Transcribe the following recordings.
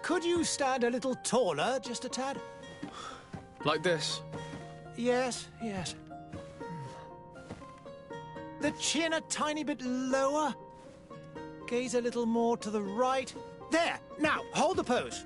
Could you stand a little taller, just a tad? Like this? Yes, yes. The chin a tiny bit lower. Gaze a little more to the right. There! Now, hold the pose.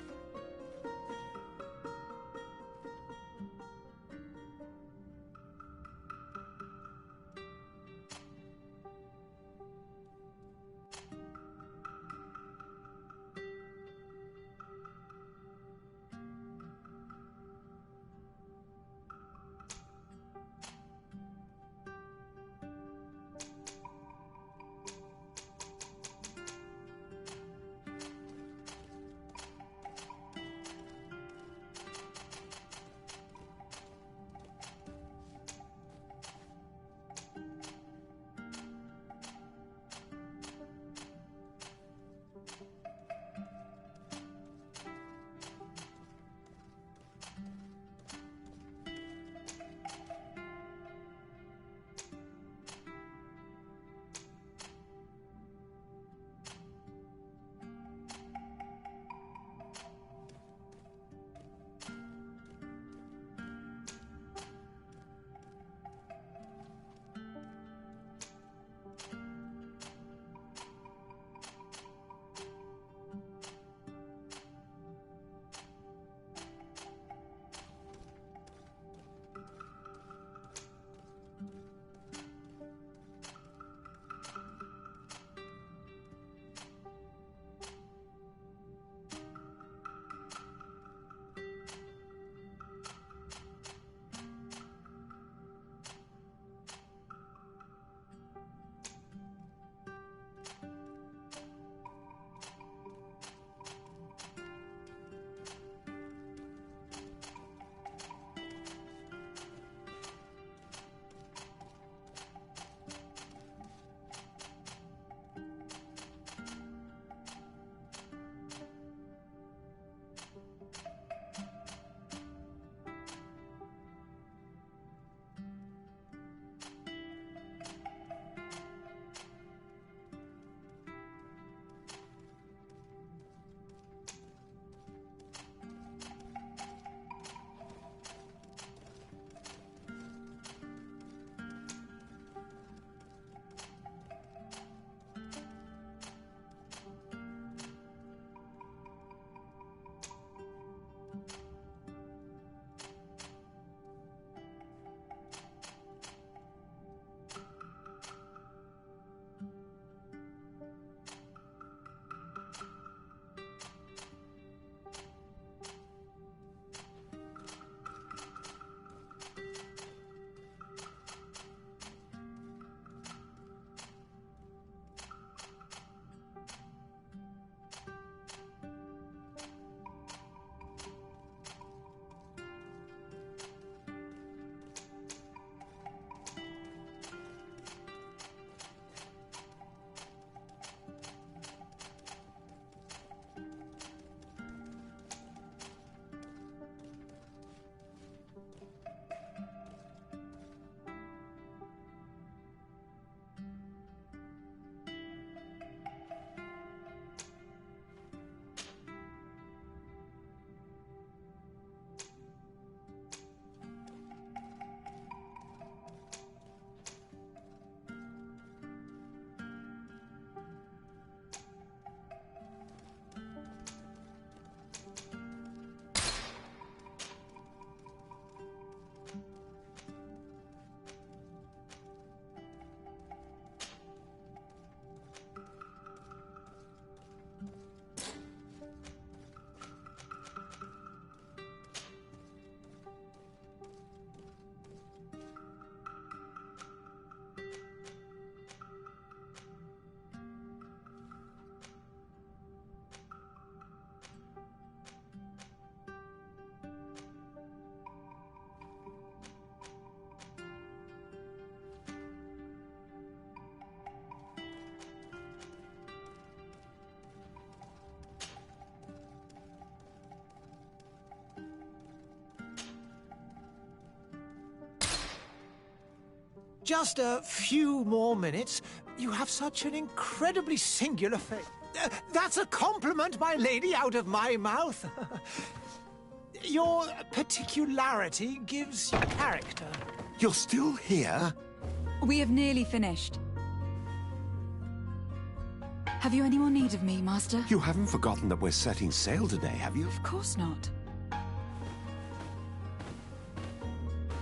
Just a few more minutes. You have such an incredibly singular face. That's a compliment, my lady, out of my mouth. Your particularity gives you character. You're still here? We have nearly finished. Have you any more need of me, Master? You haven't forgotten that we're setting sail today, have you? Of course not.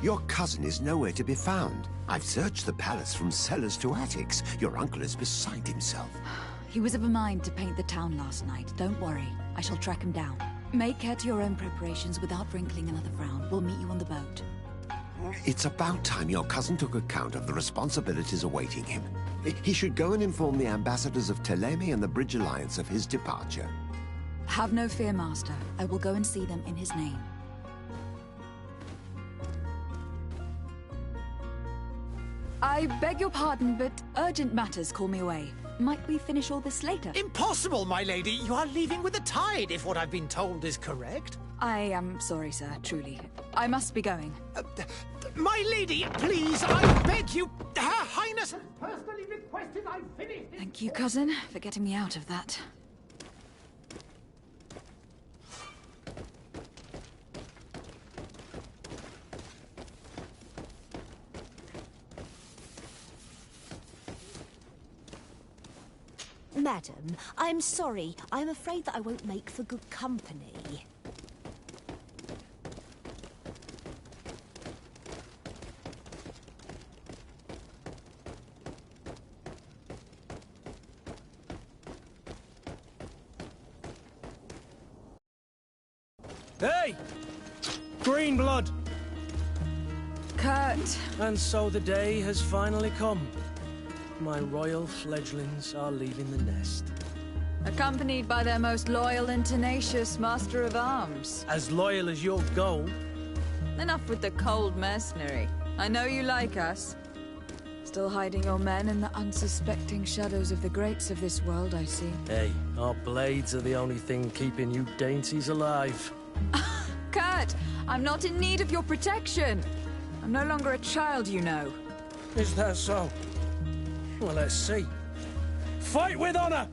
Your cousin is nowhere to be found. I've searched the palace from cellars to attics. Your uncle is beside himself. He was of a mind to paint the town last night. Don't worry. I shall track him down. Make care to your own preparations without wrinkling another frown. We'll meet you on the boat. It's about time your cousin took account of the responsibilities awaiting him. He should go and inform the ambassadors of Telemi and the Bridge Alliance of his departure. Have no fear, Master. I will go and see them in his name. I beg your pardon, but urgent matters call me away. Might we finish all this later? Impossible, my lady. You are leaving with the tide, if what I've been told is correct. I am sorry, sir, truly. I must be going. My lady, please, I beg you. Her Highness has personally requested I finish this. Thank you, cousin, for getting me out of that. Madam, I'm sorry. I'm afraid that I won't make for good company. Hey! Green blood! Kurt! And so the day has finally come. My royal fledglings are leaving the nest. Accompanied by their most loyal and tenacious master of arms. As loyal as your gold. Enough with the cold mercenary. I know you like us. Still hiding your men in the unsuspecting shadows of the greats of this world, I see. Hey, our blades are the only thing keeping you dainties alive. Kurt! I'm not in need of your protection! I'm no longer a child, you know. Is that so? Well, let's see. Fight with honor!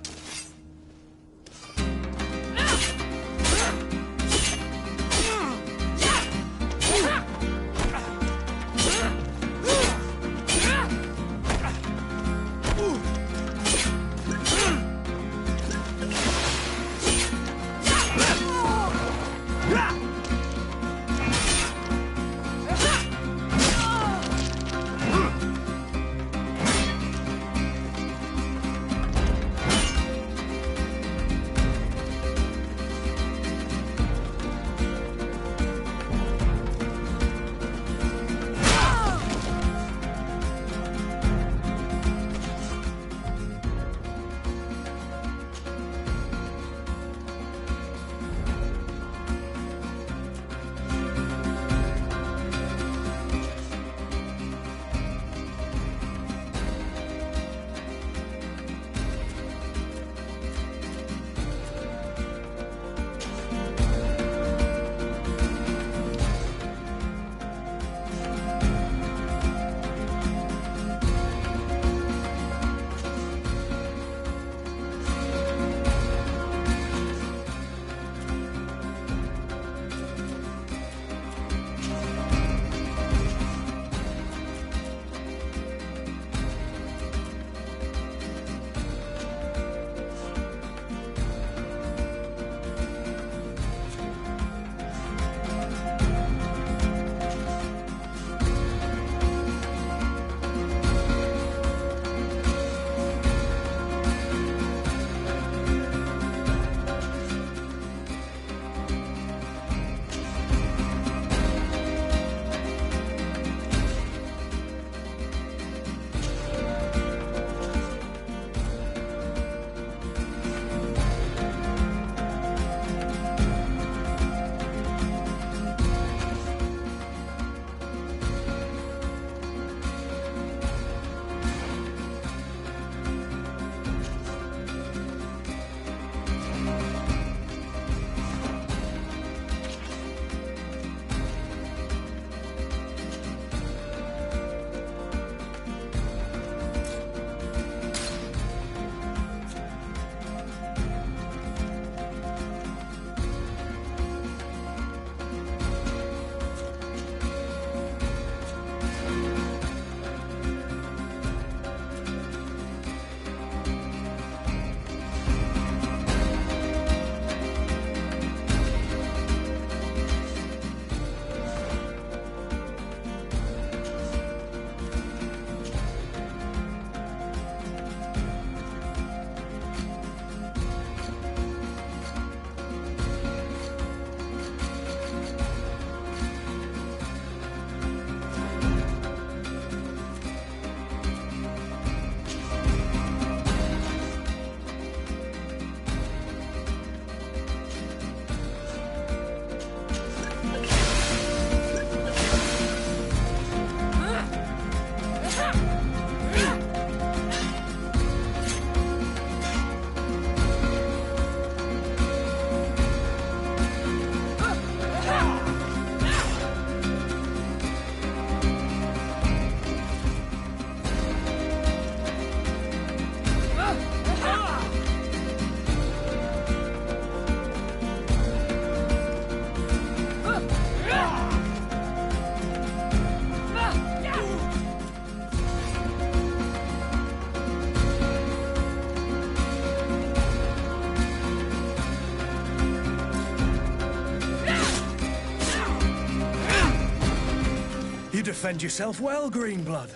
defend yourself well, Greenblood.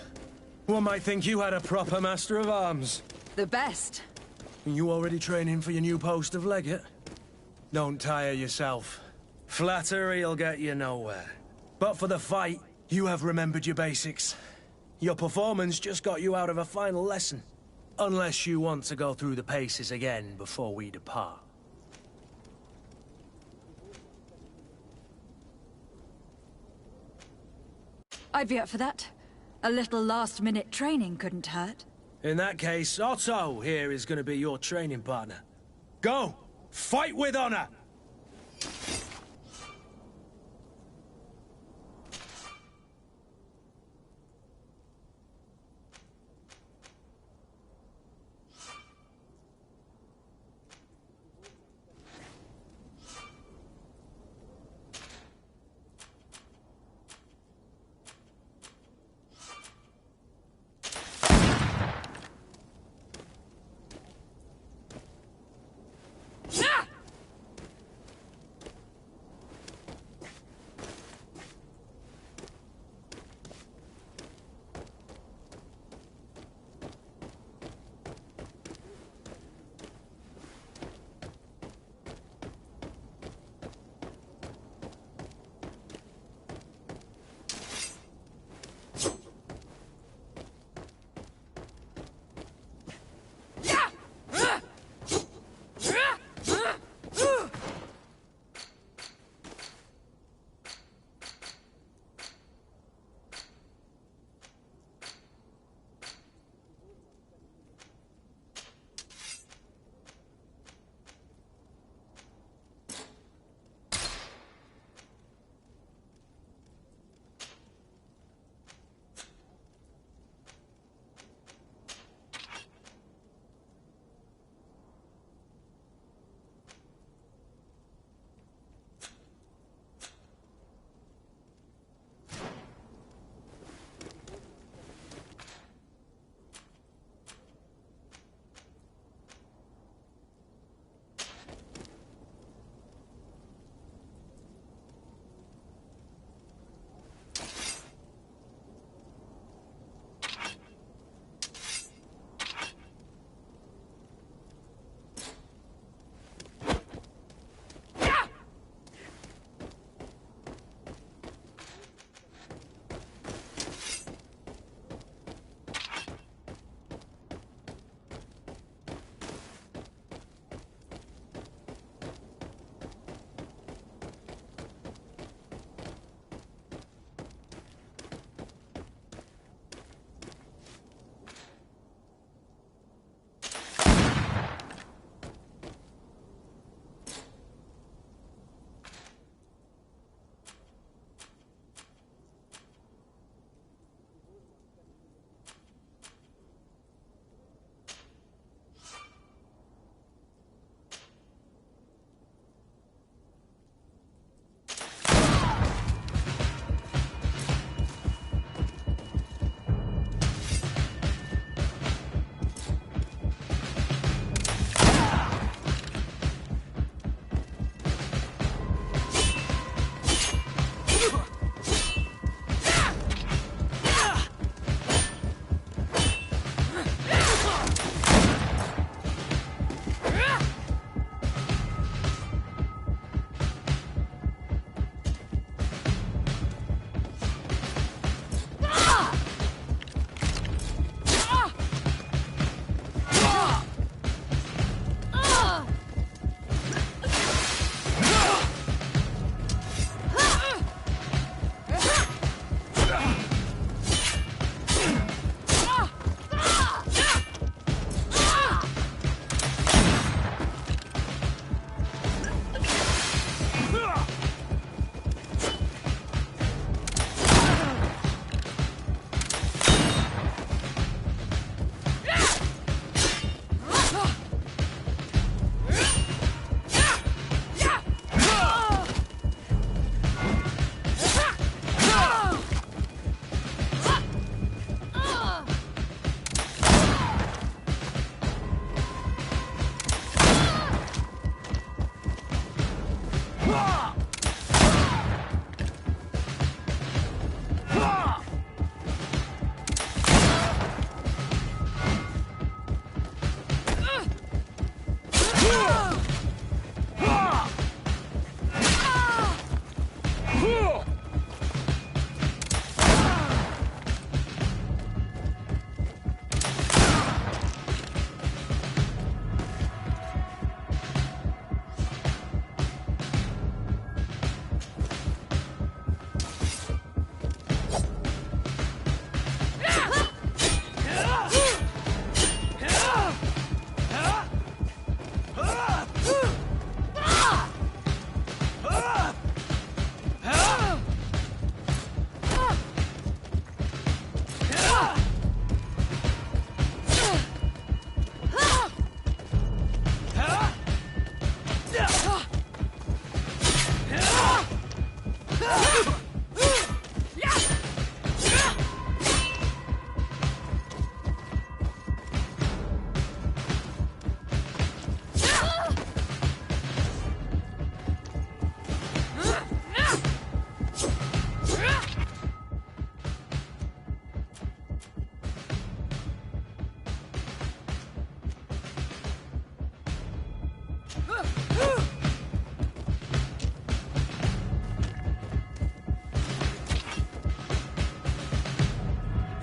One might think you had a proper master of arms. The best. You already training for your new post of legate? Don't tire yourself. Flattery'll get you nowhere. But for the fight, you have remembered your basics. Your performance just got you out of a final lesson. Unless you want to go through the paces again before we depart. I'd be up for that. A little last-minute training couldn't hurt. In that case, Otto here is going to be your training partner. Go! Fight with honor!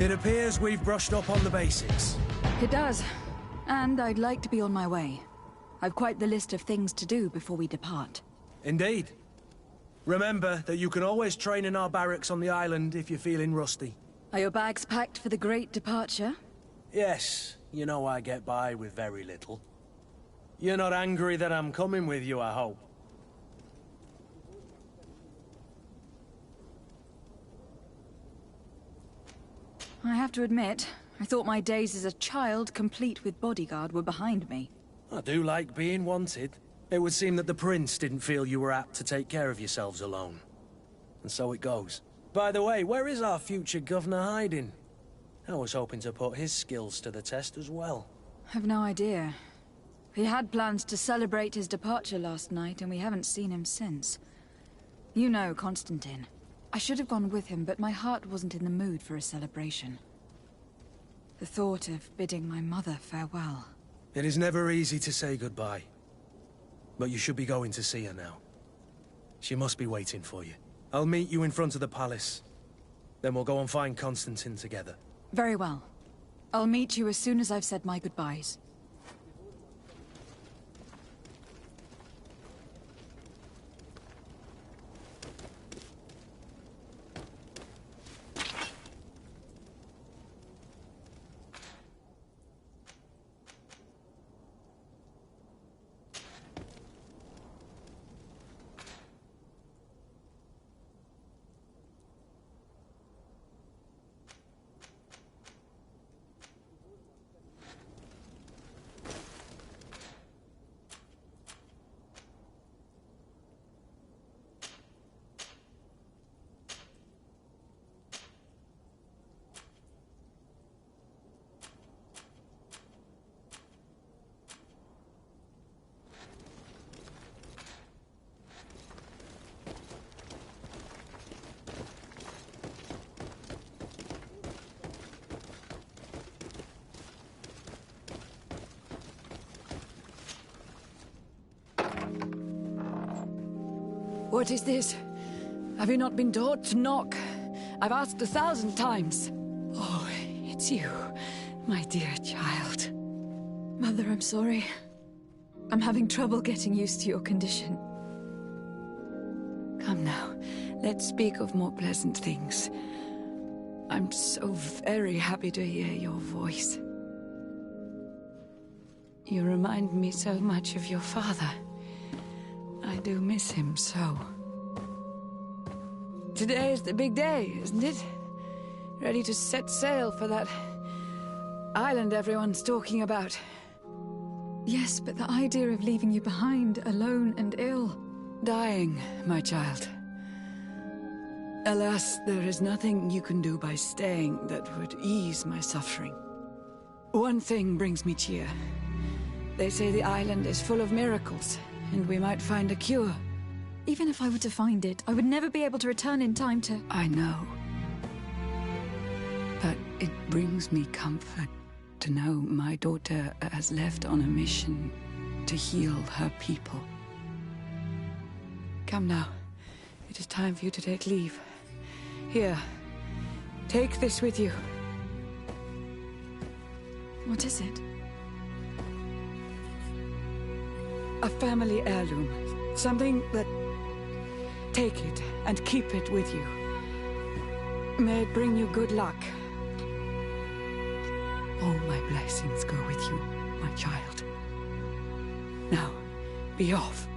It appears we've brushed up on the basics. It does. And I'd like to be on my way. I've quite the list of things to do before we depart. Indeed. Remember that you can always train in our barracks on the island if you're feeling rusty. Are your bags packed for the great departure? Yes, you know I get by with very little. You're not angry that I'm coming with you, I hope. I have to admit, I thought my days as a child, complete with bodyguard, were behind me. I do like being wanted. It would seem that the prince didn't feel you were apt to take care of yourselves alone. And so it goes. By the way, where is our future governor hiding? I was hoping to put his skills to the test as well. I've no idea. He had plans to celebrate his departure last night, and we haven't seen him since. You know Constantine. I should have gone with him, but my heart wasn't in the mood for a celebration. The thought of bidding my mother farewell. It is never easy to say goodbye. But you should be going to see her now. She must be waiting for you. I'll meet you in front of the palace. Then we'll go and find Constantine together. Very well. I'll meet you as soon as I've said my goodbyes. What is this? Have you not been taught to knock? I've asked 1,000 times. Oh, it's you, my dear child. Mother, I'm sorry. I'm having trouble getting used to your condition. Come now, let's speak of more pleasant things. I'm so very happy to hear your voice. You remind me so much of your father. I do miss him so. Today is the big day, isn't it? Ready to set sail for that island everyone's talking about. Yes, but the idea of leaving you behind, alone and ill... Dying, my child. Alas, there is nothing you can do by staying that would ease my suffering. One thing brings me cheer. They say the island is full of miracles, and we might find a cure. Even if I were to find it, I would never be able to return in time to... I know. But it brings me comfort to know my daughter has left on a mission to heal her people. Come now. It is time for you to take leave. Here. Take this with you. What is it? A family heirloom. Something that... Take it and keep it with you. May it bring you good luck. All my blessings go with you, my child. Now, be off.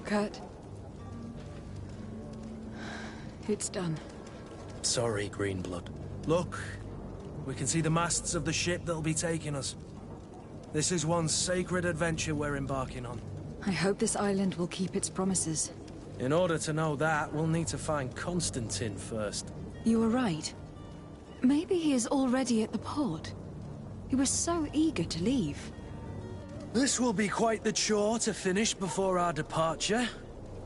Kurt. It's done. Sorry, Greenblood. Look, We can see the masts of the ship that'll be taking us. This is one sacred adventure we're embarking on. I hope this island will keep its promises. In order to know that, we'll need to find Constantine first. You were right. Maybe he is already at the port. He was so eager to leave. This will be quite the chore to finish before our departure.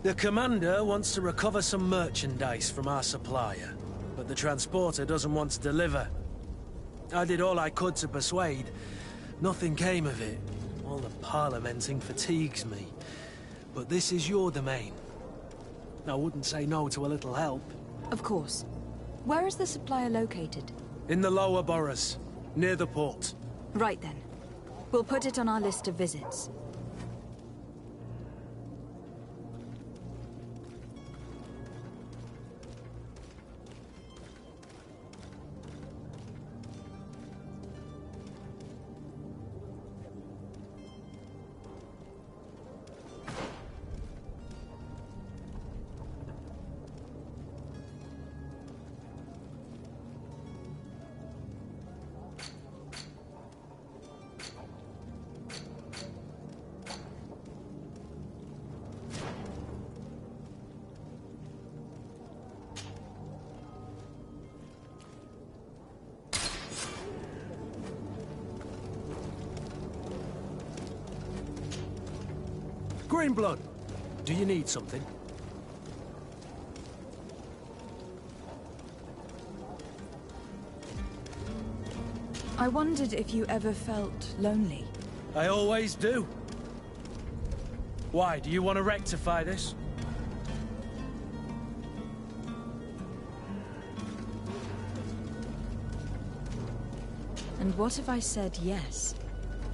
The commander wants to recover some merchandise from our supplier, but the transporter doesn't want to deliver. I did all I could to persuade. Nothing came of it. All the parliamenting fatigues me. But this is your domain. I wouldn't say no to a little help. Of course. Where is the supplier located? In the lower boroughs, near the port. Right then. We'll put it on our list of visits. Greenblood, do you need something? I wondered if you ever felt lonely. I always do. Why, do you want to rectify this? And what if I said yes?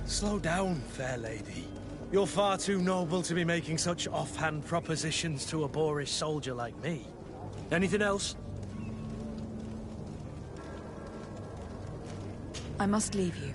Slow down, fair lady. You're far too noble to be making such offhand propositions to a boorish soldier like me. Anything else? I must leave you.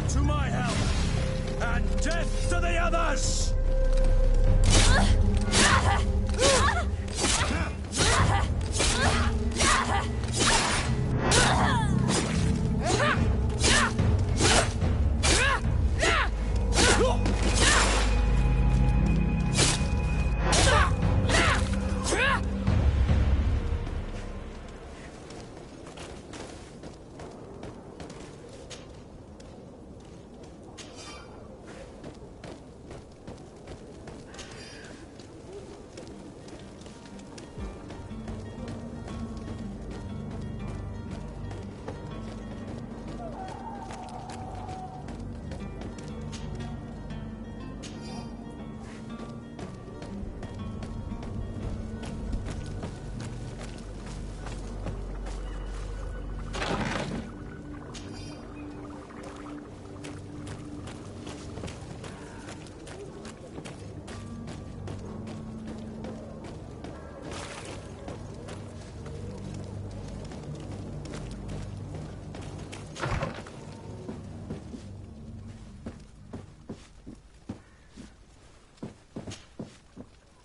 To my help! And death to the others!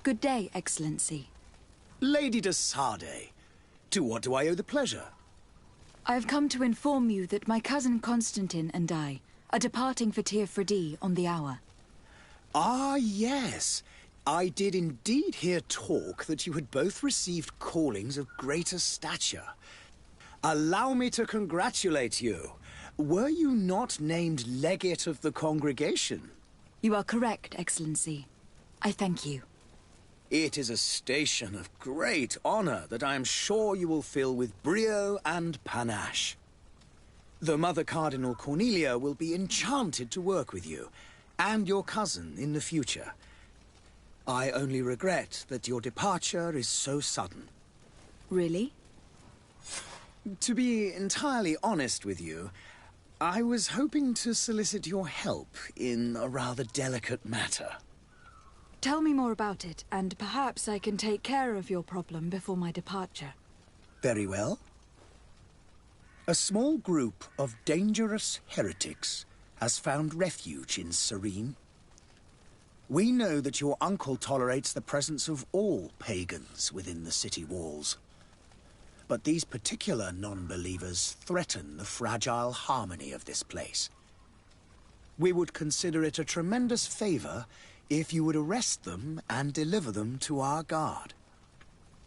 Good day, Excellency. Lady de Sardet, to what do I owe the pleasure? I have come to inform you that my cousin Constantine and I are departing for Ps4 on the hour. Ah, yes. I did indeed hear talk that you had both received callings of greater stature. Allow me to congratulate you. Were you not named legate of the congregation? You are correct, Excellency. I thank you. It is a station of great honor that I am sure you will fill with brio and panache. The Mother Cardinal Cornelia will be enchanted to work with you, and your cousin in the future. I only regret that your departure is so sudden. Really? To be entirely honest with you, I was hoping to solicit your help in a rather delicate matter. Tell me more about it, and perhaps I can take care of your problem before my departure. Very well. A small group of dangerous heretics has found refuge in Serene. We know that your uncle tolerates the presence of all pagans within the city walls. But these particular non-believers threaten the fragile harmony of this place. We would consider it a tremendous favor if you would arrest them and deliver them to our guard.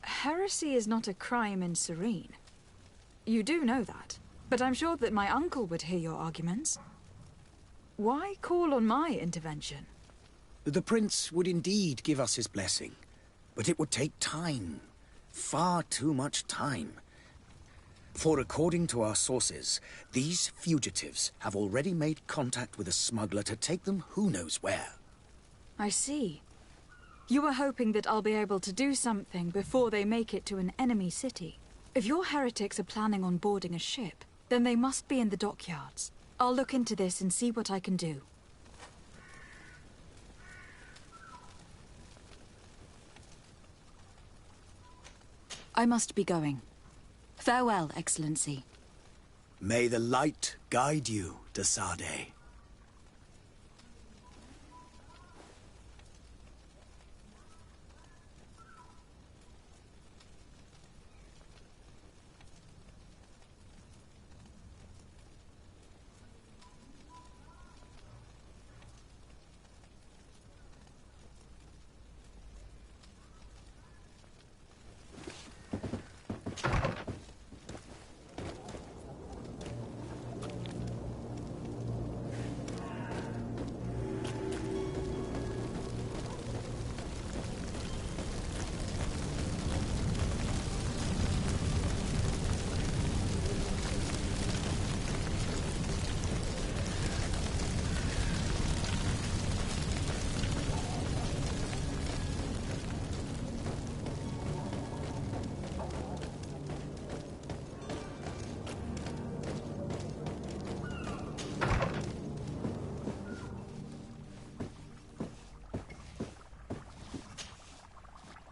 Heresy is not a crime in Serene. You do know that, but I'm sure that my uncle would hear your arguments. Why call on my intervention? The prince would indeed give us his blessing, but it would take time. Far too much time. For according to our sources, these fugitives have already made contact with a smuggler to take them who knows where. I see. You were hoping that I'll be able to do something before they make it to an enemy city. If your heretics are planning on boarding a ship, then they must be in the dockyards. I'll look into this and see what I can do. I must be going. Farewell, Excellency. May the light guide you, de Sade.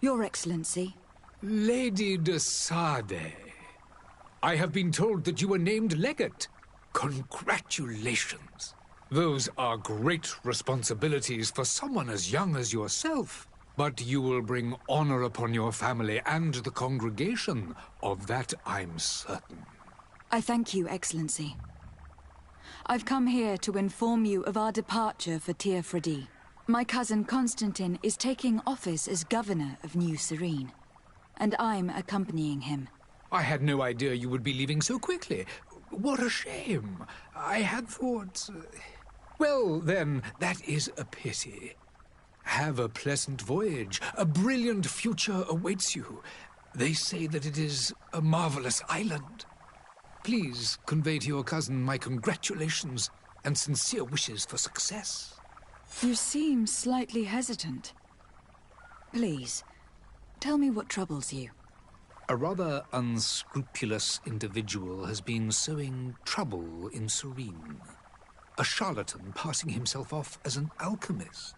Your Excellency. Lady de Sade, I have been told that you were named legate. Congratulations. Those are great responsibilities for someone as young as yourself. But you will bring honor upon your family and the congregation. Of that I'm certain. I thank you, Excellency. I've come here to inform you of our departure for Ps4. My cousin Constantine is taking office as governor of New Serene, and I'm accompanying him. I had no idea you would be leaving so quickly. What a shame. I had thought... Well, then, that is a pity. Have a pleasant voyage. A brilliant future awaits you. They say that it is a marvelous island. Please convey to your cousin my congratulations and sincere wishes for success. You seem slightly hesitant. Please, tell me what troubles you. A rather unscrupulous individual has been sowing trouble in Serene. A charlatan passing himself off as an alchemist.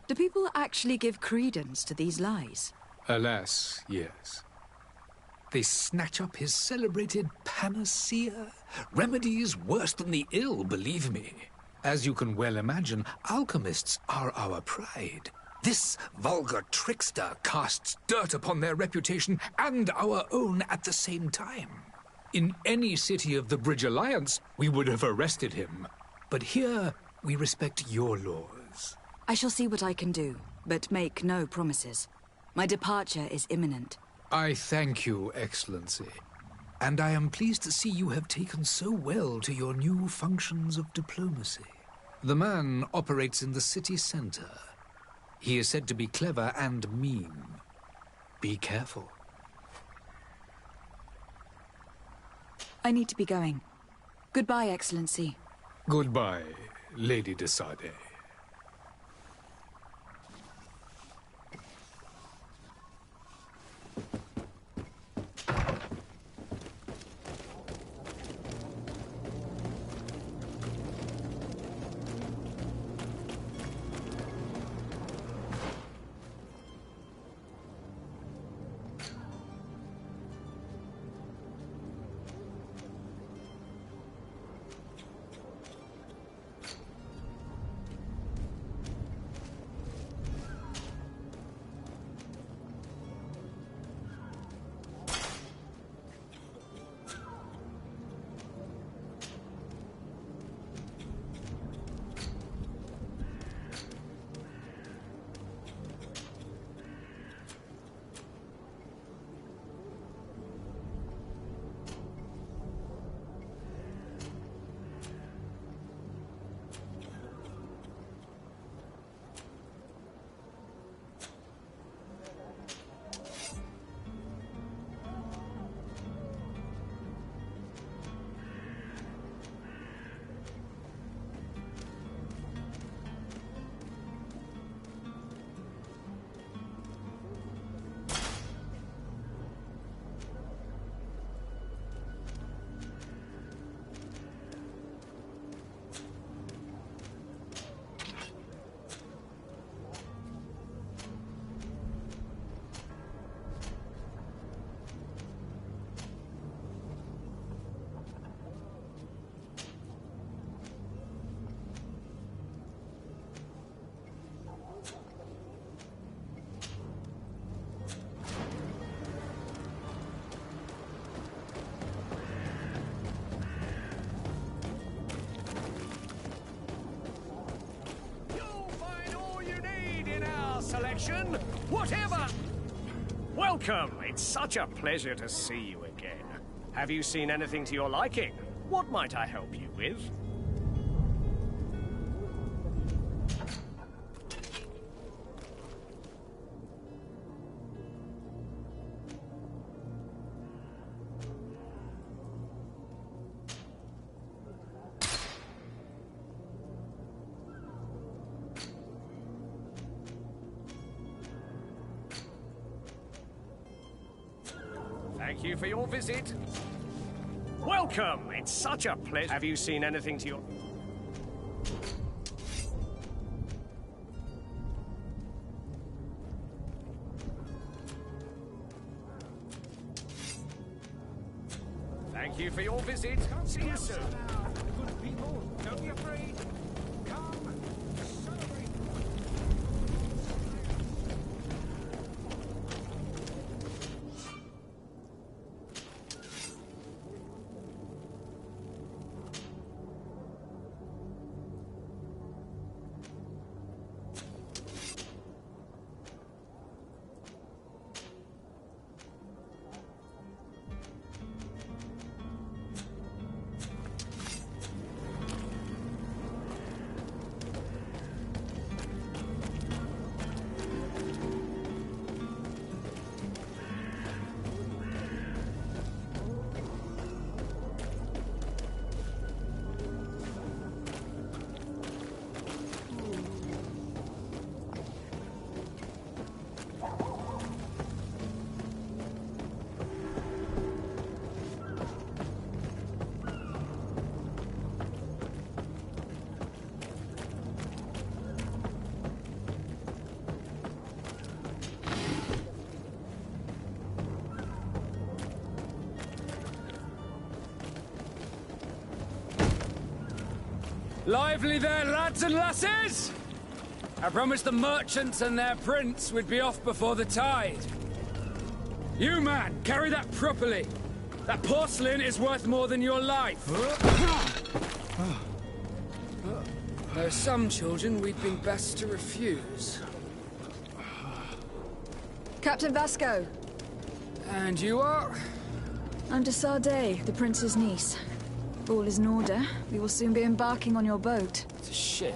Do people actually give credence to these lies? Alas, yes. They snatch up his celebrated panacea. Remedies worse than the ill, believe me. As you can well imagine, alchemists are our pride. This vulgar trickster casts dirt upon their reputation and our own at the same time. In any city of the Bridge Alliance, we would have arrested him. But here, we respect your laws. I shall see what I can do, but make no promises. My departure is imminent. I thank you, Excellency. And I am pleased to see you have taken so well to your new functions of diplomacy. The man operates in the city center. He is said to be clever and mean. Be careful. I need to be going. Goodbye, Excellency. Goodbye, Lady de Sade. Selection, whatever. Welcome. It's such a pleasure to see you again. Have you seen anything to your liking? What might I help you with? Thank you for your visit. Welcome! It's such a pleasure. Have you seen anything to your... Thank you for your visit. See you soon. Good people, don't be afraid. Come, celebrate. Lively there, lads and lasses! I promised the merchants and their prince we'd be off before the tide. You, man, carry that properly. That porcelain is worth more than your life. There are some children we'd been best to refuse. Captain Vasco. And you are? I'm de Sade, the prince's niece. All is in order. We will soon be embarking on your boat. It's a ship,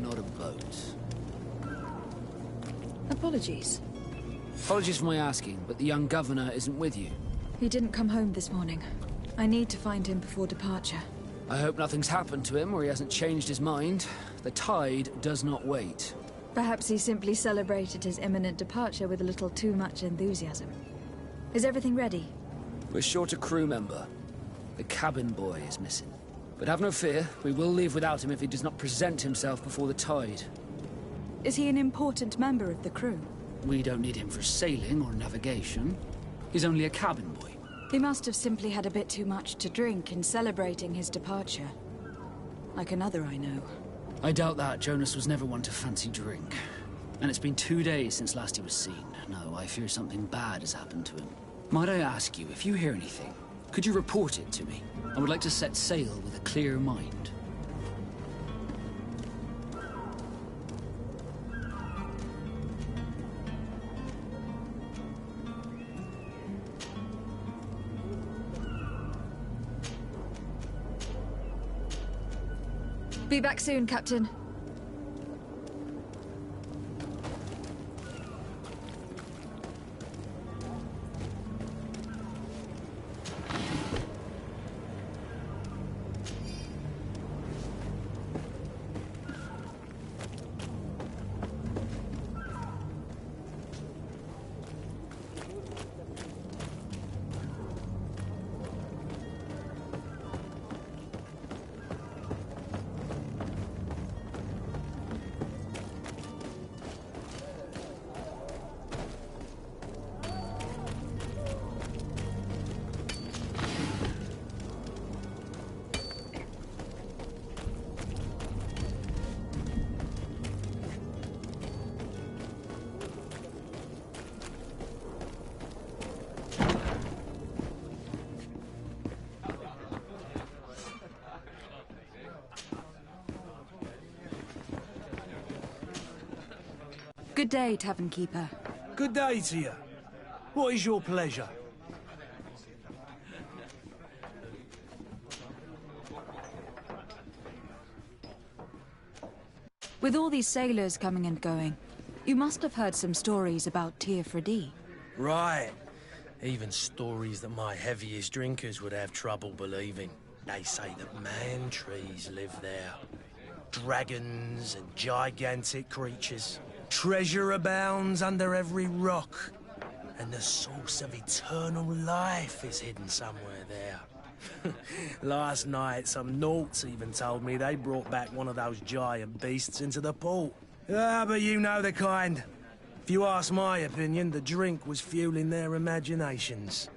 not a boat. Apologies. Apologies for my asking, but the young governor isn't with you. He didn't come home this morning. I need to find him before departure. I hope nothing's happened to him or he hasn't changed his mind. The tide does not wait. Perhaps he simply celebrated his imminent departure with a little too much enthusiasm. Is everything ready? We're short a crew member. The cabin boy is missing. But have no fear, we will leave without him if he does not present himself before the tide. Is he an important member of the crew? We don't need him for sailing or navigation. He's only a cabin boy. He must have simply had a bit too much to drink in celebrating his departure. Like another I know. I doubt that. Jonas was never one to fancy drink. And it's been 2 days since last he was seen. No, I fear something bad has happened to him. Might I ask you, if you hear anything, could you report it to me? I would like to set sail with a clear mind. Be back soon, Captain. Good day, Tavern Keeper. Good day to you. What is your pleasure? With all these sailors coming and going, you must have heard some stories about Ps4. Right. Even stories that my heaviest drinkers would have trouble believing. They say that man-trees live there. Dragons and gigantic creatures. Treasure abounds under every rock. And the source of eternal life is hidden somewhere there. Last night, some Nauts even told me they brought back one of those giant beasts into the port. Ah, but you know the kind. If you ask my opinion, the drink was fueling their imaginations.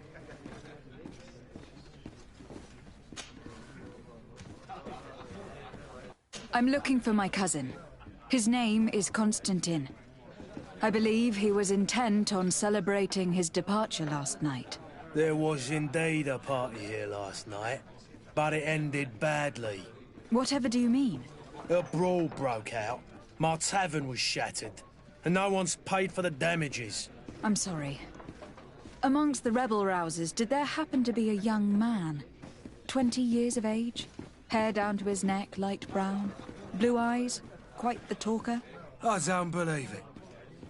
I'm looking for my cousin. His name is Constantine. I believe he was intent on celebrating his departure last night. There was indeed a party here last night, but it ended badly. Whatever do you mean? A brawl broke out. My tavern was shattered, and no one's paid for the damages. I'm sorry. Amongst the rebel rousers, did there happen to be a young man? 20 years of age? Hair down to his neck, light brown? Blue eyes? Quite the talker? I don't believe it.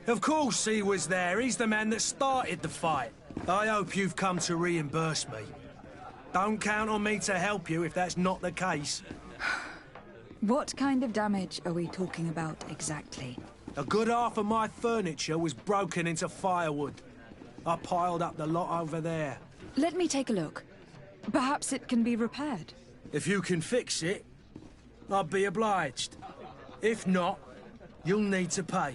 Of course he was there. He's the man that started the fight. I hope you've come to reimburse me. Don't count on me to help you if that's not the case. What kind of damage are we talking about exactly? A good half of my furniture was broken into firewood. I piled up the lot over there. Let me take a look. Perhaps it can be repaired. If you can fix it, I'd be obliged. If not, you'll need to pay.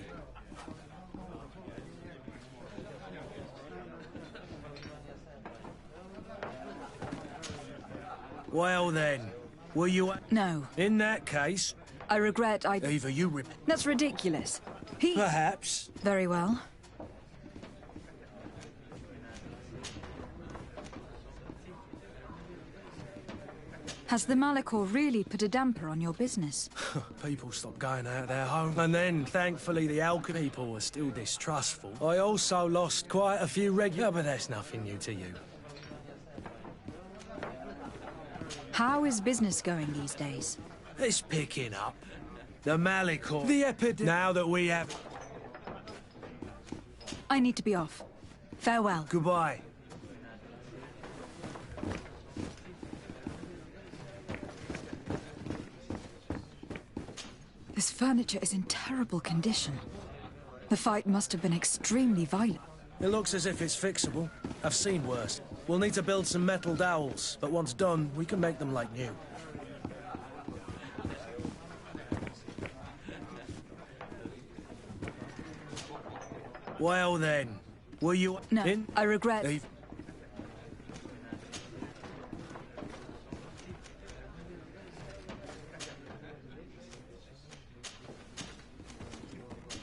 Well then, will you... No. In that case... I regret I... Either you That's ridiculous. Perhaps. Very well. Has the Malachor really put a damper on your business? People stopped going out of their home. And then, thankfully, the alchemy people were still distrustful. I also lost quite a few regular... But that's nothing new to you. How is business going these days? It's picking up. The Malicor... The epidemic... Now that we have... I need to be off. Farewell. Goodbye. This furniture is in terrible condition. The fight must have been extremely violent. It looks as if it's fixable. I've seen worse. We'll need to build some metal dowels, but once done, we can make them like new. Well then, were you... No, in? I regret...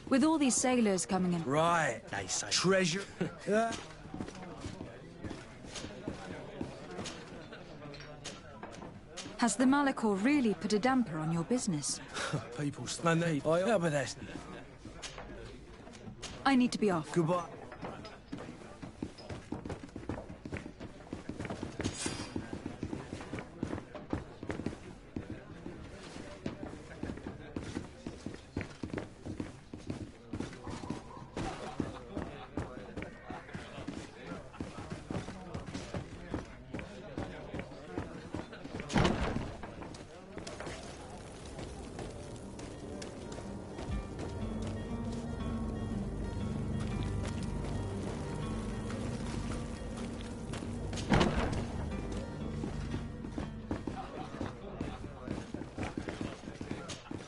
With all these sailors coming in... Right, they say. Treasure. Has the Malicor really put a damper on your business? People stand there. But that's... I need to be off. Goodbye.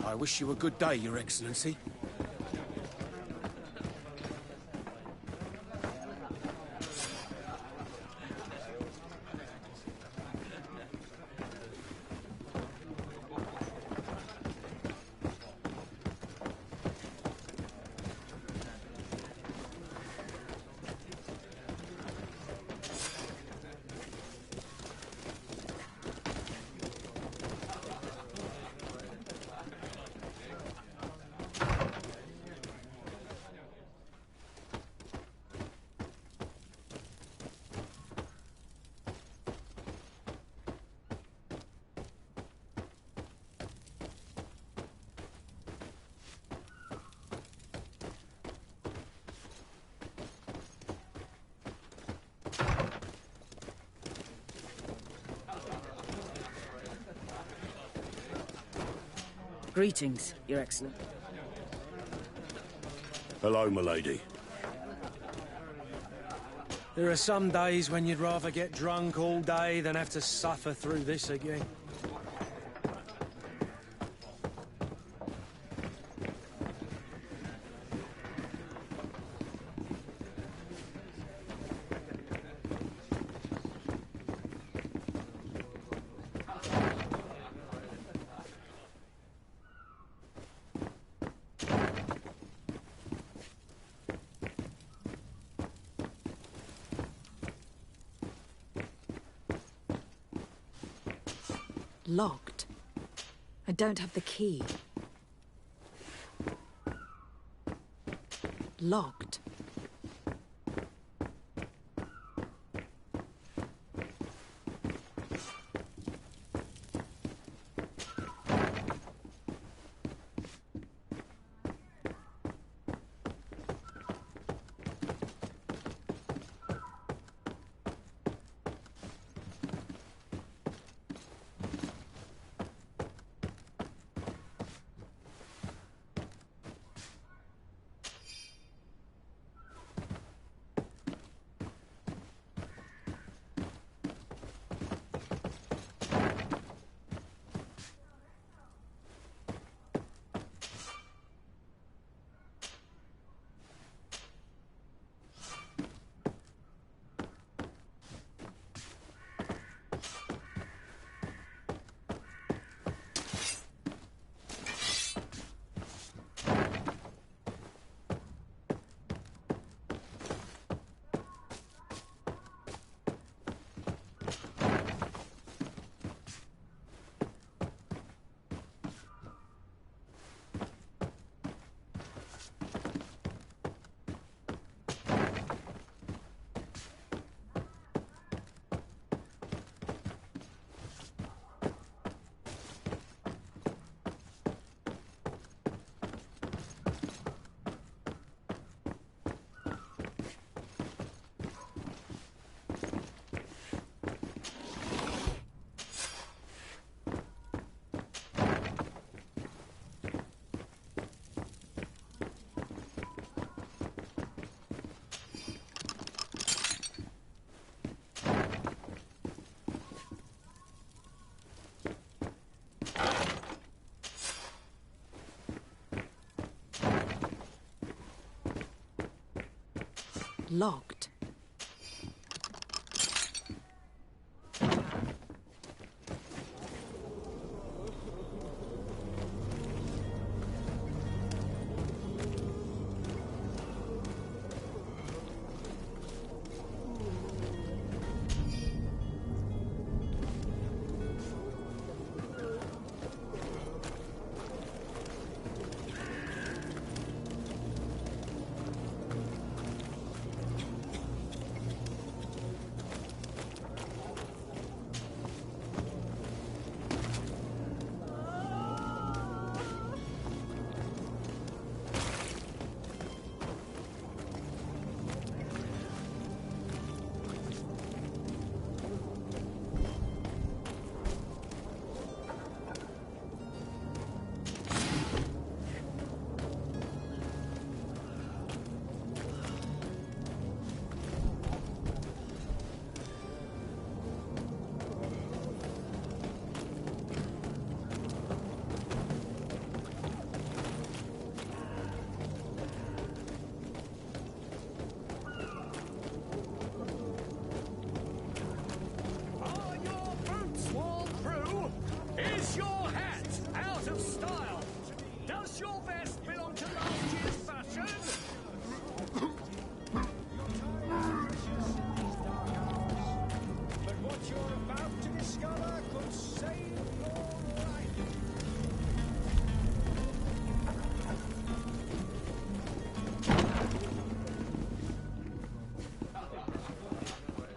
I wish you a good day, Your Excellency. Greetings, Your Excellency. Hello, milady. There are some days when you'd rather get drunk all day than have to suffer through this again. Locked. I don't have the key. Locked. locked.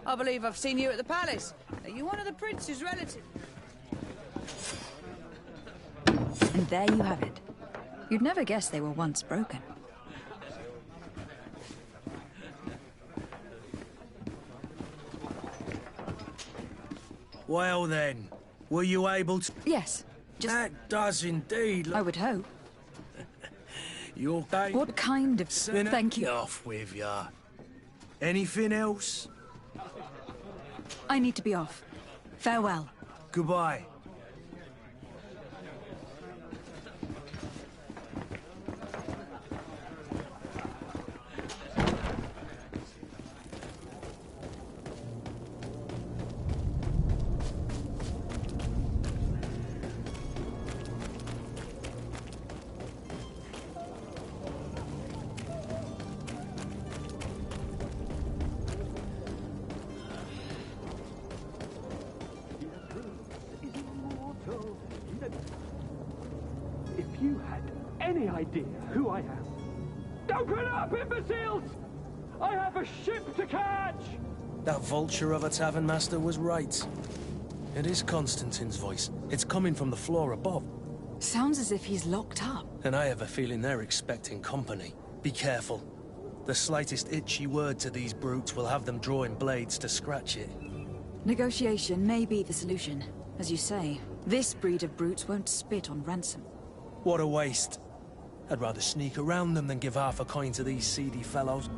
I believe I've seen you at the palace. Are you one of the prince's relatives? And there you have it. You'd never guess they were once broken. Well then, were you able to... Yes, just... That does indeed look... I would hope. You're going... What kind of... Thank you. Off with ya. Anything else? I need to be off. Farewell. Goodbye. If you had any idea who I am... Open up, imbeciles! I have a ship to catch! That vulture of a tavern master was right. It is Constantine's voice. It's coming from the floor above. Sounds as if he's locked up. And I have a feeling they're expecting company. Be careful. The slightest itchy word to these brutes will have them drawing blades to scratch it. Negotiation may be the solution. As you say, this breed of brutes won't spit on ransom. What a waste. I'd rather sneak around them than give half a coin to these seedy fellows.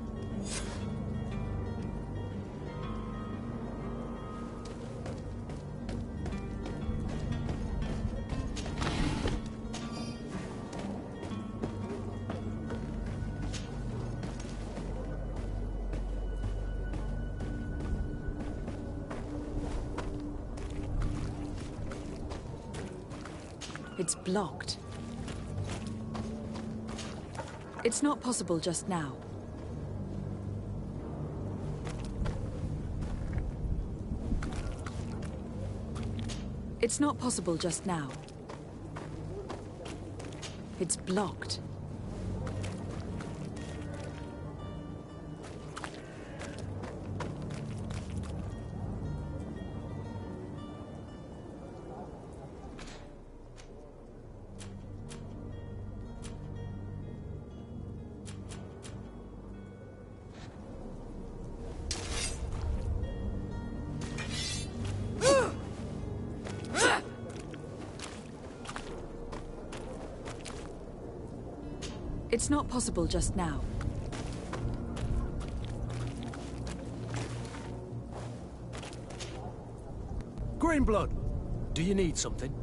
It's blocked. It's not possible just now. It's not possible just now. It's blocked. It's not possible just now. Greenblood, do you need something?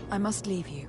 I must leave you.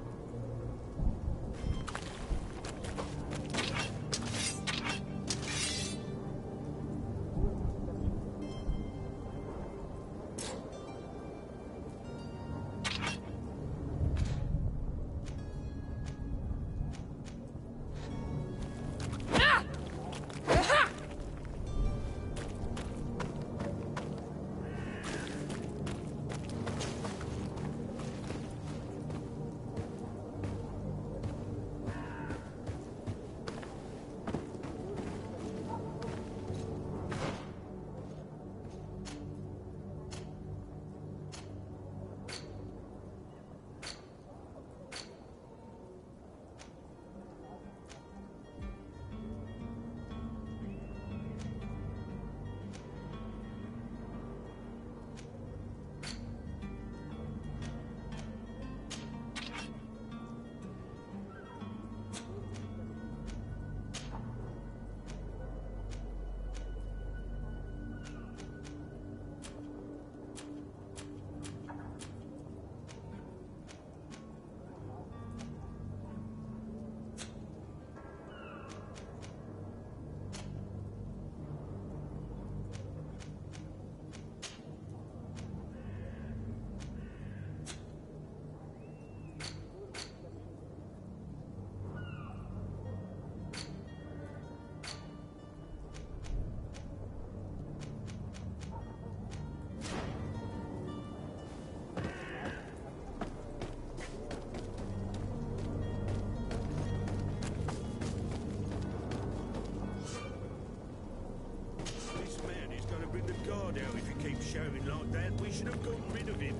showing like that, we should have gotten rid of him.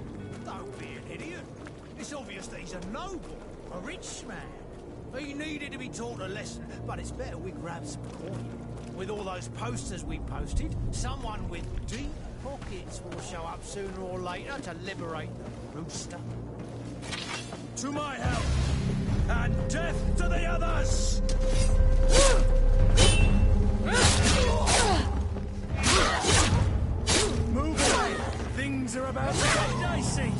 Don't be an idiot. It's obvious that he's a noble, a rich man. He needed to be taught a lesson, but it's better we grab some coin. With all those posters we posted, someone with deep pockets will show up sooner or later to liberate the rooster. To my help! And death to the others! Move away! Things are about to get dicey!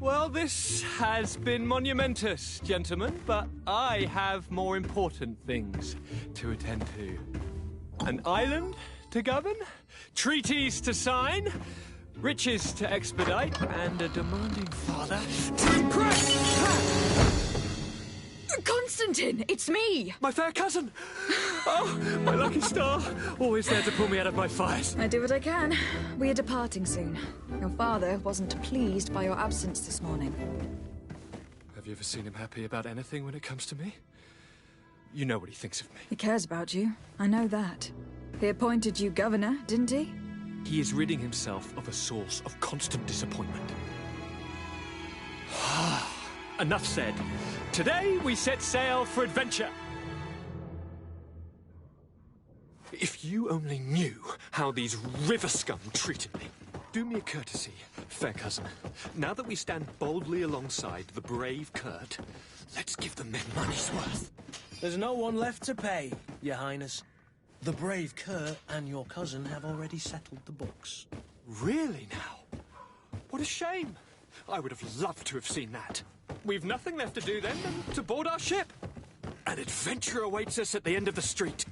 Well, this has been monumentous, gentlemen, but I have more important things to attend to. An island to govern, treaties to sign, riches to expedite, and a demanding father to impress! Constantine, it's me! My fair cousin! Oh, my lucky star! Always there to pull me out of my fires. I do what I can. We are departing soon. Your father wasn't pleased by your absence this morning. Have you ever seen him happy about anything when it comes to me? You know what he thinks of me. He cares about you. I know that. He appointed you governor, didn't he? He is ridding himself of a source of constant disappointment. Enough said. Today we set sail for adventure. If you only knew how these river scum treated me. Do me a courtesy, fair cousin. Now that we stand boldly alongside the brave Kurt, let's give them their money's worth. There's no one left to pay, Your Highness. The brave Kurt and your cousin have already settled the books. Really now? What a shame. I would have loved to have seen that. We've nothing left to do then than to board our ship. An adventure awaits us at the end of the street.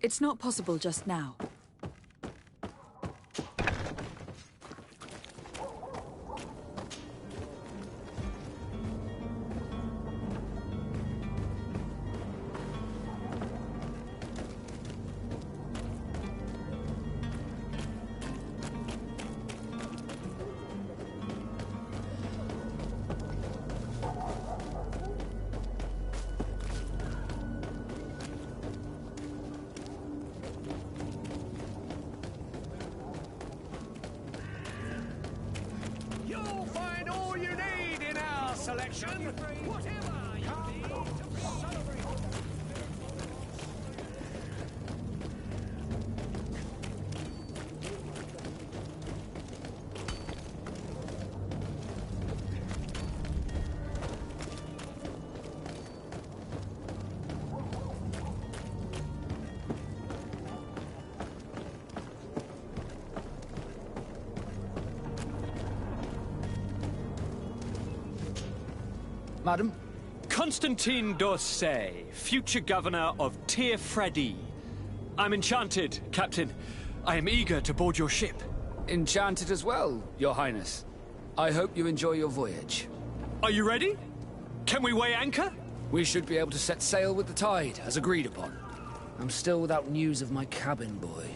It's not possible just now. You'll find all you need in our selection. Whatever you need to celebrate. Madam? Constantine d'Orsay, future governor of Ps4. I'm enchanted, Captain. I am eager to board your ship. Enchanted as well, Your Highness. I hope you enjoy your voyage. Are you ready? Can we weigh anchor? We should be able to set sail with the tide, as agreed upon. I'm still without news of my cabin boy,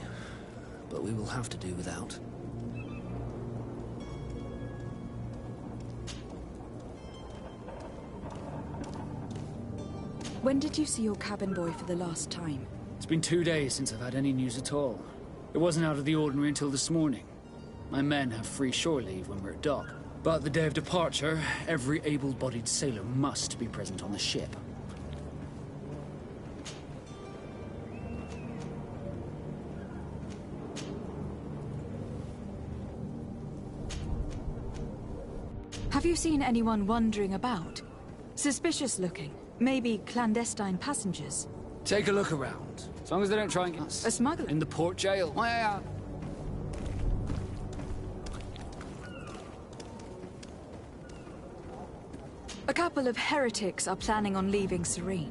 but we will have to do without. When did you see your cabin boy for the last time? It's been 2 days since I've had any news at all. It wasn't out of the ordinary until this morning. My men have free shore leave when we're at dock. But the day of departure, every able-bodied sailor must be present on the ship. Have you seen anyone wandering about? Suspicious looking. Maybe clandestine passengers. Take a look around. As long as they don't try and get us. A smuggler? In the port jail. A couple of heretics are planning on leaving Serene.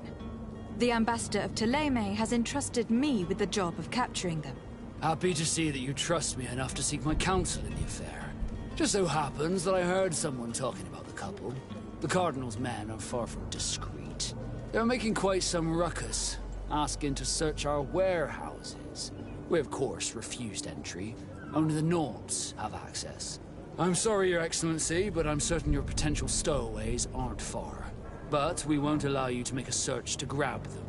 The ambassador of Ptolemy has entrusted me with the job of capturing them. Happy to see that you trust me enough to seek my counsel in the affair. Just so happens that I heard someone talking about the couple. The Cardinal's men are far from discreet. They're making quite some ruckus, asking to search our warehouses. We, of course, refused entry. Only the Nords have access. I'm sorry, Your Excellency, but I'm certain your potential stowaways aren't far. But we won't allow you to make a search to grab them.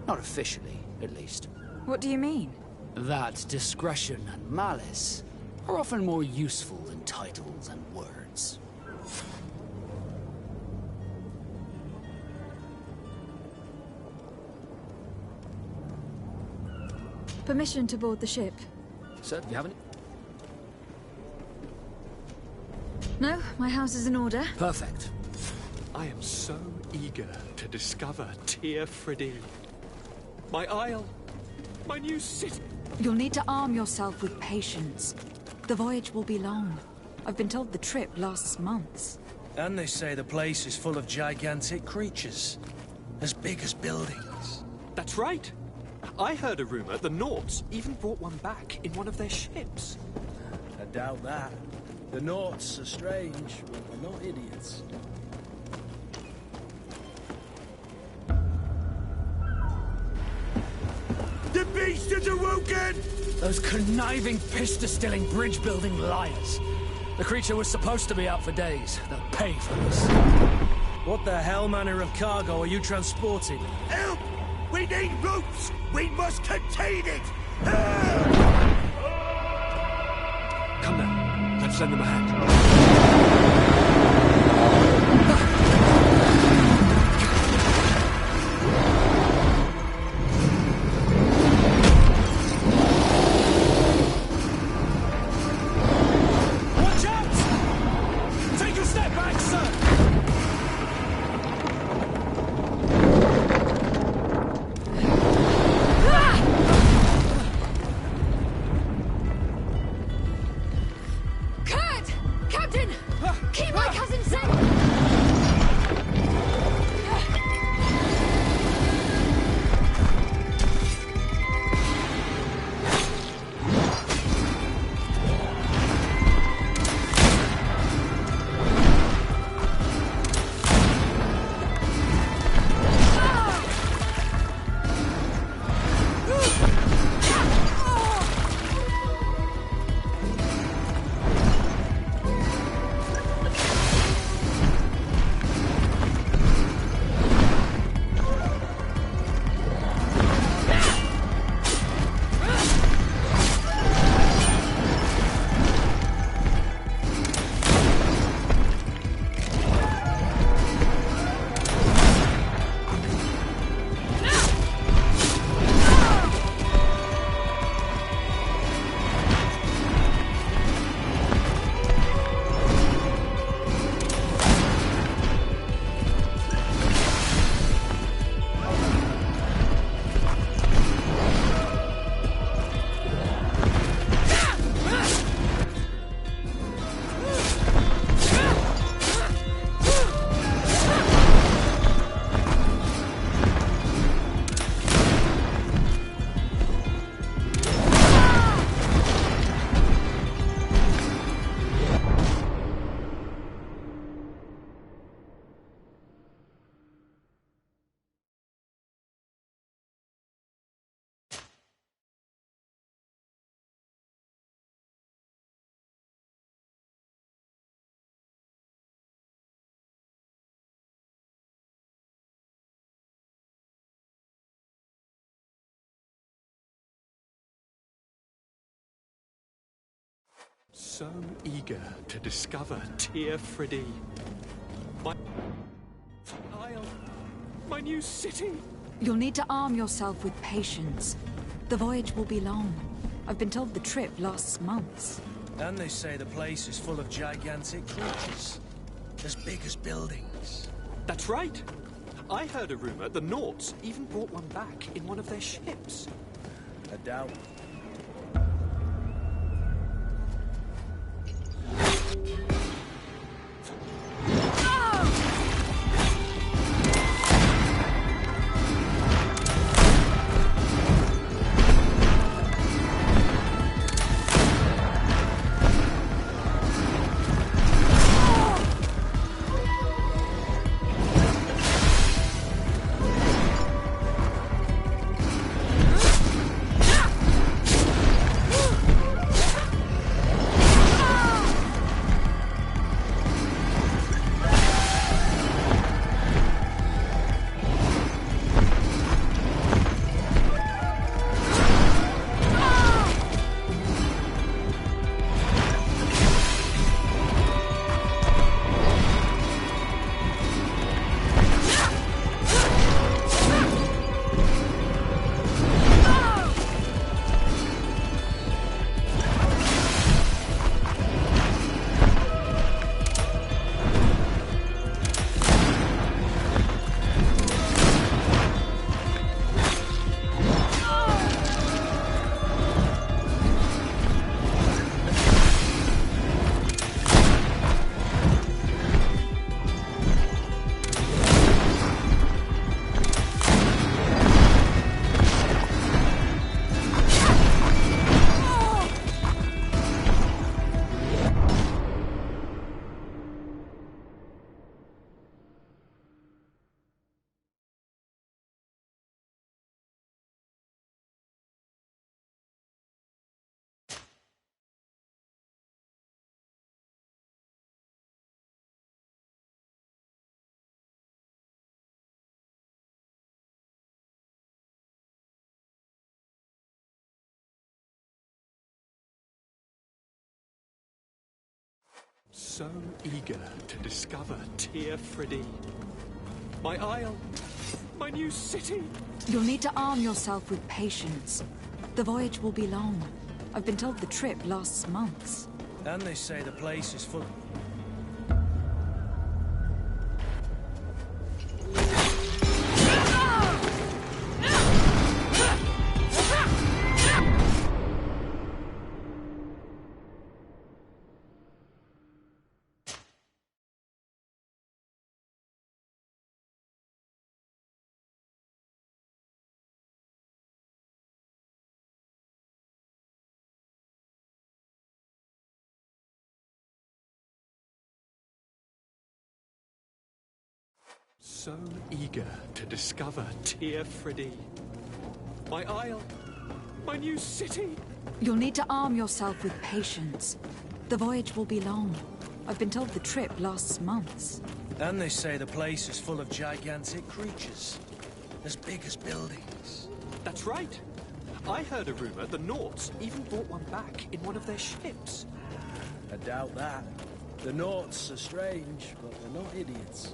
Not officially, at least. What do you mean? That discretion and malice are often more useful than titles and words. Permission to board the ship? Sir, do you have any? No, my house is in order. Perfect. I am so eager to discover Tir Fridee. My isle, my new city. You'll need to arm yourself with patience. The voyage will be long. I've been told the trip lasts months. And they say the place is full of gigantic creatures. As big as buildings. That's right. I heard a rumor the Nords even brought one back in one of their ships. I doubt that. The Nords are strange, but they're not idiots. The beast is awoken! Those conniving, piss-distilling, bridge-building liars. The creature was supposed to be out for days. They'll pay for this. What the hell manner of cargo are you transporting? Help! We need ropes! We must contain it! Come now, let's lend them a hand. Watch out! Take a step back, sir! Captain! So eager to discover Tear Freddy. My isle. My new city. You'll need to arm yourself with patience. The voyage will be long. I've been told the trip lasts months. And they say the place is full of gigantic creatures. As big as buildings. That's right. I heard a rumor the Nauts even brought one back in one of their ships. I doubt. So eager to discover Tear Freddy. My isle. My new city. You'll need to arm yourself with patience. The voyage will be long. I've been told the trip lasts months. And they say the place is full. So eager to discover Tear Freddy. My isle. My new city. You'll need to arm yourself with patience. The voyage will be long. I've been told the trip lasts months. And they say the place is full of gigantic creatures. As big as buildings. That's right. I heard a rumor the Nauts even brought one back in one of their ships. I doubt that. The Nauts are strange, but they're not idiots.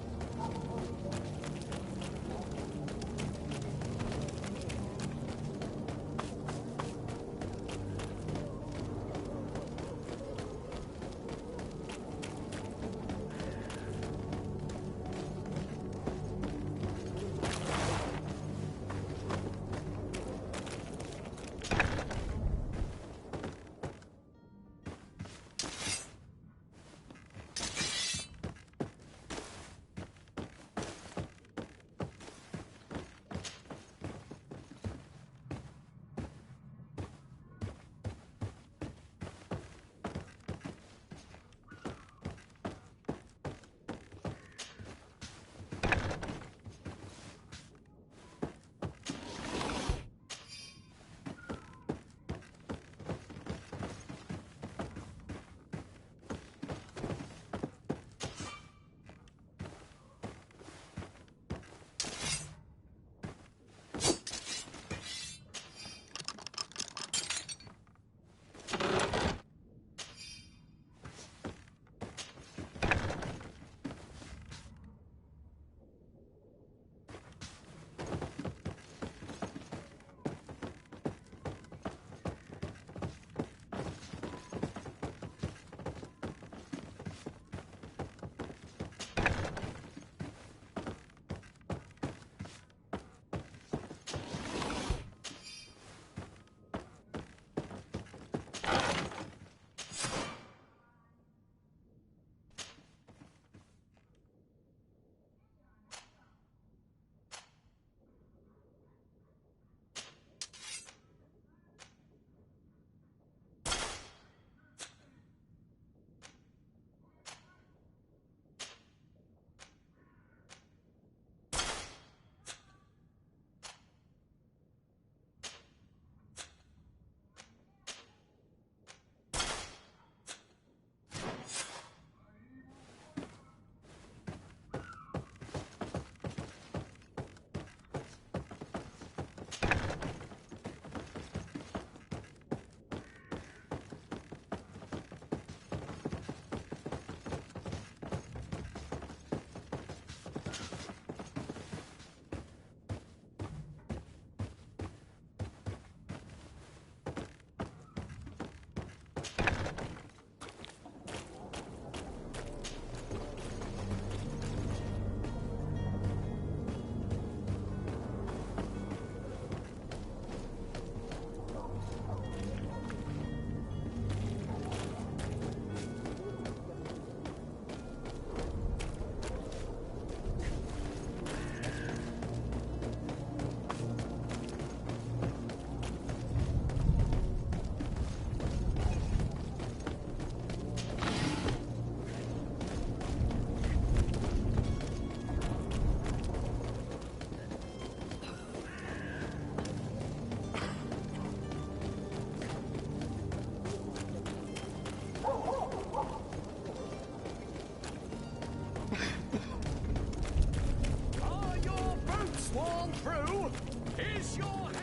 sworn through? Is your hat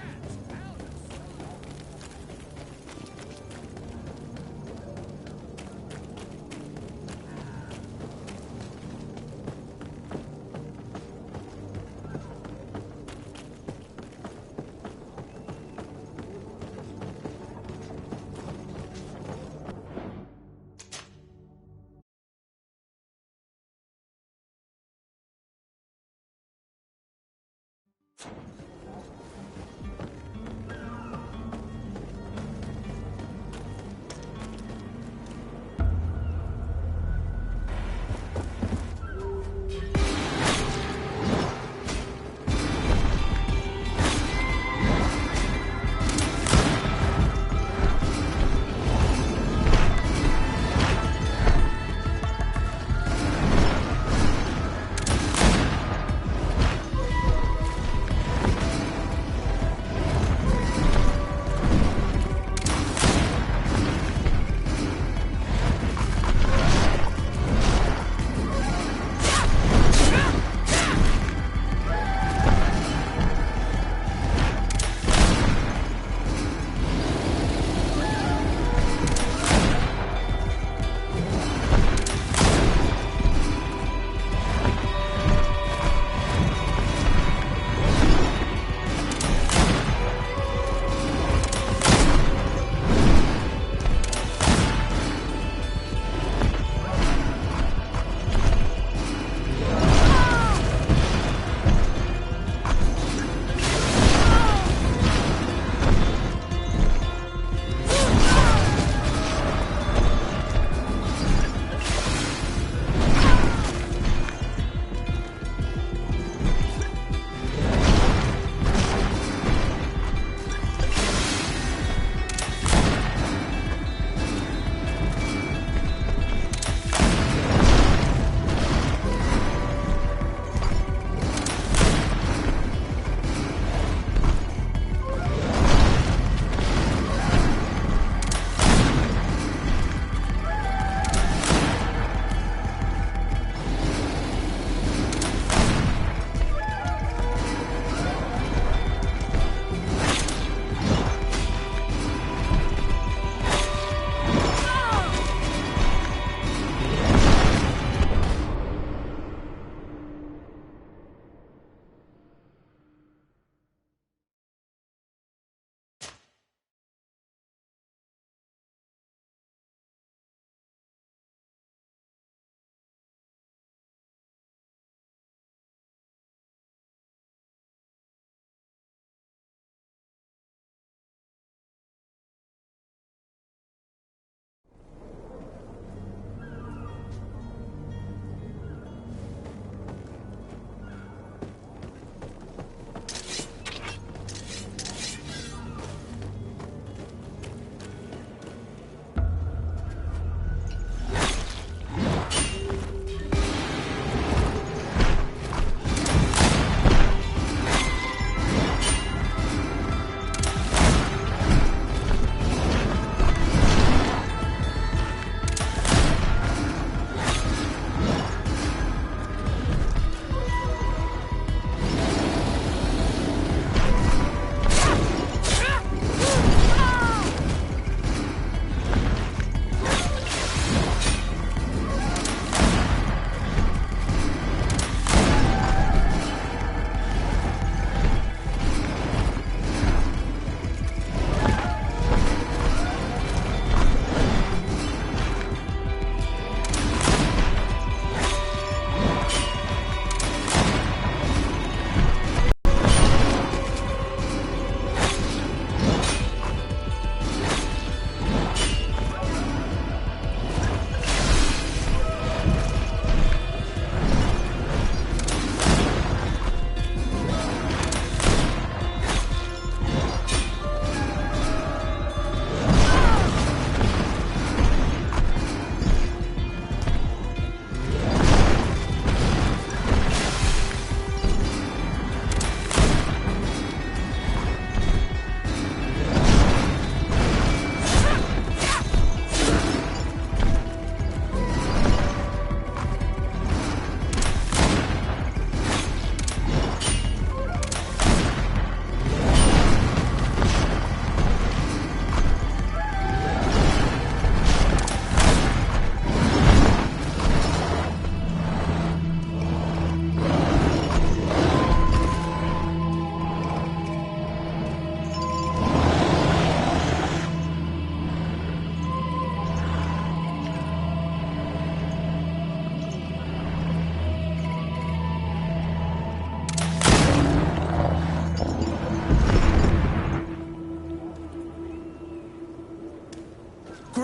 out of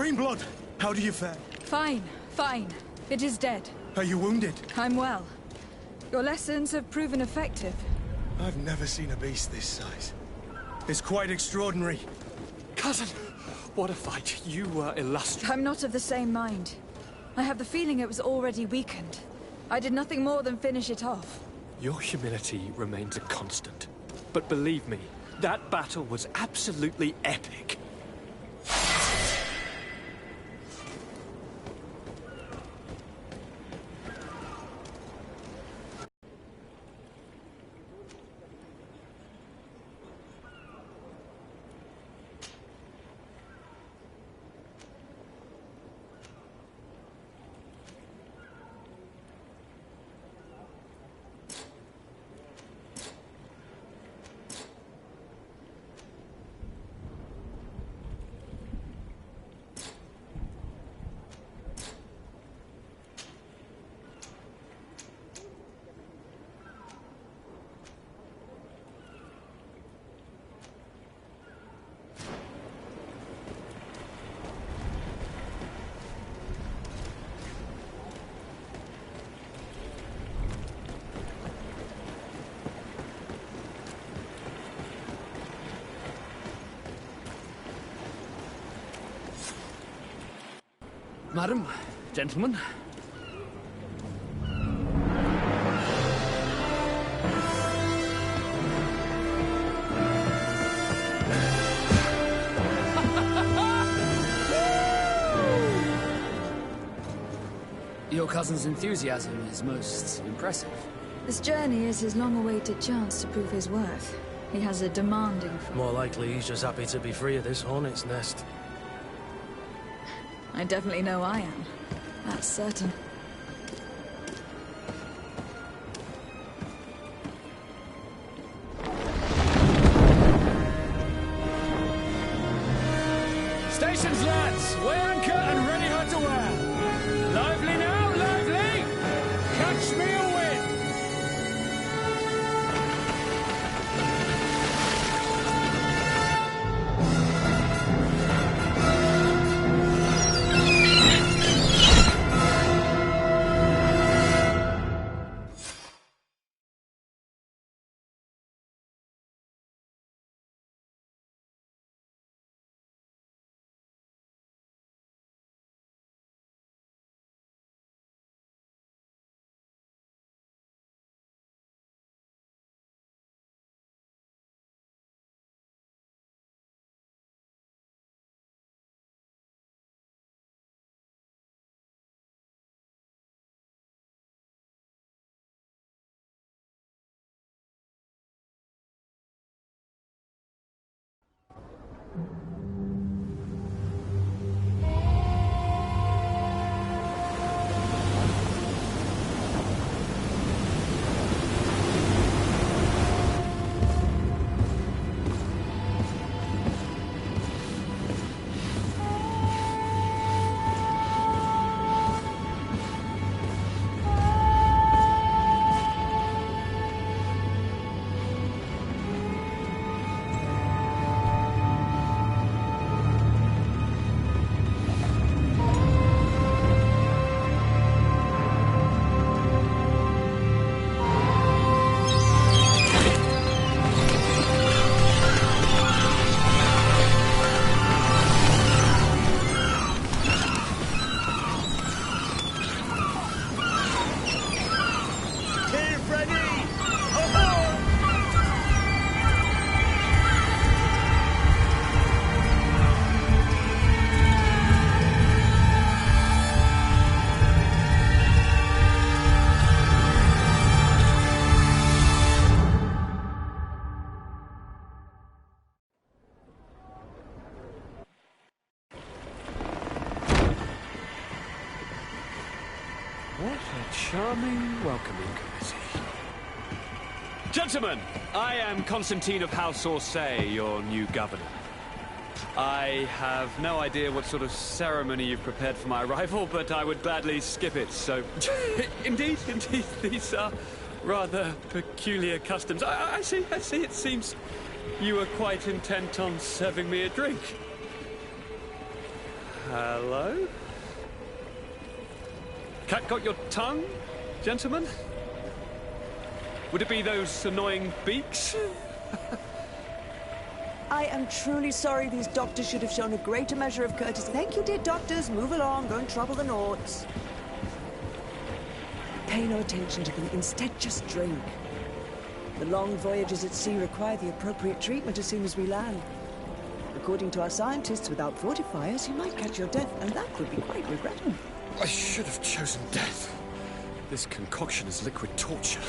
Greenblood! How do you fare? Fine, fine. It is dead. Are you wounded? I'm well. Your lessons have proven effective. I've never seen a beast this size. It's quite extraordinary. Cousin, what a fight. You were illustrious. I'm not of the same mind. I have the feeling it was already weakened. I did nothing more than finish it off. Your humility remains a constant. But believe me, that battle was absolutely epic. Madam, gentlemen. Your cousin's enthusiasm is most impressive. This journey is his long-awaited chance to prove his worth. He has a demanding... More likely he's just happy to be free of this hornet's nest. I definitely know I am. That's certain. Stations, lads! Weigh anchor and ready her to wear. Lively now, lively! Catch me a wind! What a charming welcoming committee. Gentlemen, I am Constantine of House Orsay, your new governor. I have no idea what sort of ceremony you've prepared for my arrival, but I would gladly skip it, so... Indeed, these are rather peculiar customs. I see, it seems you are quite intent on serving me a drink. Hello? Cat got your tongue, gentlemen? Would it be those annoying beaks? I am truly sorry. These doctors should have shown a greater measure of courtesy. Thank you, dear doctors. Move along. Don't trouble the Nords. Pay no attention to them. Instead, just drink. The long voyages at sea require the appropriate treatment as soon as we land. According to our scientists, without fortifiers, you might catch your death, and that would be quite regrettable. I should have chosen death. This concoction is liquid torture.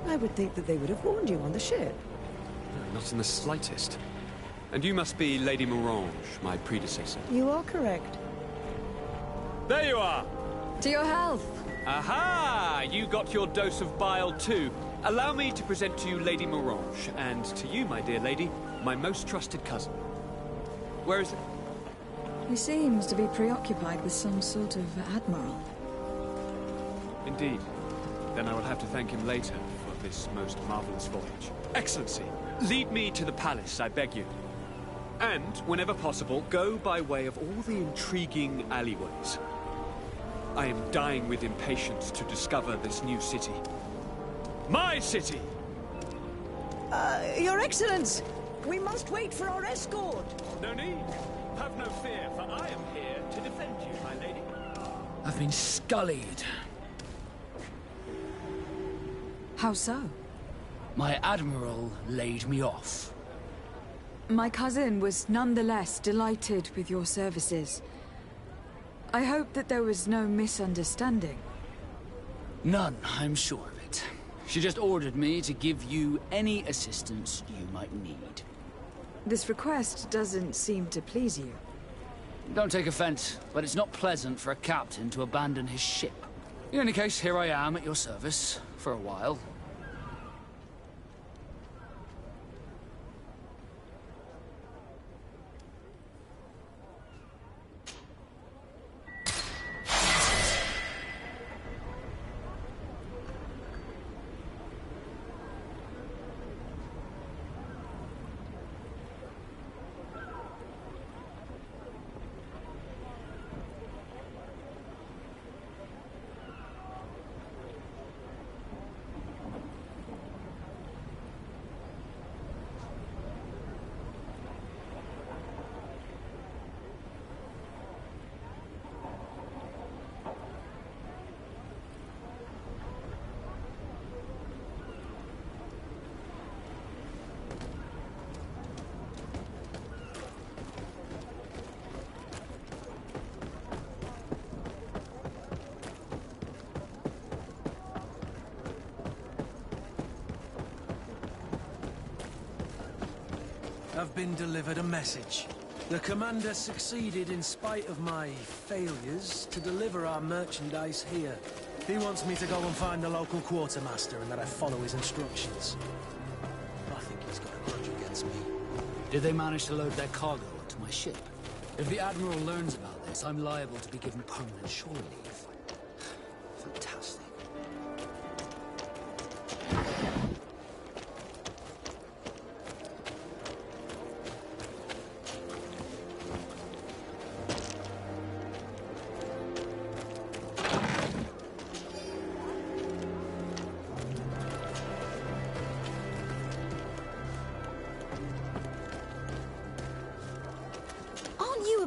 I would think that they would have warned you on the ship. No, not in the slightest. And you must be Lady Morange, my predecessor. You are correct. There you are! To your health! Aha! You got your dose of bile too. Allow me to present to you Lady Morange, and to you, my dear lady, my most trusted cousin. Where is it? He seems to be preoccupied with some sort of admiral. Indeed. Then I will have to thank him later for this most marvelous voyage. Excellency, lead me to the palace, I beg you. And, whenever possible, go by way of all the intriguing alleyways. I am dying with impatience to discover this new city. My city! Your Excellence! We must wait for our escort! No need. Have no fear, for I am here to defend you, my lady. I've been scullied. How so? My admiral laid me off. My cousin was nonetheless delighted with your services. I hope that there was no misunderstanding. None, I'm sure of it. She just ordered me to give you any assistance you might need. This request doesn't seem to please you. Don't take offense, but it's not pleasant for a captain to abandon his ship. In any case, here I am at your service, for a while. I've been delivered a message. The commander succeeded, in spite of my failures, to deliver our merchandise here. He wants me to go and find the local quartermaster and that I follow his instructions. I think he's got a grudge against me. Did they manage to load their cargo onto my ship? If the Admiral learns about this, I'm liable to be given permanent shore leave. Fantastic.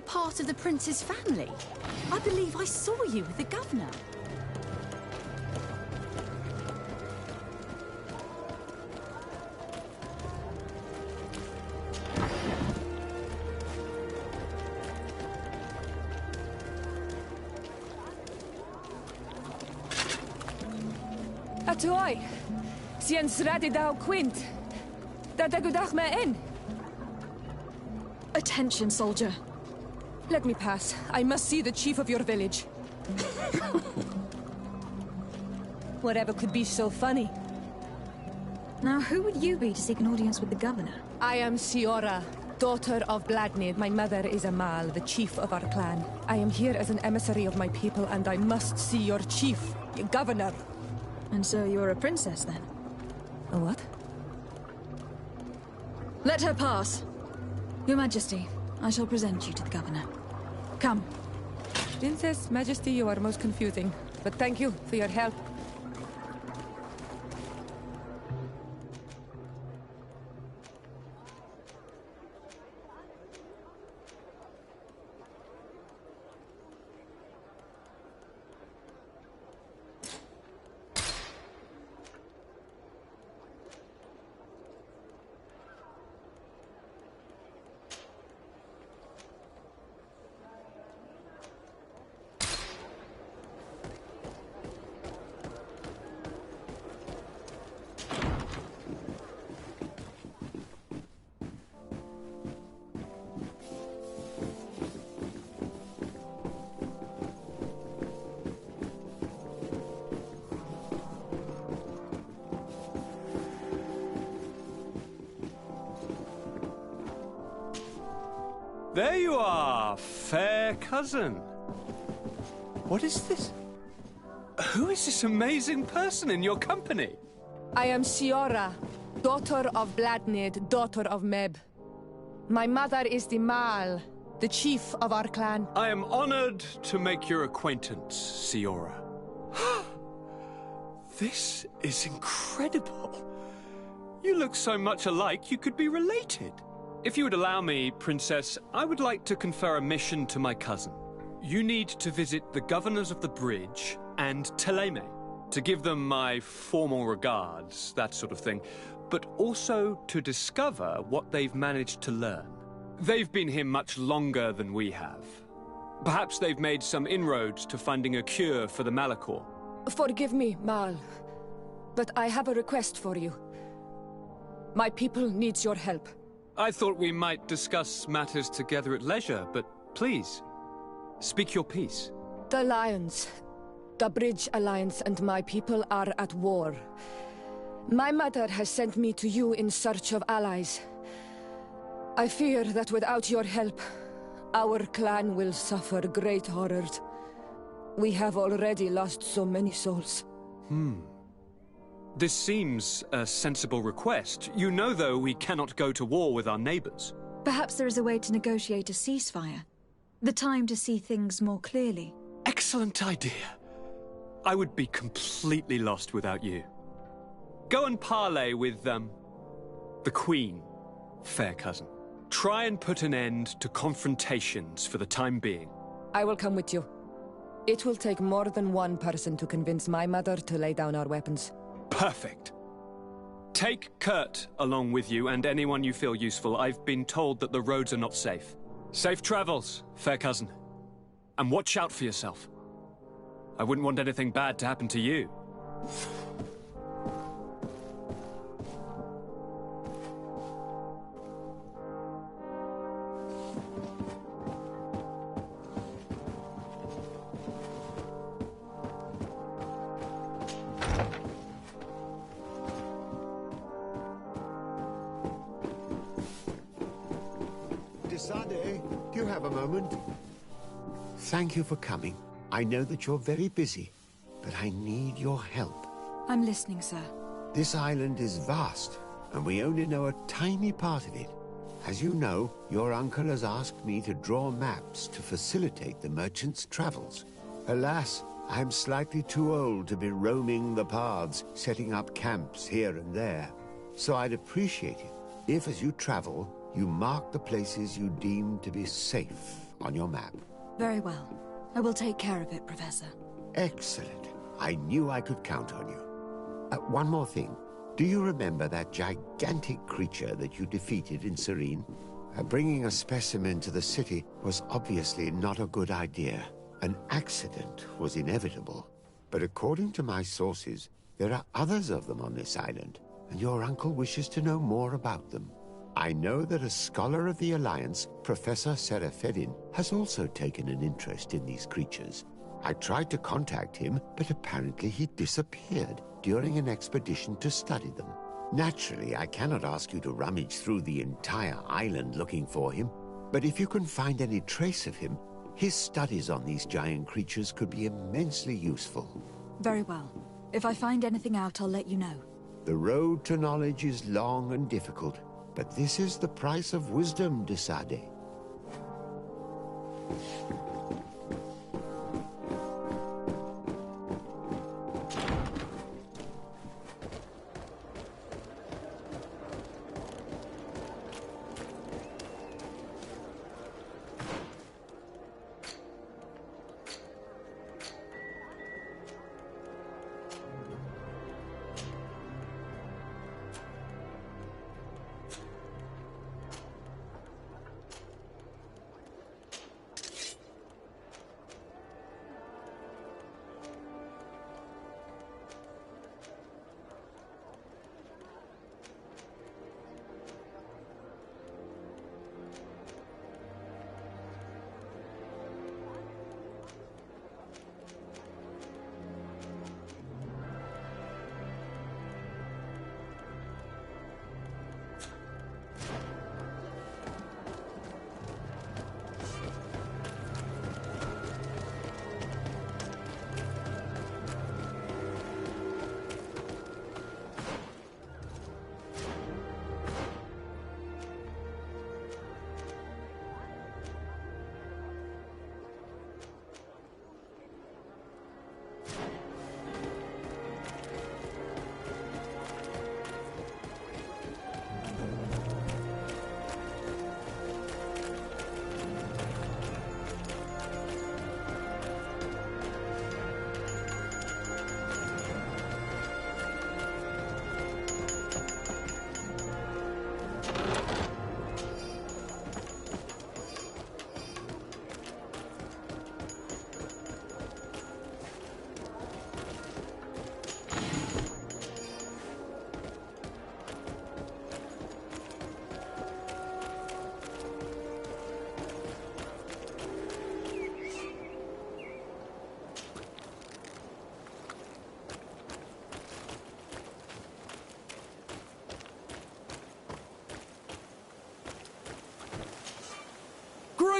Part of the prince's family. I believe I saw you with the governor. Atuai, sien sradi dau quint. Dadagudach me in. Attention, soldier. Let me pass. I must see the chief of your village. Whatever could be so funny? Now, who would you be to seek an audience with the governor? I am Siora, daughter of Bladnid. My mother is Amal, the chief of our clan. I am here as an emissary of my people, and I must see your chief, your governor. And so you're a princess, then? A what? Let her pass. Your Majesty, I shall present you to the governor. Come. Princess, Majesty, you are most confusing. But thank you for your help. There you are, fair cousin. What is this? Who is this amazing person in your company? I am Siora, daughter of Bladnid, daughter of Meb. My mother is the Mal, the chief of our clan. I am honored to make your acquaintance, Siora. This is incredible. You look so much alike you could be related. If you would allow me, Princess, I would like to confer a mission to my cousin. You need to visit the governors of the bridge and Teleme, to give them my formal regards, that sort of thing, but also to discover what they've managed to learn. They've been here much longer than we have. Perhaps they've made some inroads to finding a cure for the Malachor. Forgive me, Mal, but I have a request for you. My people needs your help. I thought we might discuss matters together at leisure, but please, speak your piece. The Alliance, the Bridge Alliance and my people are at war. My mother has sent me to you in search of allies. I fear that without your help, our clan will suffer great horrors. We have already lost so many souls. This seems a sensible request. You know, though, we cannot go to war with our neighbors. Perhaps there is a way to negotiate a ceasefire. The time to see things more clearly. Excellent idea. I would be completely lost without you. Go and parley with, the Queen, fair cousin. Try and put an end to confrontations for the time being. I will come with you. It will take more than one person to convince my mother to lay down our weapons. Perfect. Take Kurt along with you and anyone you feel useful. I've been told that the roads are not safe. Safe travels, fair cousin. And watch out for yourself. I wouldn't want anything bad to happen to you. Do you have a moment? Thank you for coming. I know that you're very busy, but I need your help. I'm listening, sir. This island is vast, and we only know a tiny part of it. As you know, your uncle has asked me to draw maps to facilitate the merchants' travels. Alas, I'm slightly too old to be roaming the paths, setting up camps here and there. So I'd appreciate it if, as you travel, you mark the places you deem to be safe on your map. Very well. I will take care of it, Professor. Excellent. I knew I could count on you. One more thing. Do you remember that gigantic creature that you defeated in Serene? Bringing a specimen to the city was obviously not a good idea. An accident was inevitable. But according to my sources, there are others of them on this island, and your uncle wishes to know more about them. I know that a scholar of the Alliance, Professor Serafedin, has also taken an interest in these creatures. I tried to contact him, but apparently he disappeared during an expedition to study them. Naturally, I cannot ask you to rummage through the entire island looking for him, but if you can find any trace of him, his studies on these giant creatures could be immensely useful. Very well. If I find anything out, I'll let you know. The road to knowledge is long and difficult, but this is the price of wisdom, de Sade.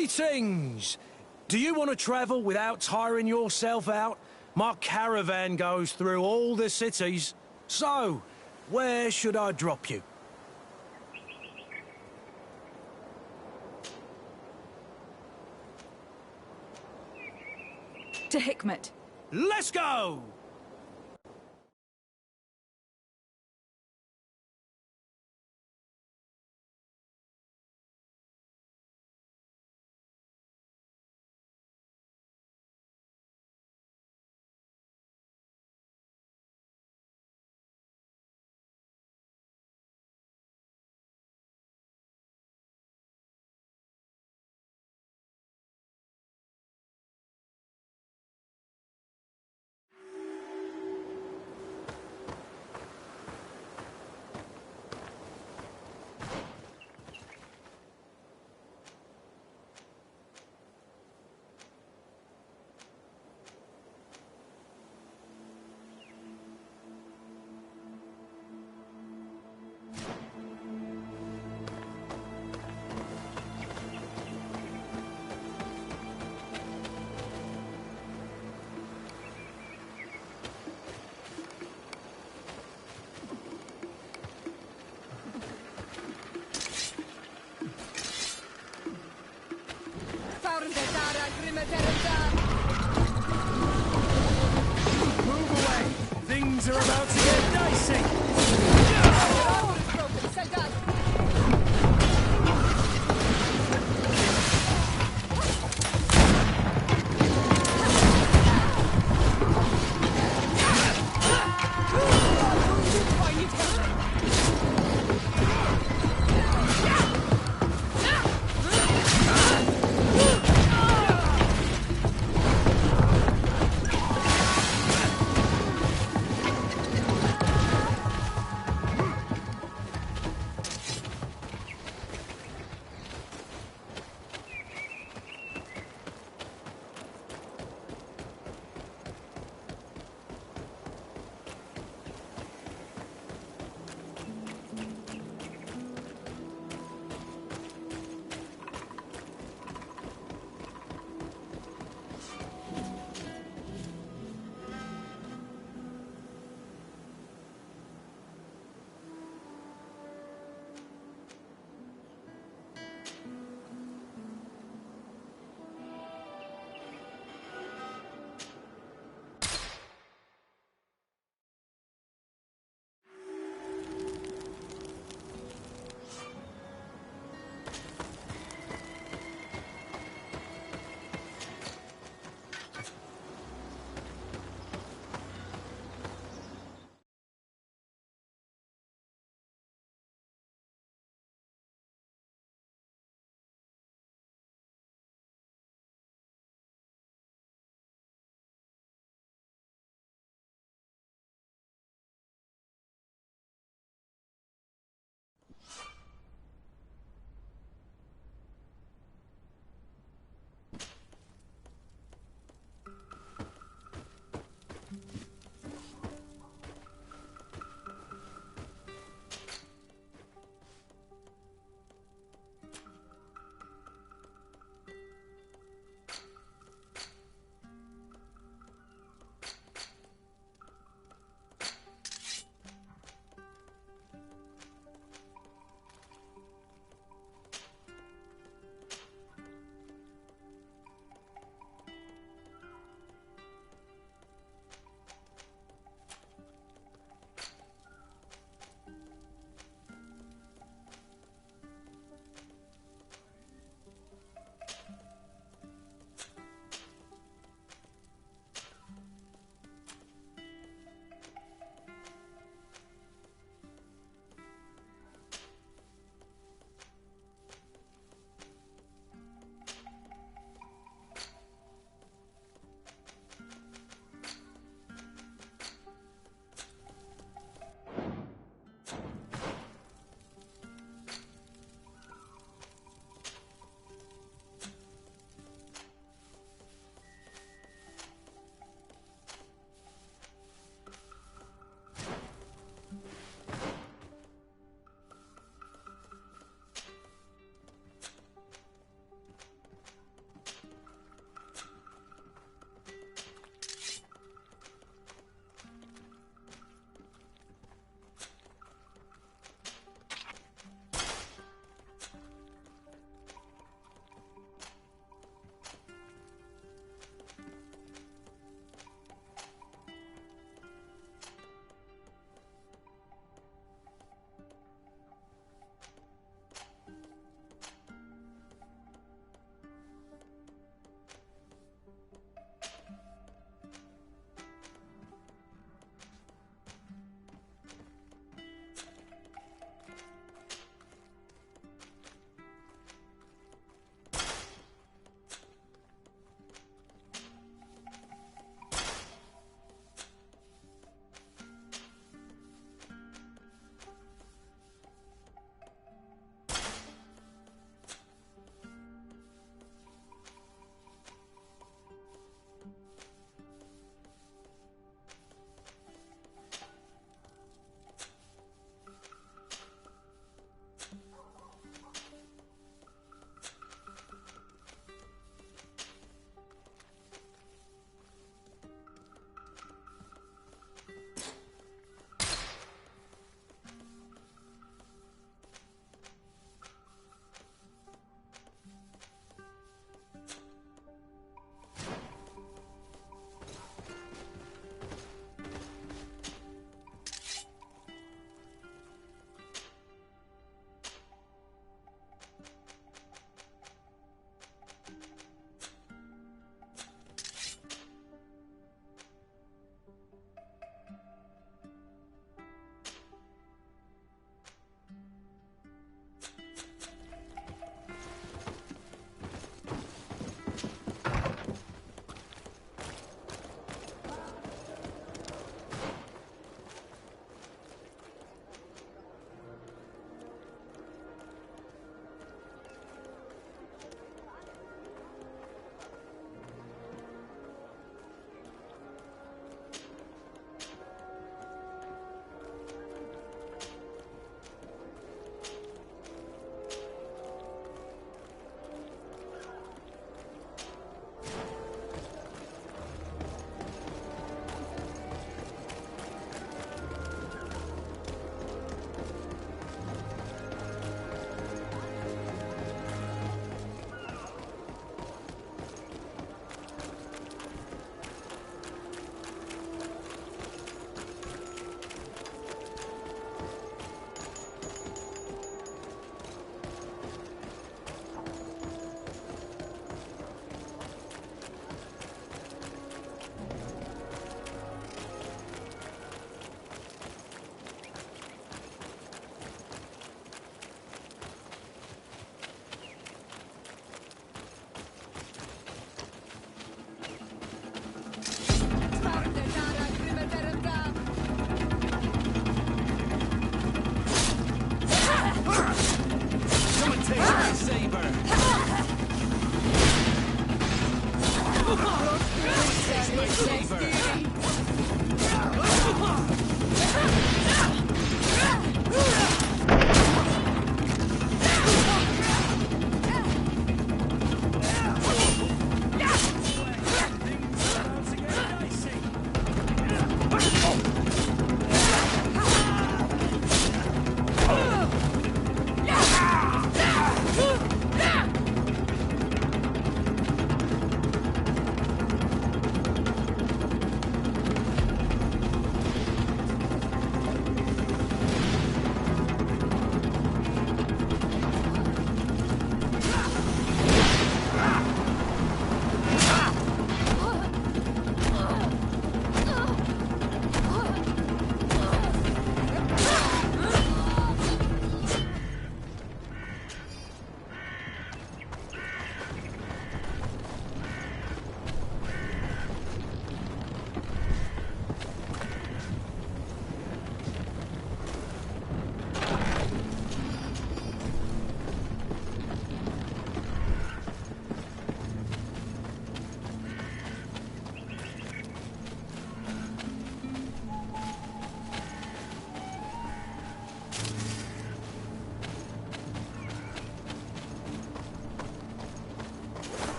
Greetings! Do you want to travel without tiring yourself out? My caravan goes through all the cities. So, where should I drop you? To Hikmet. Let's go! Move away! Things are about to get dicey!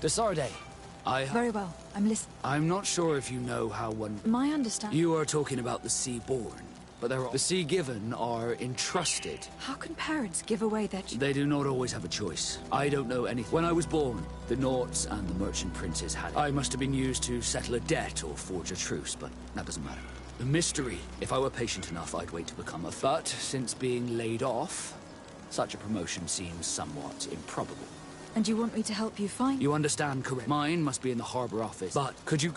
Desarde, Very well. I'm listening. I'm not sure if you know how one... My understanding... You are talking about the Sea-born, but the Sea-given are entrusted. How can parents give away their... They do not always have a choice. I don't know anything. When I was born, the Norts and the merchant princes had it. I must have been used to settle a debt or forge a truce, but that doesn't matter. The mystery. If I were patient enough, I'd wait to become a... But since being laid off, such a promotion seems somewhat improbable. And you want me to help you find... You understand, correct? Mine must be in the harbor office. But could you...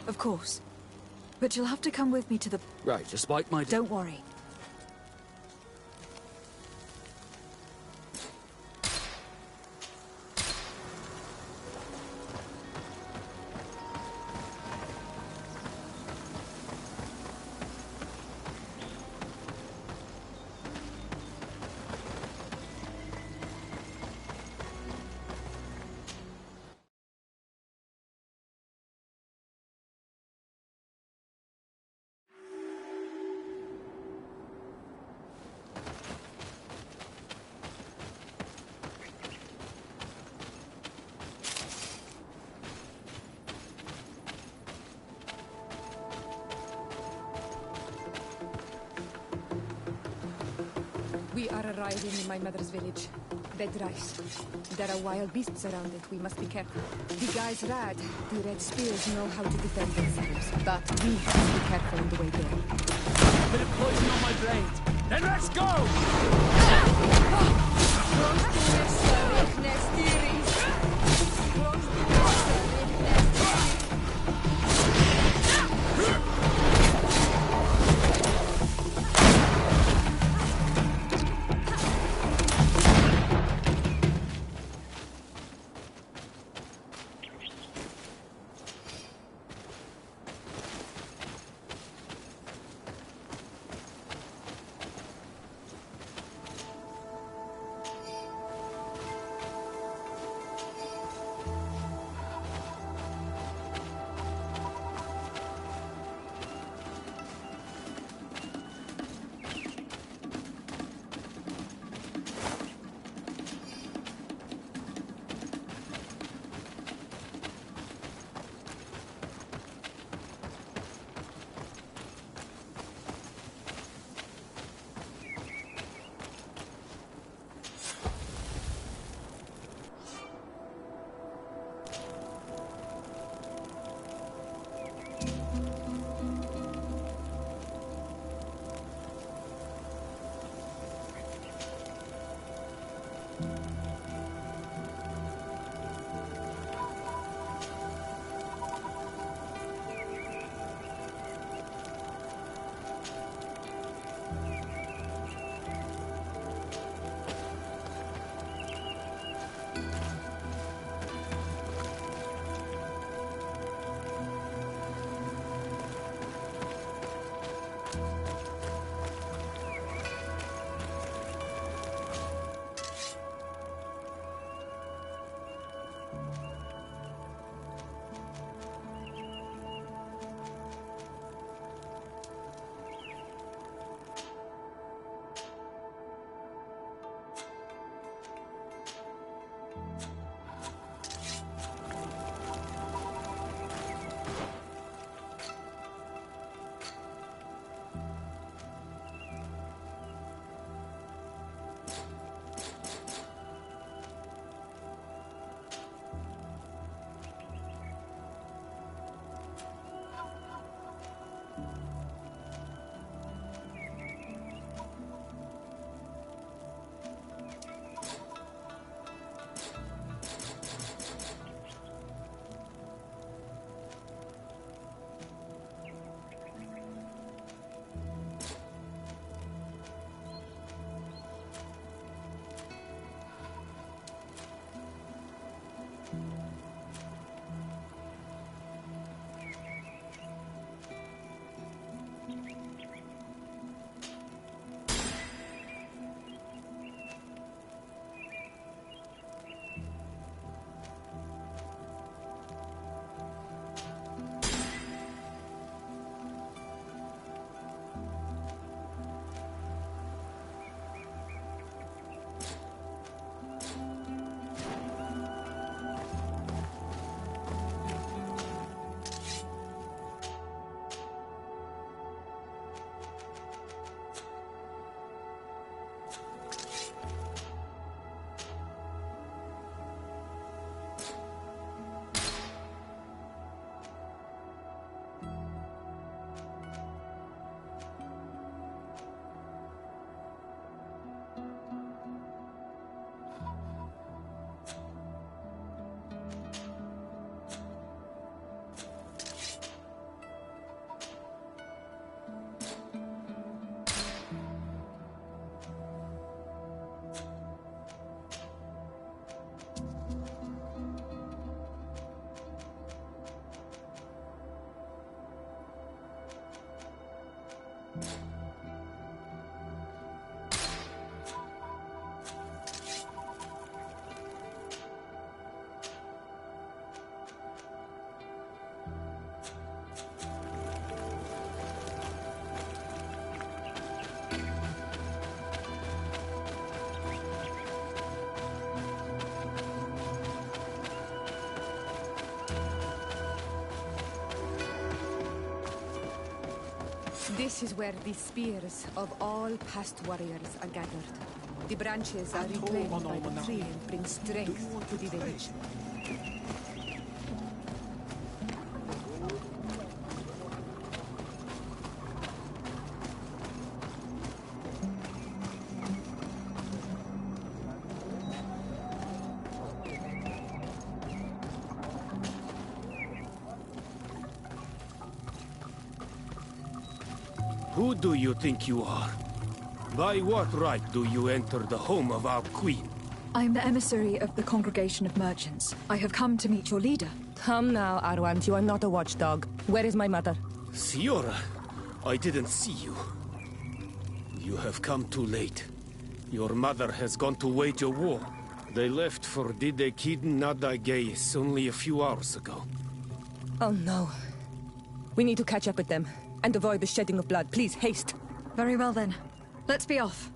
Of course. But you'll have to come with me to the... Right, despite my... Don't worry. We are arriving in my mother's village. Bed rice. There are wild beasts around it. We must be careful. The guys Rad, the Red Spears, know how to defend themselves. But we must be careful on the way there. Bit of poison on my blade. Then let's go! This is where the spears of all past warriors are gathered. The branches are reclaimed by the tree and bring strength to the village. Who do you think you are? By what right do you enter the home of our queen? I am the emissary of the Congregation of Merchants. I have come to meet your leader. Come now, Arwant. You are not a watchdog. Where is my mother? Siora, I didn't see you. You have come too late. Your mother has gone to wage a war. They left for Didekidn Nadagais only a few hours ago. Oh no. We need to catch up with them. And avoid the shedding of blood. Please, haste. Very well then. Let's be off.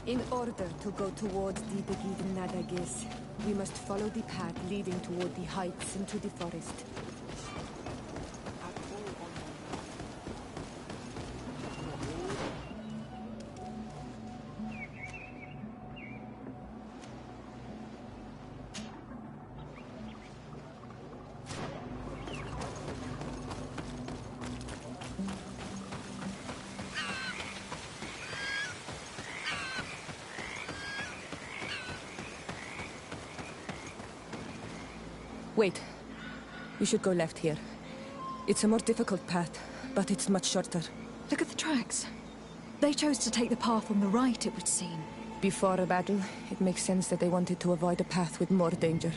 In order to go towards the Begiden Nadagis, we must follow the path leading toward the heights into the forest. Wait. We should go left here. It's a more difficult path, but it's much shorter. Look at the tracks. They chose to take the path on the right, it would seem. Before a battle, it makes sense that they wanted to avoid a path with more danger.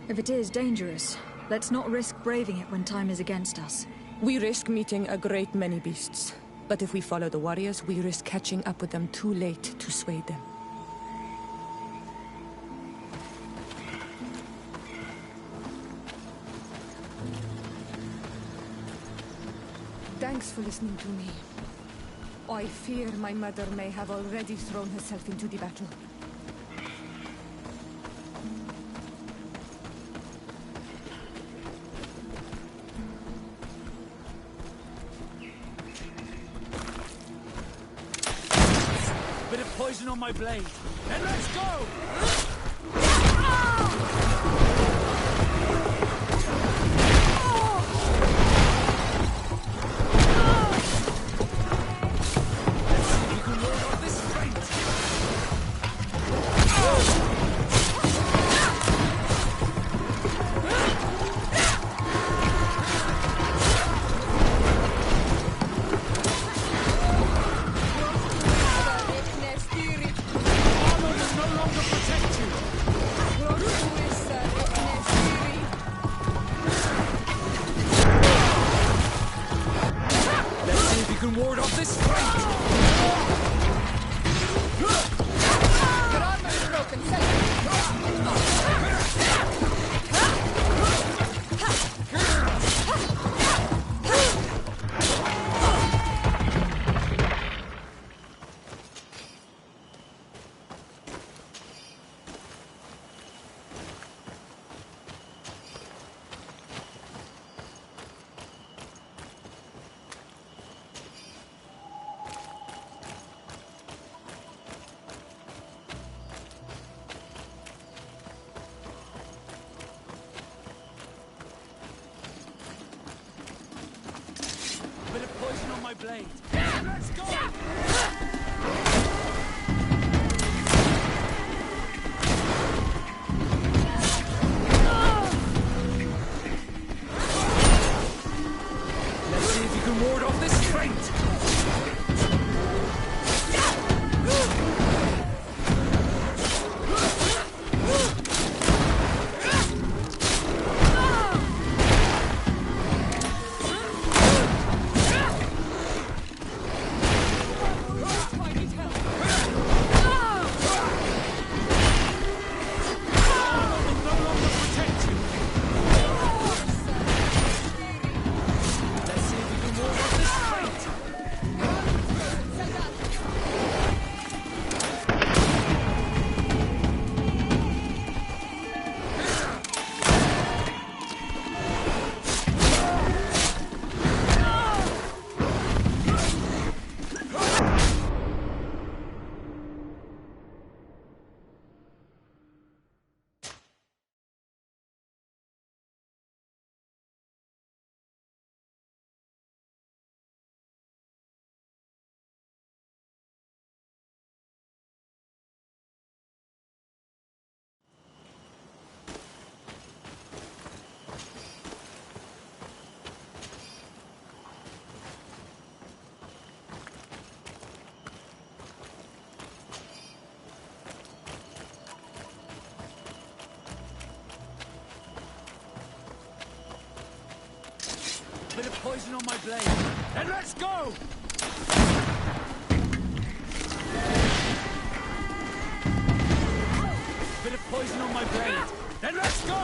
If it is dangerous, let's not risk braving it when time is against us. We risk meeting a great many beasts. But if we follow the warriors, we risk catching up with them too late to sway them. Thanks for listening to me. I fear my mother may have already thrown herself into the battle. Bit of poison on my blade. Then let's go! Blade. Let's go! can ward off this strength! Bit of poison on my blade. Then let's go! Bit of poison on my blade. Then let's go!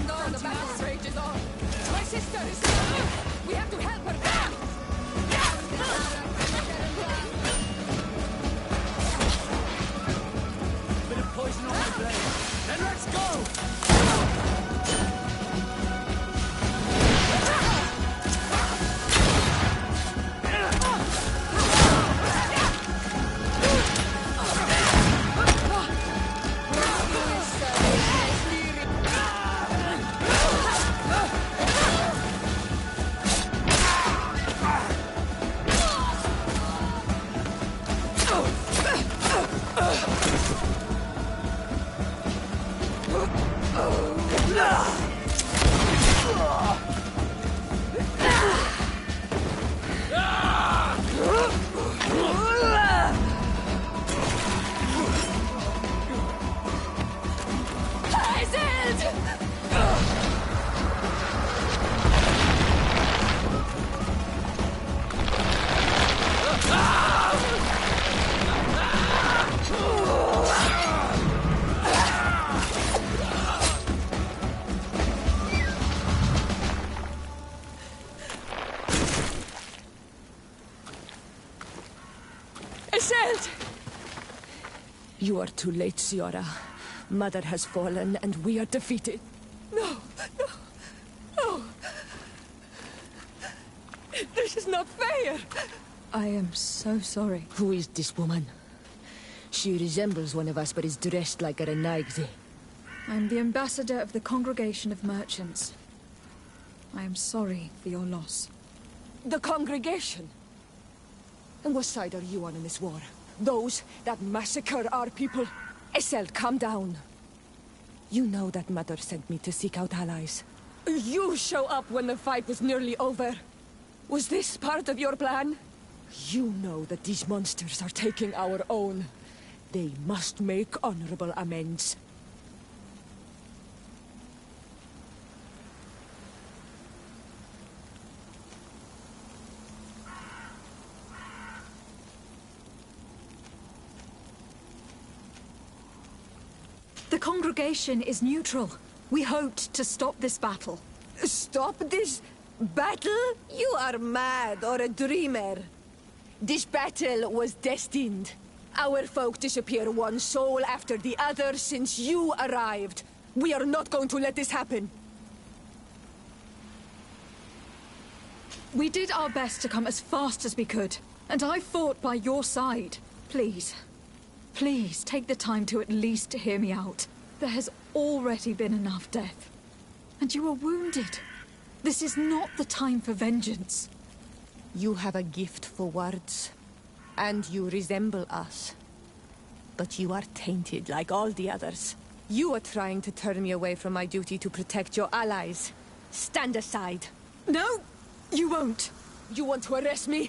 No, the battle rages on. My sister is... We have to help her. Bit of poison on my blade. Then let's go! You are too late, Siora. Mother has fallen, and we are defeated. No, no, no. This is not fair! I am so sorry. Who is this woman? She resembles one of us, but is dressed like a Renaigze. I'm the ambassador of the Congregation of Merchants. I am sorry for your loss. The Congregation? And what side are you on in this war? Those that massacre our people? Eseld, calm down. You know that Mother sent me to seek out allies. You show up when the fight was nearly over. Was this part of your plan? You know that these monsters are taking our own. They must make honorable amends. The Congregation is neutral. We hoped to stop this battle. Stop this battle? You are mad or a dreamer. This battle was destined. Our folk disappear one soul after the other since you arrived. We are not going to let this happen. We did our best to come as fast as we could, and I fought by your side. Please, please take the time to at least hear me out. There has already been enough death, and you are wounded. This is not the time for vengeance. You have a gift for words, and you resemble us. But you are tainted like all the others. You are trying to turn me away from my duty to protect your allies. Stand aside. No, you won't. You want to arrest me?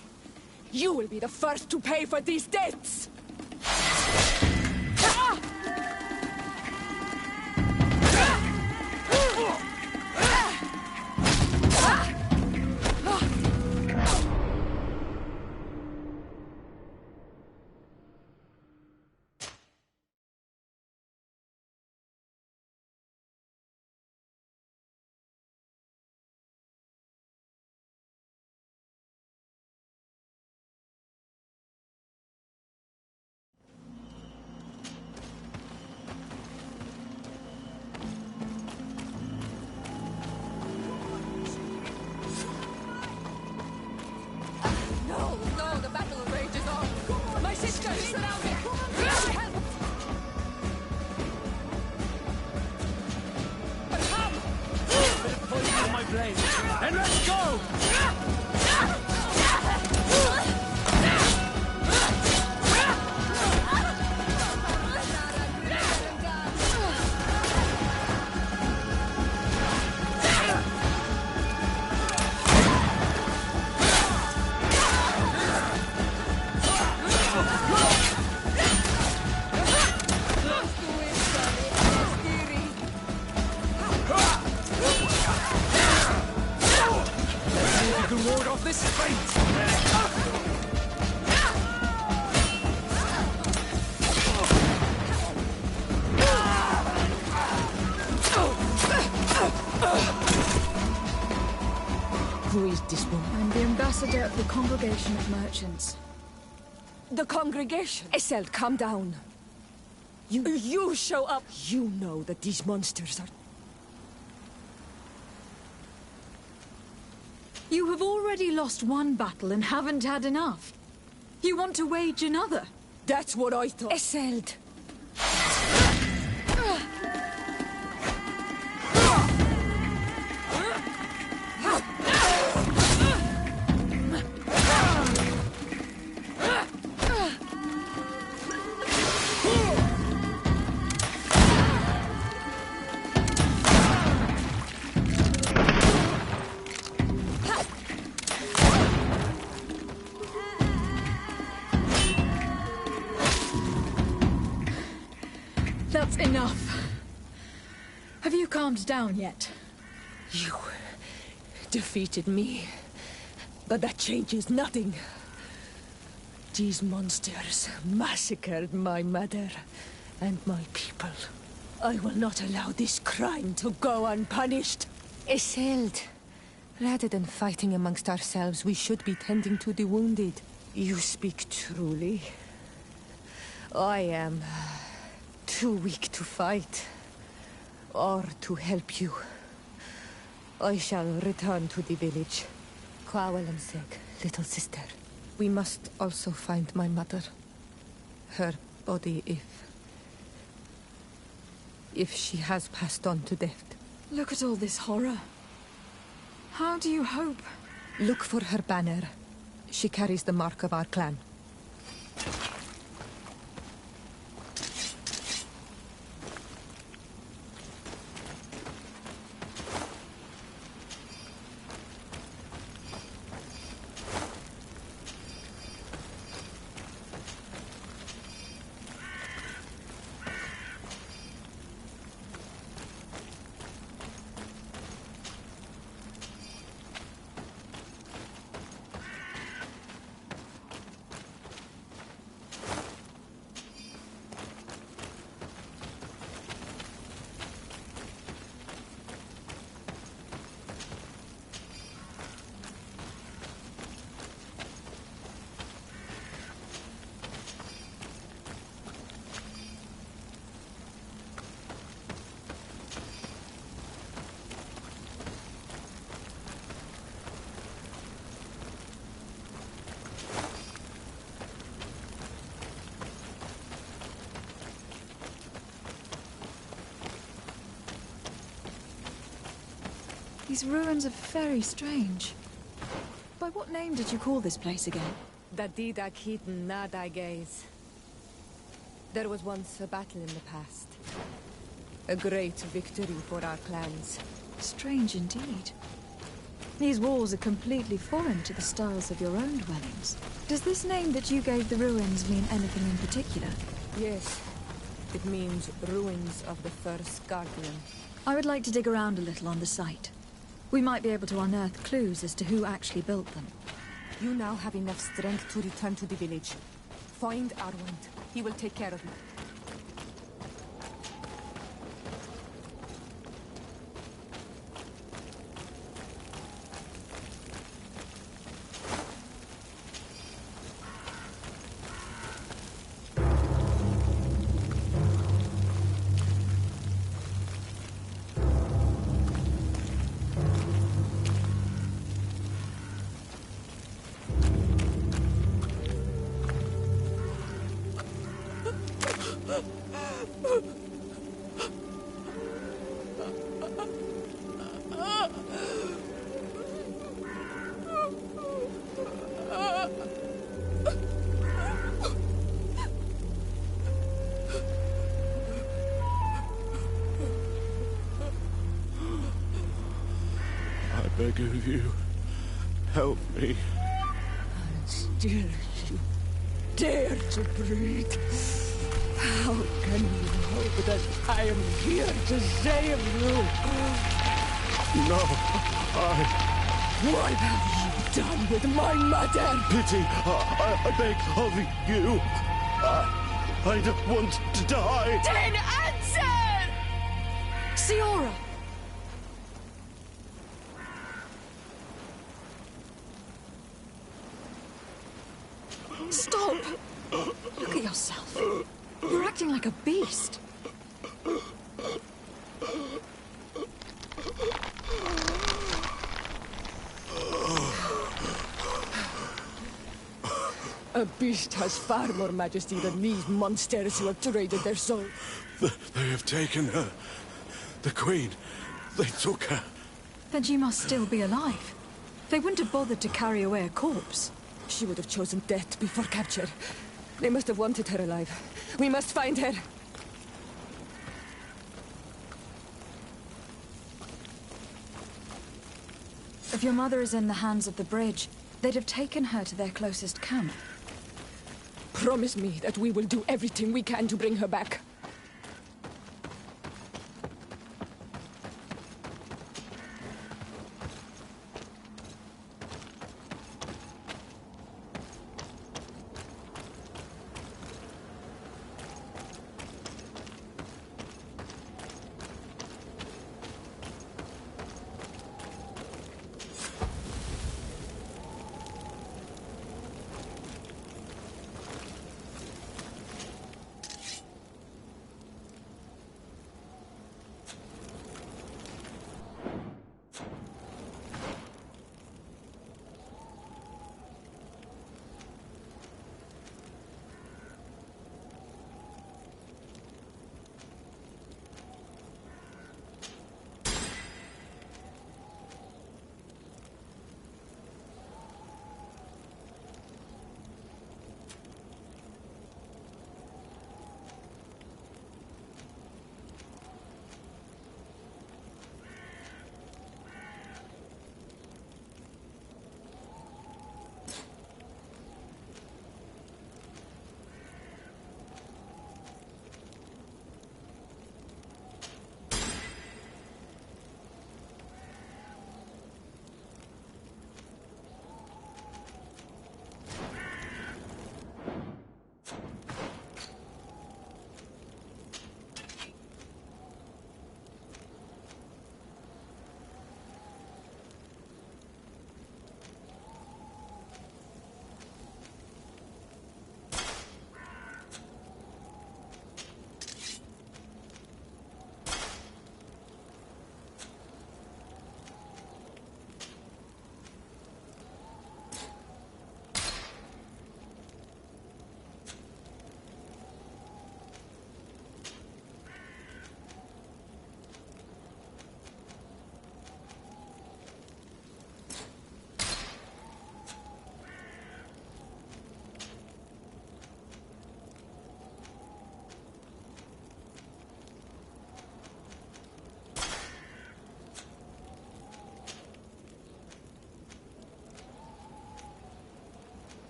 You will be the first to pay for these debts! And let's go! Ward off this fate! Who is this woman? I'm the ambassador of the Congregation of Merchants. The Congregation? Eseld, calm down. You show up. You know that these monsters are... You have already lost one battle and haven't had enough. You want to wage another? That's what I thought. Eseld. That's enough. Have you calmed down yet? You defeated me, but that changes nothing. These monsters massacred my mother and my people. I will not allow this crime to go unpunished. Eseld, rather than fighting amongst ourselves, we should be tending to the wounded. You speak truly. I am too weak to fight, or to help you. I shall return to the village. Quawalamsek, little sister. We must also find my mother. Her body, if she has passed on to death. Look at all this horror. How do you hope? Look for her banner. She carries the mark of our clan. These ruins are very strange. By what name did you call this place again? Dadida Keaton Nadagaze. There was once a battle in the past. A great victory for our clans. Strange indeed. These walls are completely foreign to the styles of your own dwellings. Does this name that you gave the ruins mean anything in particular? Yes. It means ruins of the first guardian. I would like to dig around a little on the site. We might be able to unearth clues as to who actually built them. You now have enough strength to return to the village. Find Arwand. He will take care of you. I beg of you, help me. Still you dare to breathe. How can you hope that I am here to save you? No, What have you done with my mother? Pity, I beg of you. I don't want to die. Then answer! Siora! Stop! Look at yourself. You're acting like a beast. A beast has far more majesty than these monsters who have traded their soul. They have taken her. The Queen. They took her. Then she must still be alive. They wouldn't have bothered to carry away a corpse. She would have chosen death before capture. They must have wanted her alive. We must find her. If your mother is in the hands of the bridge, they'd have taken her to their closest camp. Promise me that we will do everything we can to bring her back.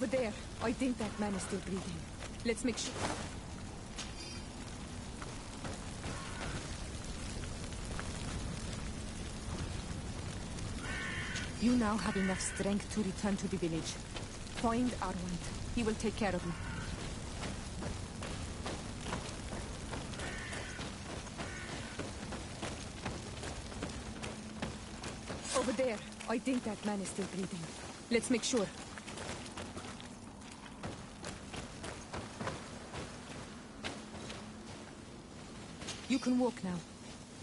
Over there. I think that man is still breathing. Let's make sure. You now have enough strength to return to the village. Find Arwand. He will take care of you. Over there. I think that man is still breathing. Let's make sure. You can walk now.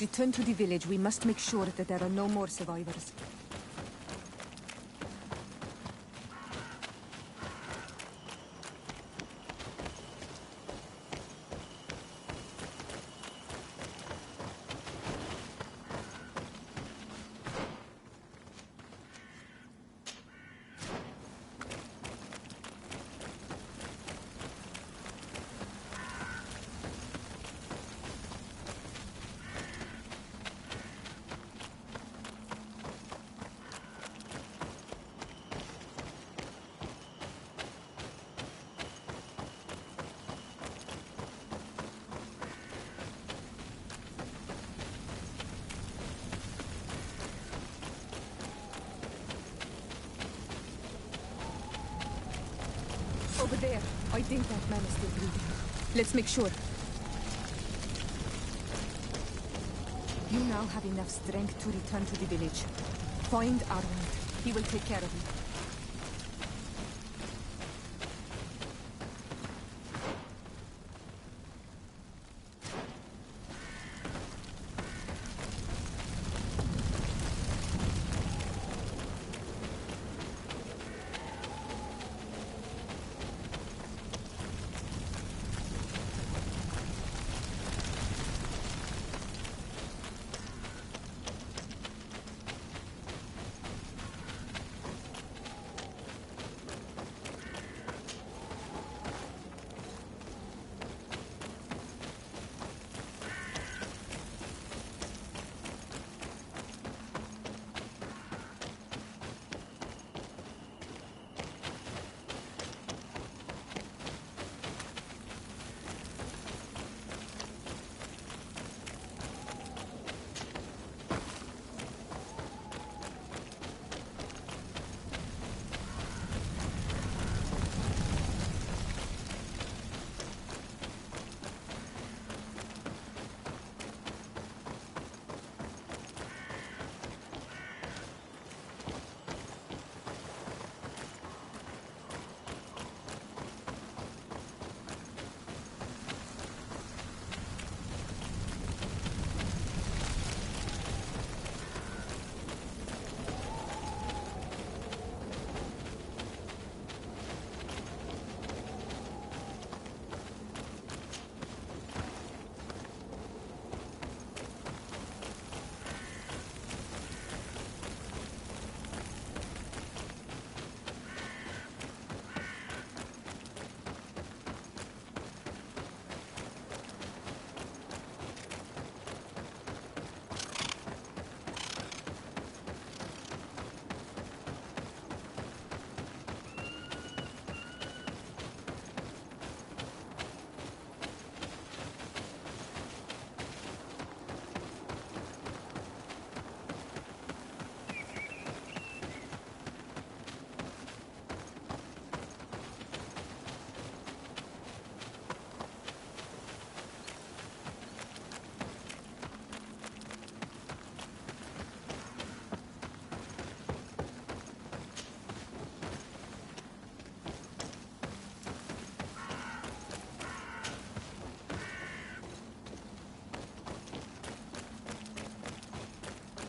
Return to the village. We must make sure that there are no more survivors. Over there. I think that man is still breathing. Let's make sure. You now have enough strength to return to the village. Find Arwand. He will take care of you.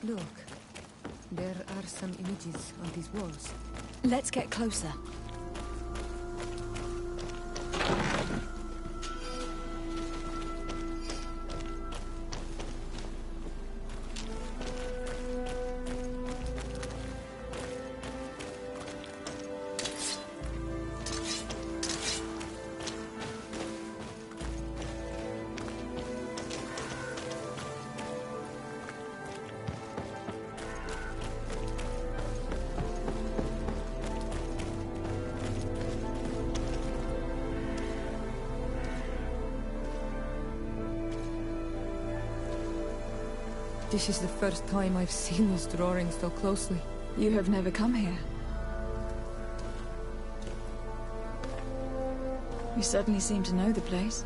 Look, there are some images on these walls. Let's get closer. This is the first time I've seen this drawing so closely. You have never come here. You certainly seem to know the place.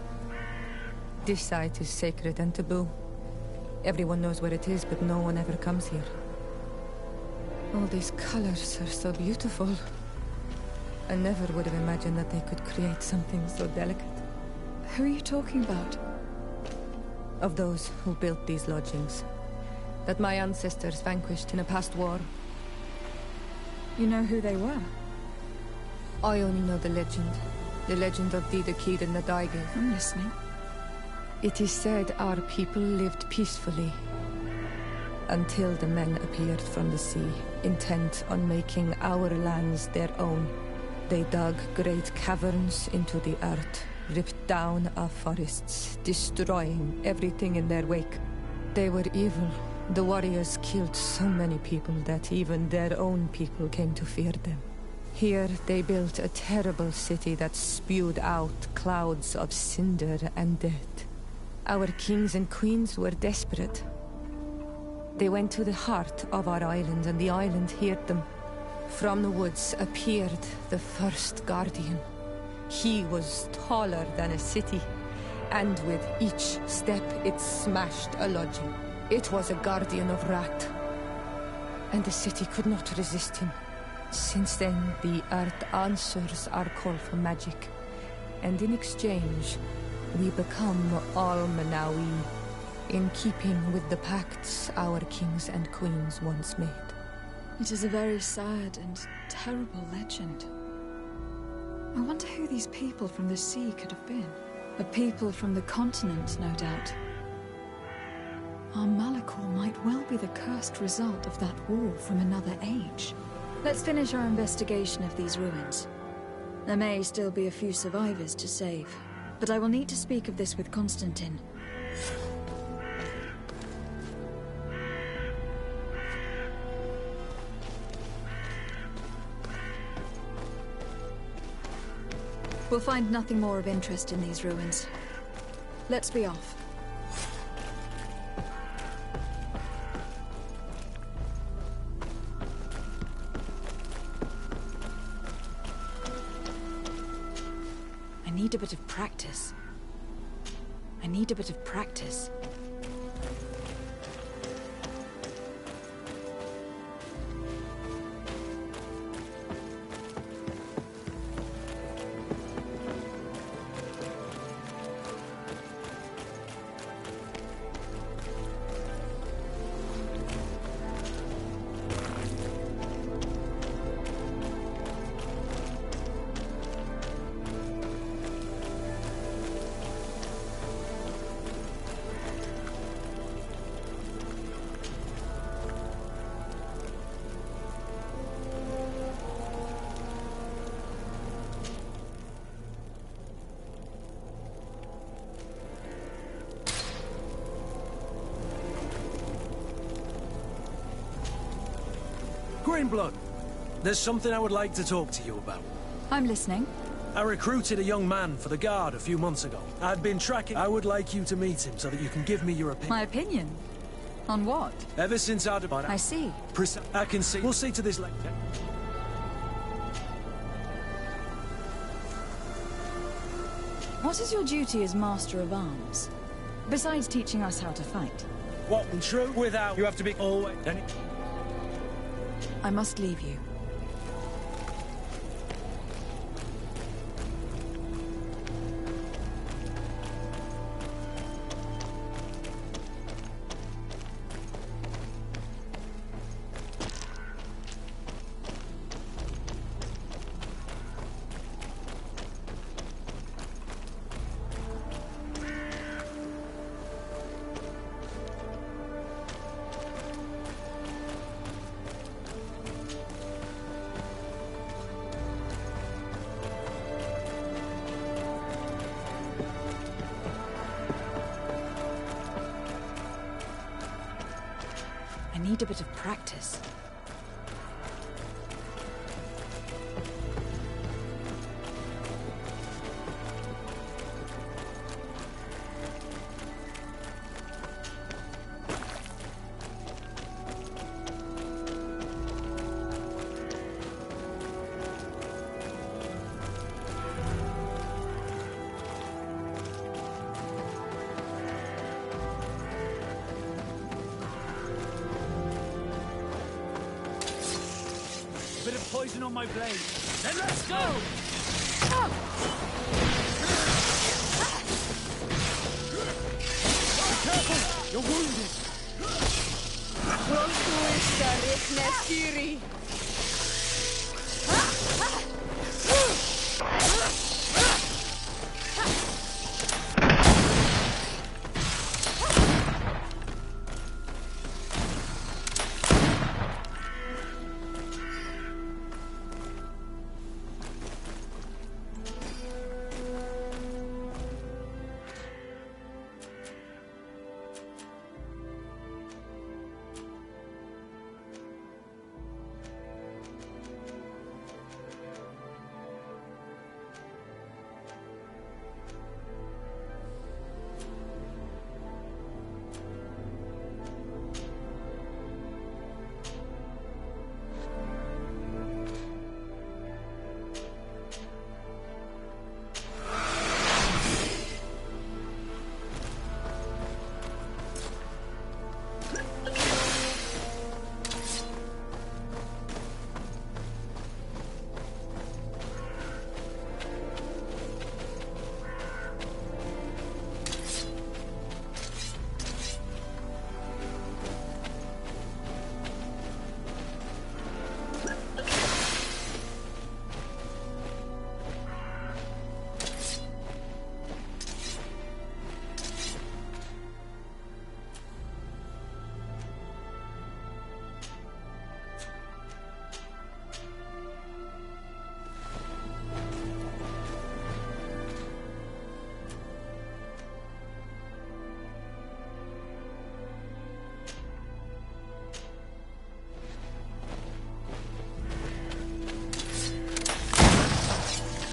This site is sacred and taboo. Everyone knows where it is, but no one ever comes here. All these colors are so beautiful. I never would have imagined that they could create something so delicate. Who are you talking about? Of those who built these lodgings. That my ancestors vanquished in a past war. You know who they were? I only know the legend. The legend of Dida Kid and the Daige. I'm listening. It is said our people lived peacefully until the men appeared from the sea, intent on making our lands their own. They dug great caverns into the earth, ripped down our forests, destroying everything in their wake. They were evil. The warriors killed so many people that even their own people came to fear them. Here they built a terrible city that spewed out clouds of cinder and death. Our kings and queens were desperate. They went to the heart of our island, and the island heard them. From the woods appeared the first guardian. He was taller than a city, and with each step it smashed a lodging. It was a guardian of Rat, and the city could not resist him. Since then, the earth answers our call for magic, and in exchange, we become Almanawi, in keeping with the pacts our kings and queens once made. It is a very sad and terrible legend. I wonder who these people from the sea could have been. A people from the continent, no doubt. Our Malachor might well be the cursed result of that war from another age. Let's finish our investigation of these ruins. There may still be a few survivors to save, but I will need to speak of this with Constantine. We'll find nothing more of interest in these ruins. Let's be off. I need a bit of practice. I need a bit of practice. Greenblood, there's something I would like to talk to you about. I'm listening. I recruited a young man for the Guard a few months ago. I've been tracking... I would like you to meet him so that you can give me your opinion. My opinion? On what? Ever since our... I see. I can see... We'll see to this later. What is your duty as Master of Arms? Besides teaching us how to fight. What, and true? Without... You have to be always... I must leave you. I need a bit of practice. poison on my blade. Then let's go! Careful! You're wounded!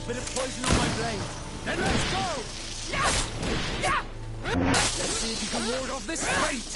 Bit of poison on my blade. Then let's go! Let's see if you can ward off this fate!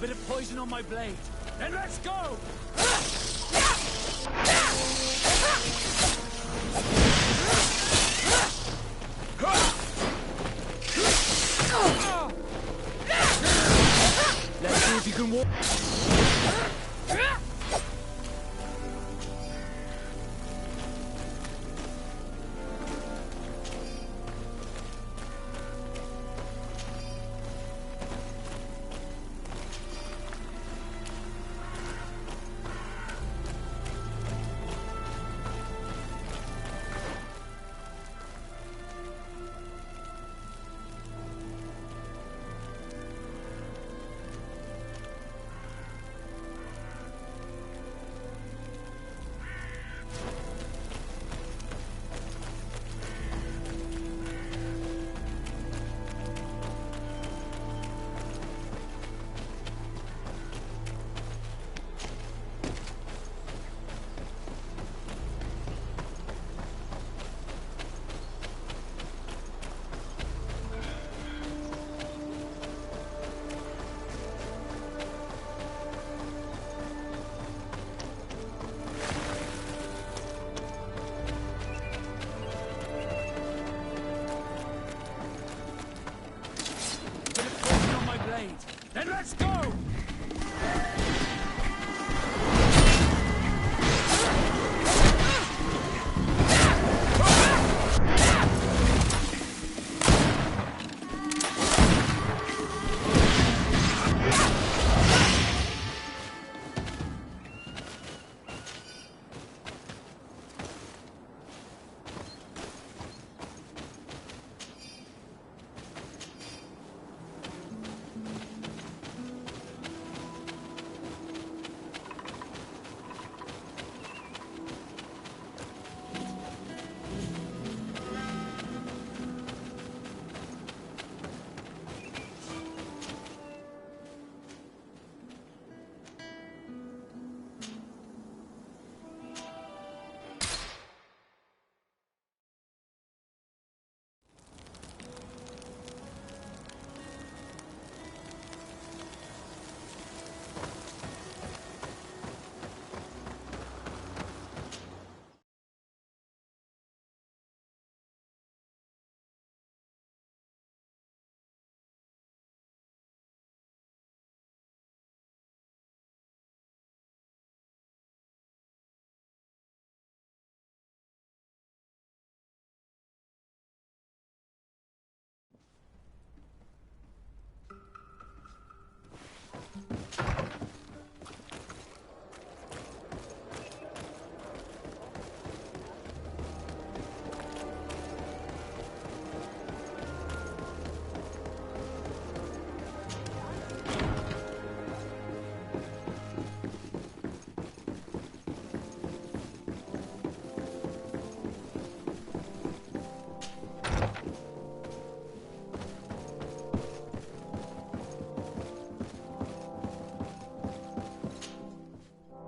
Bit of poison on my blade. Then let's go! Let's see if you can walk. Then let's go!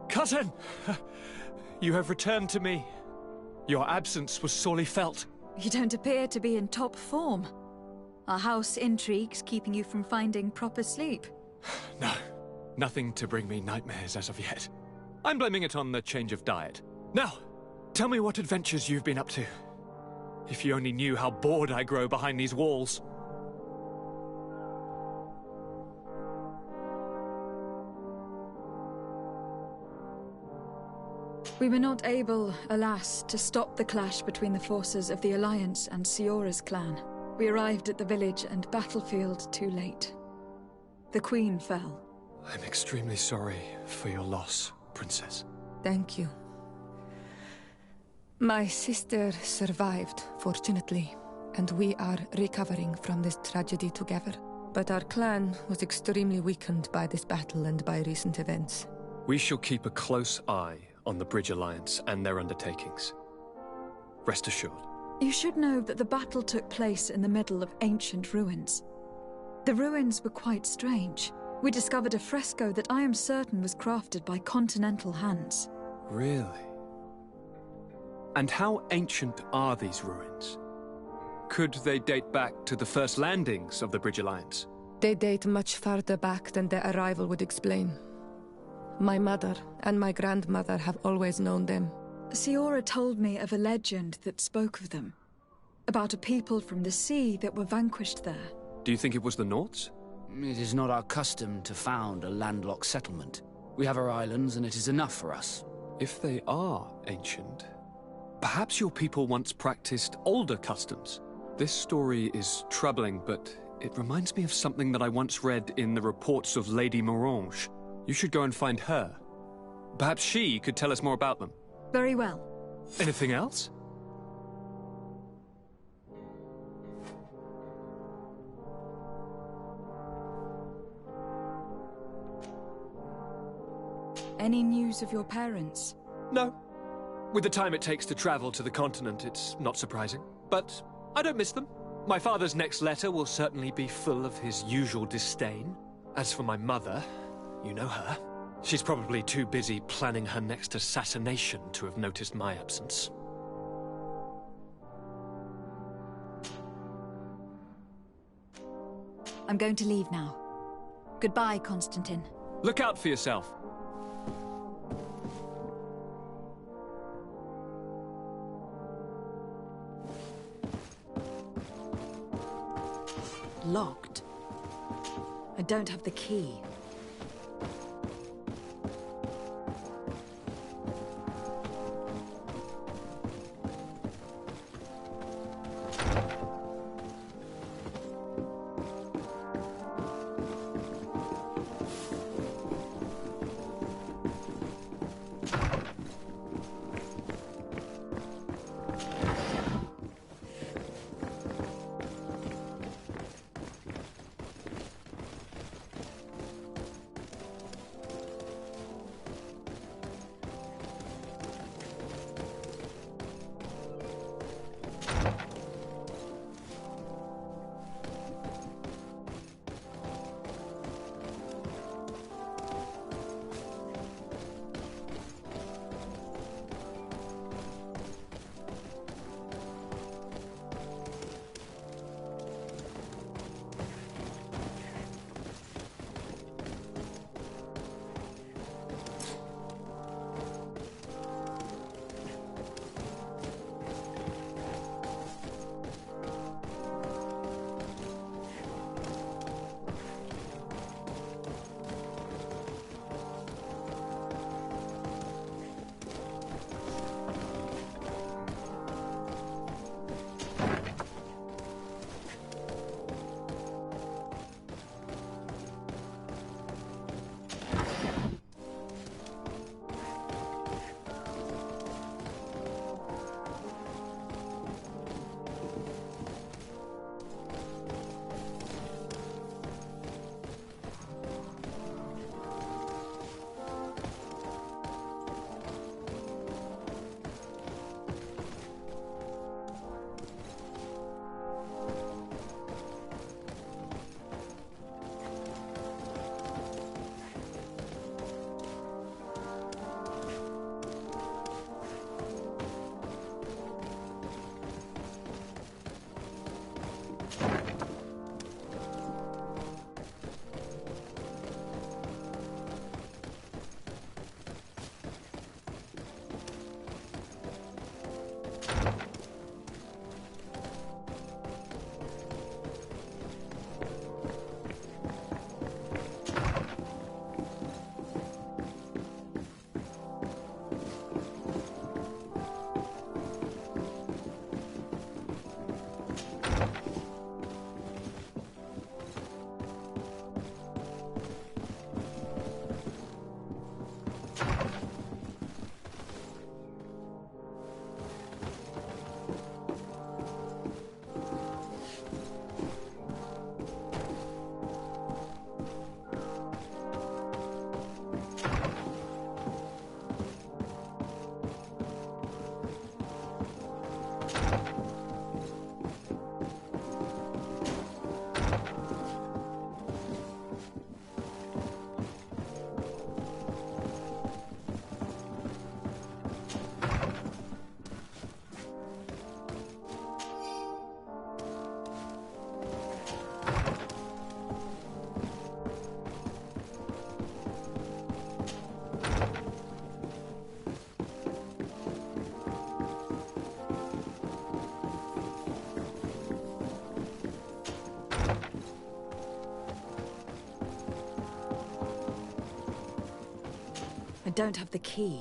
Cousin! You have returned to me. Your absence was sorely felt. You don't appear to be in top form. Are house intrigues keeping you from finding proper sleep? No, nothing to bring me nightmares as of yet. I'm blaming it on the change of diet. Now, tell me what adventures you've been up to. If you only knew how bored I grow behind these walls. We were not able, alas, to stop the clash between the forces of the Alliance and Siora's clan. We arrived at the village and battlefield too late. The Queen fell. I'm extremely sorry for your loss, Princess. Thank you. My sister survived, fortunately, and we are recovering from this tragedy together. But our clan was extremely weakened by this battle and by recent events. We shall keep a close eye on the Bridge Alliance and their undertakings. Rest assured. You should know that the battle took place in the middle of ancient ruins. The ruins were quite strange. We discovered a fresco that I am certain was crafted by continental hands. Really? And how ancient are these ruins? Could they date back to the first landings of the Bridge Alliance? They date much farther back than their arrival would explain. My mother and my grandmother have always known them. Siora told me of a legend that spoke of them. About a people from the sea that were vanquished there. Do you think it was the Nauts? It is not our custom to found a landlocked settlement. We have our islands and it is enough for us. If they are ancient, perhaps your people once practiced older customs. This story is troubling, but it reminds me of something that I once read in the reports of Lady Morange. You should go and find her. Perhaps she could tell us more about them. Very well. Anything else? Any news of your parents? No. With the time it takes to travel to the continent, it's not surprising. But I don't miss them. My father's next letter will certainly be full of his usual disdain. As for my mother, you know her. She's probably too busy planning her next assassination to have noticed my absence. I'm going to leave now. Goodbye, Constantine. Look out for yourself. Locked. I don't have the key. I don't have the key.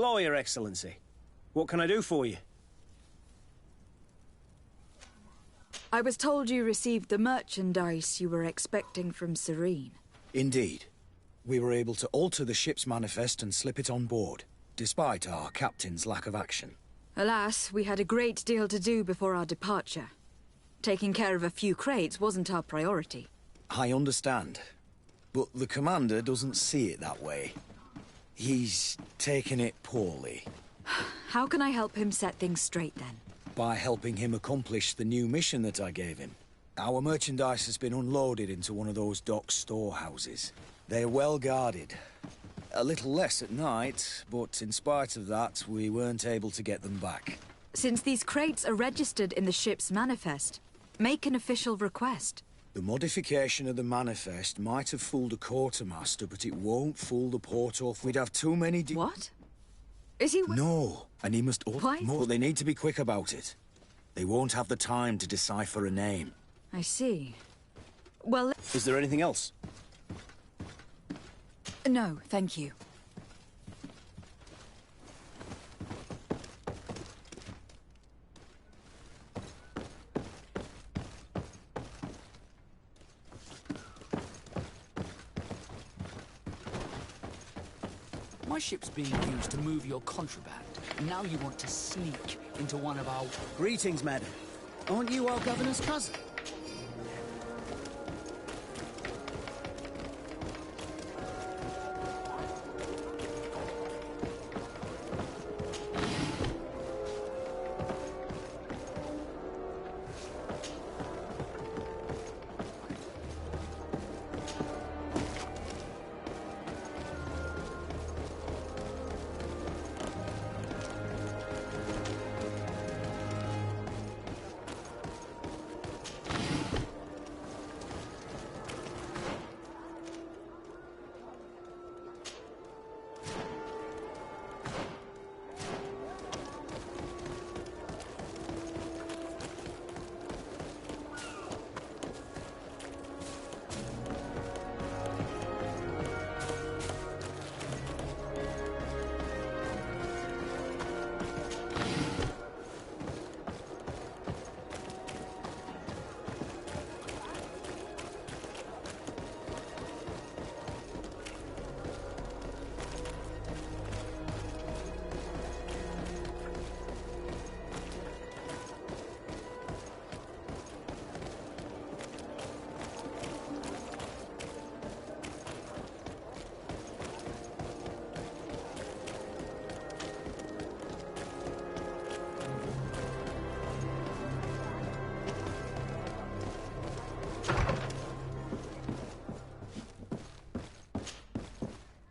Hello, Your Excellency. What can I do for you? I was told you received the merchandise you were expecting from Serene. Indeed. We were able to alter the ship's manifest and slip it on board, despite our captain's lack of action. Alas, we had a great deal to do before our departure. Taking care of a few crates wasn't our priority. I understand, but the commander doesn't see it that way. He's taken it poorly. How can I help him set things straight, then? By helping him accomplish the new mission that I gave him. Our merchandise has been unloaded into one of those dock storehouses. They're well guarded. A little less at night, but in spite of that, we weren't able to get them back. Since these crates are registered in the ship's manifest, make an official request. The modification of the manifest might have fooled a quartermaster, but it won't fool the port off. We'd have too many What? Is he... No, and he must... Why? But they need to be quick about it. They won't have the time to decipher a name. I see. Well... Is there anything else? No, thank you. My ship's being used to move your contraband, and now you want to sneak into one of our... Greetings, madam. Aren't you our governor's cousin?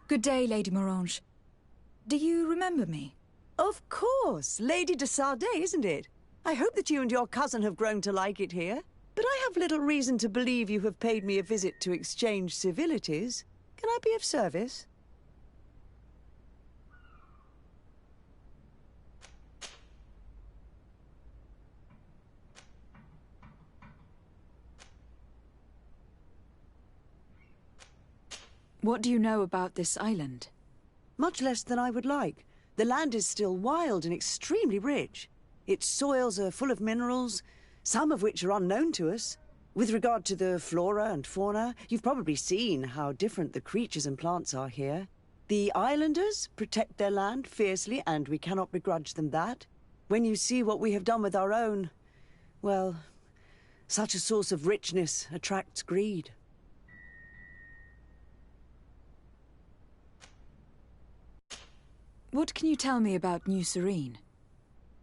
Good day, Lady Morange. Do you remember me? Of course. Lady de Sardet, isn't it? I hope that you and your cousin have grown to like it here. But I have little reason to believe you have paid me a visit to exchange civilities. Can I be of service? What do you know about this island? Much less than I would like. The land is still wild and extremely rich. Its soils are full of minerals, some of which are unknown to us. With regard to the flora and fauna, you've probably seen how different the creatures and plants are here. The islanders protect their land fiercely, and we cannot begrudge them that. When you see what we have done with our own, well, such a source of richness attracts greed. What can you tell me about New Serene?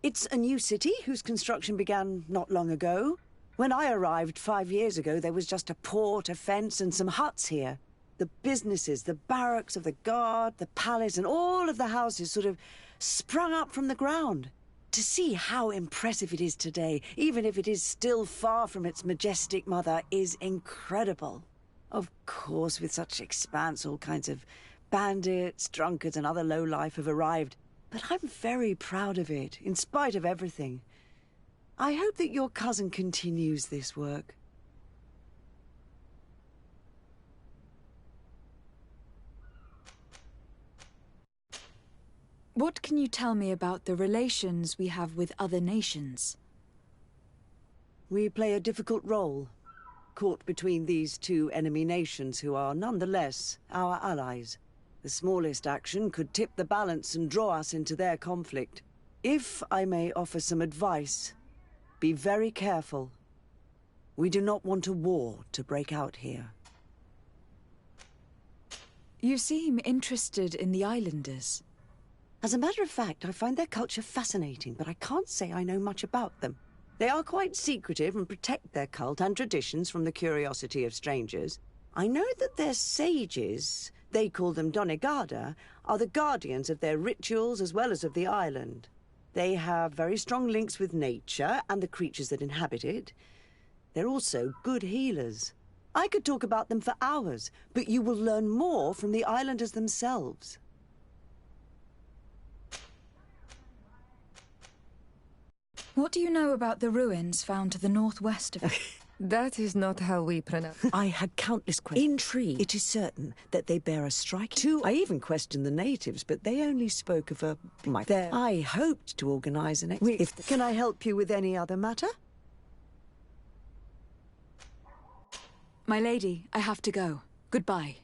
It's a new city whose construction began not long ago. When I arrived 5 years ago, there was just a port, a fence, and some huts here. The businesses, the barracks of the guard, the palace, and all of the houses sort of sprung up from the ground. To see how impressive it is today, even if it is still far from its majestic mother, is incredible. Of course, with such expanse, all kinds of bandits, drunkards, and other lowlife have arrived, but I'm very proud of it, in spite of everything. I hope that your cousin continues this work. What can you tell me about the relations we have with other nations? We play a difficult role, caught between these two enemy nations who are nonetheless our allies. The smallest action could tip the balance and draw us into their conflict. If I may offer some advice, be very careful. We do not want a war to break out here. You seem interested in the islanders. As a matter of fact, I find their culture fascinating, but I can't say I know much about them. They are quite secretive and protect their cult and traditions from the curiosity of strangers. I know that their sages, they call them Donegada, are the guardians of their rituals as well as of the island. They have very strong links with nature and the creatures that inhabit it. They're also good healers. I could talk about them for hours, but you will learn more from the islanders themselves. What do you know about the ruins found to the northwest of... That is not how we pronounce... I had countless questions. Intrigue. It is certain that they bear a striking... I even questioned the natives, but they only spoke of a... I hoped to organize an... Can I help you with any other matter? My lady, I have to go. Goodbye.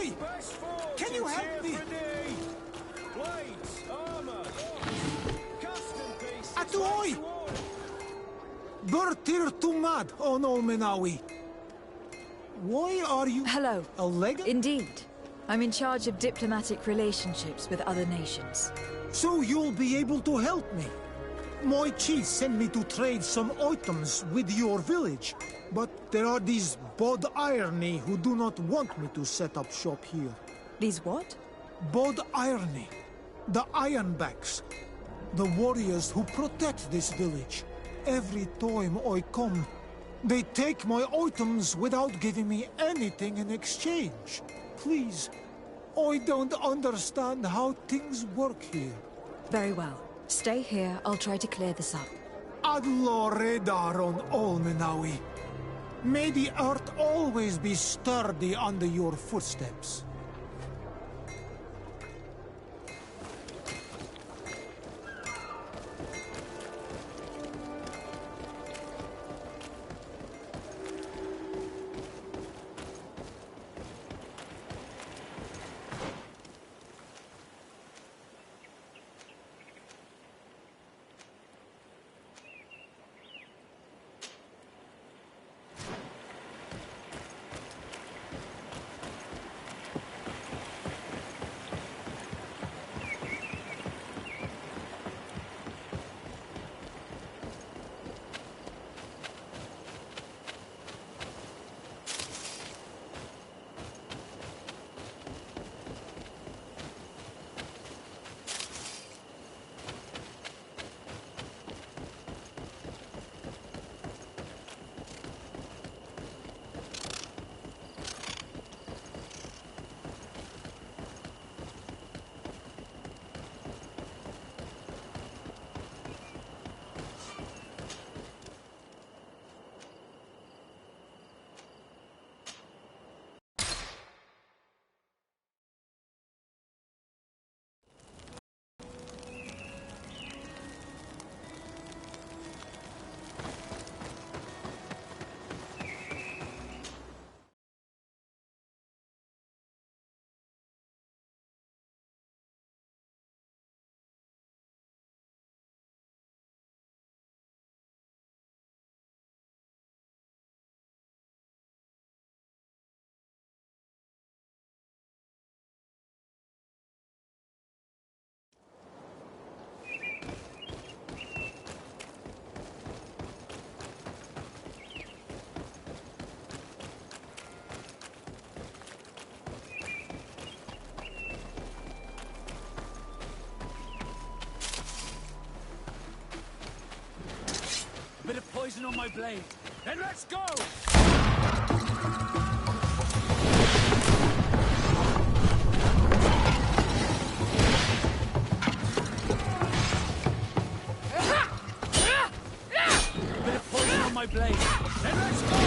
Oi! Can you help me? Atuoi! Bertir Tumad on Olmenawi. Why are you... Hello. A leg? Indeed. I'm in charge of diplomatic relationships with other nations. So you'll be able to help me. My chief sent me to trade some items with your village. But there are these Bod Irony who do not want me to set up shop here. These what? Bod Irony. The Ironbacks. The warriors who protect this village. Every time I come, they take my items without giving me anything in exchange. Please, I don't understand how things work here. Very well. Stay here, I'll try to clear this up. Adlo Redar on Olmenawi. May the earth always be sturdy under your footsteps. Bit of poison on my blade. Then let's go! Bit of poison on my blade. Then let's go!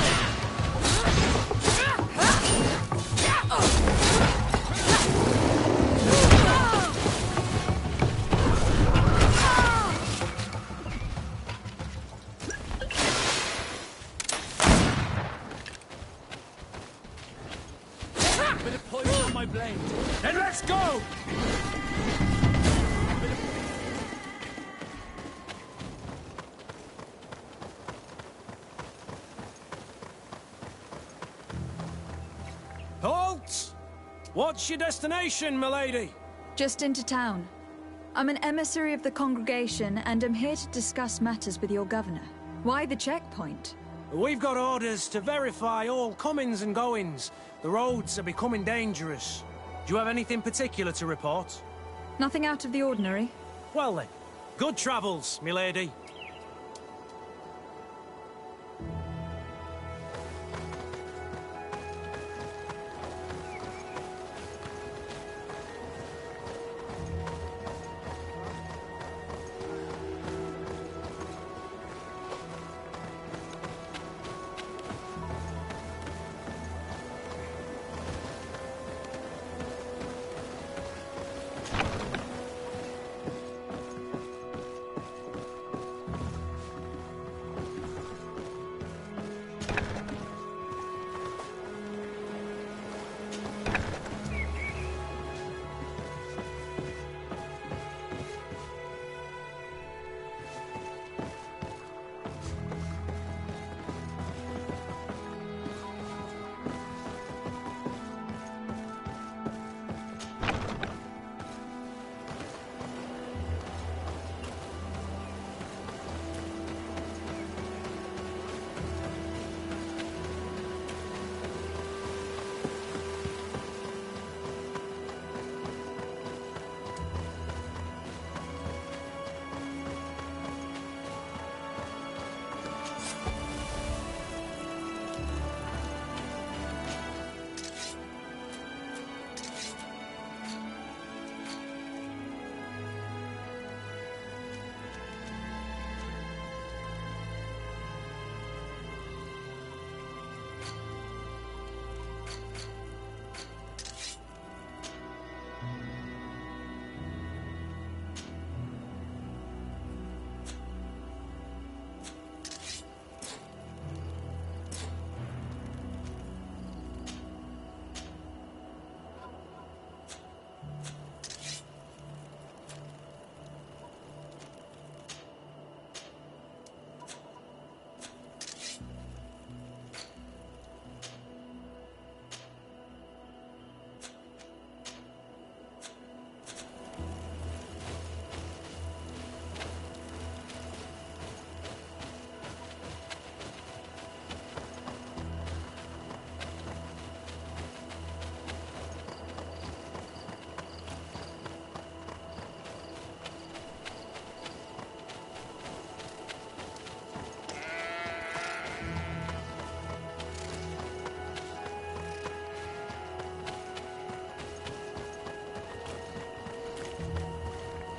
Bit of poison on my blade. Then let's go! Halt! What's your destination, milady? Just into town. I'm an emissary of the congregation and am here to discuss matters with your governor. Why the checkpoint? We've got orders to verify all comings and goings. The roads are becoming dangerous. Do you have anything particular to report? Nothing out of the ordinary. Well then, good travels, milady.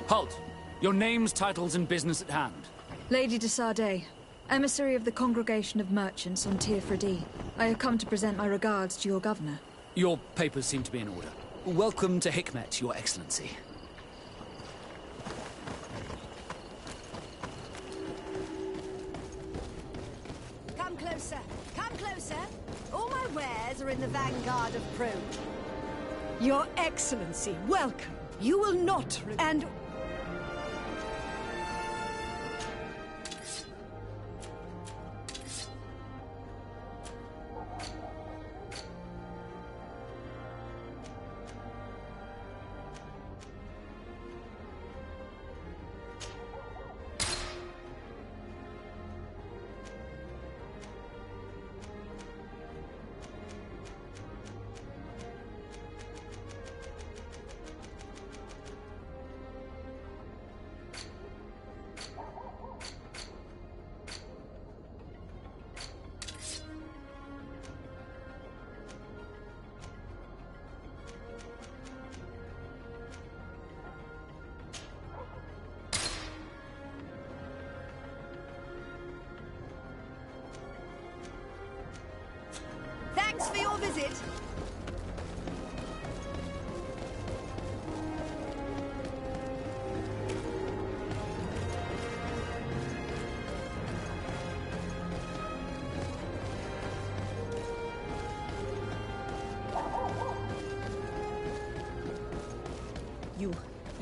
Halt! Your names, titles, and business at hand. Lady de Sardet, emissary of the Congregation of Merchants on Ps4. I have come to present my regards to your governor. Your papers seem to be in order. Welcome to Hikmet, Your Excellency. Come closer. Come closer. All my wares are in the vanguard of Prue. Your Excellency, welcome. You will not... And...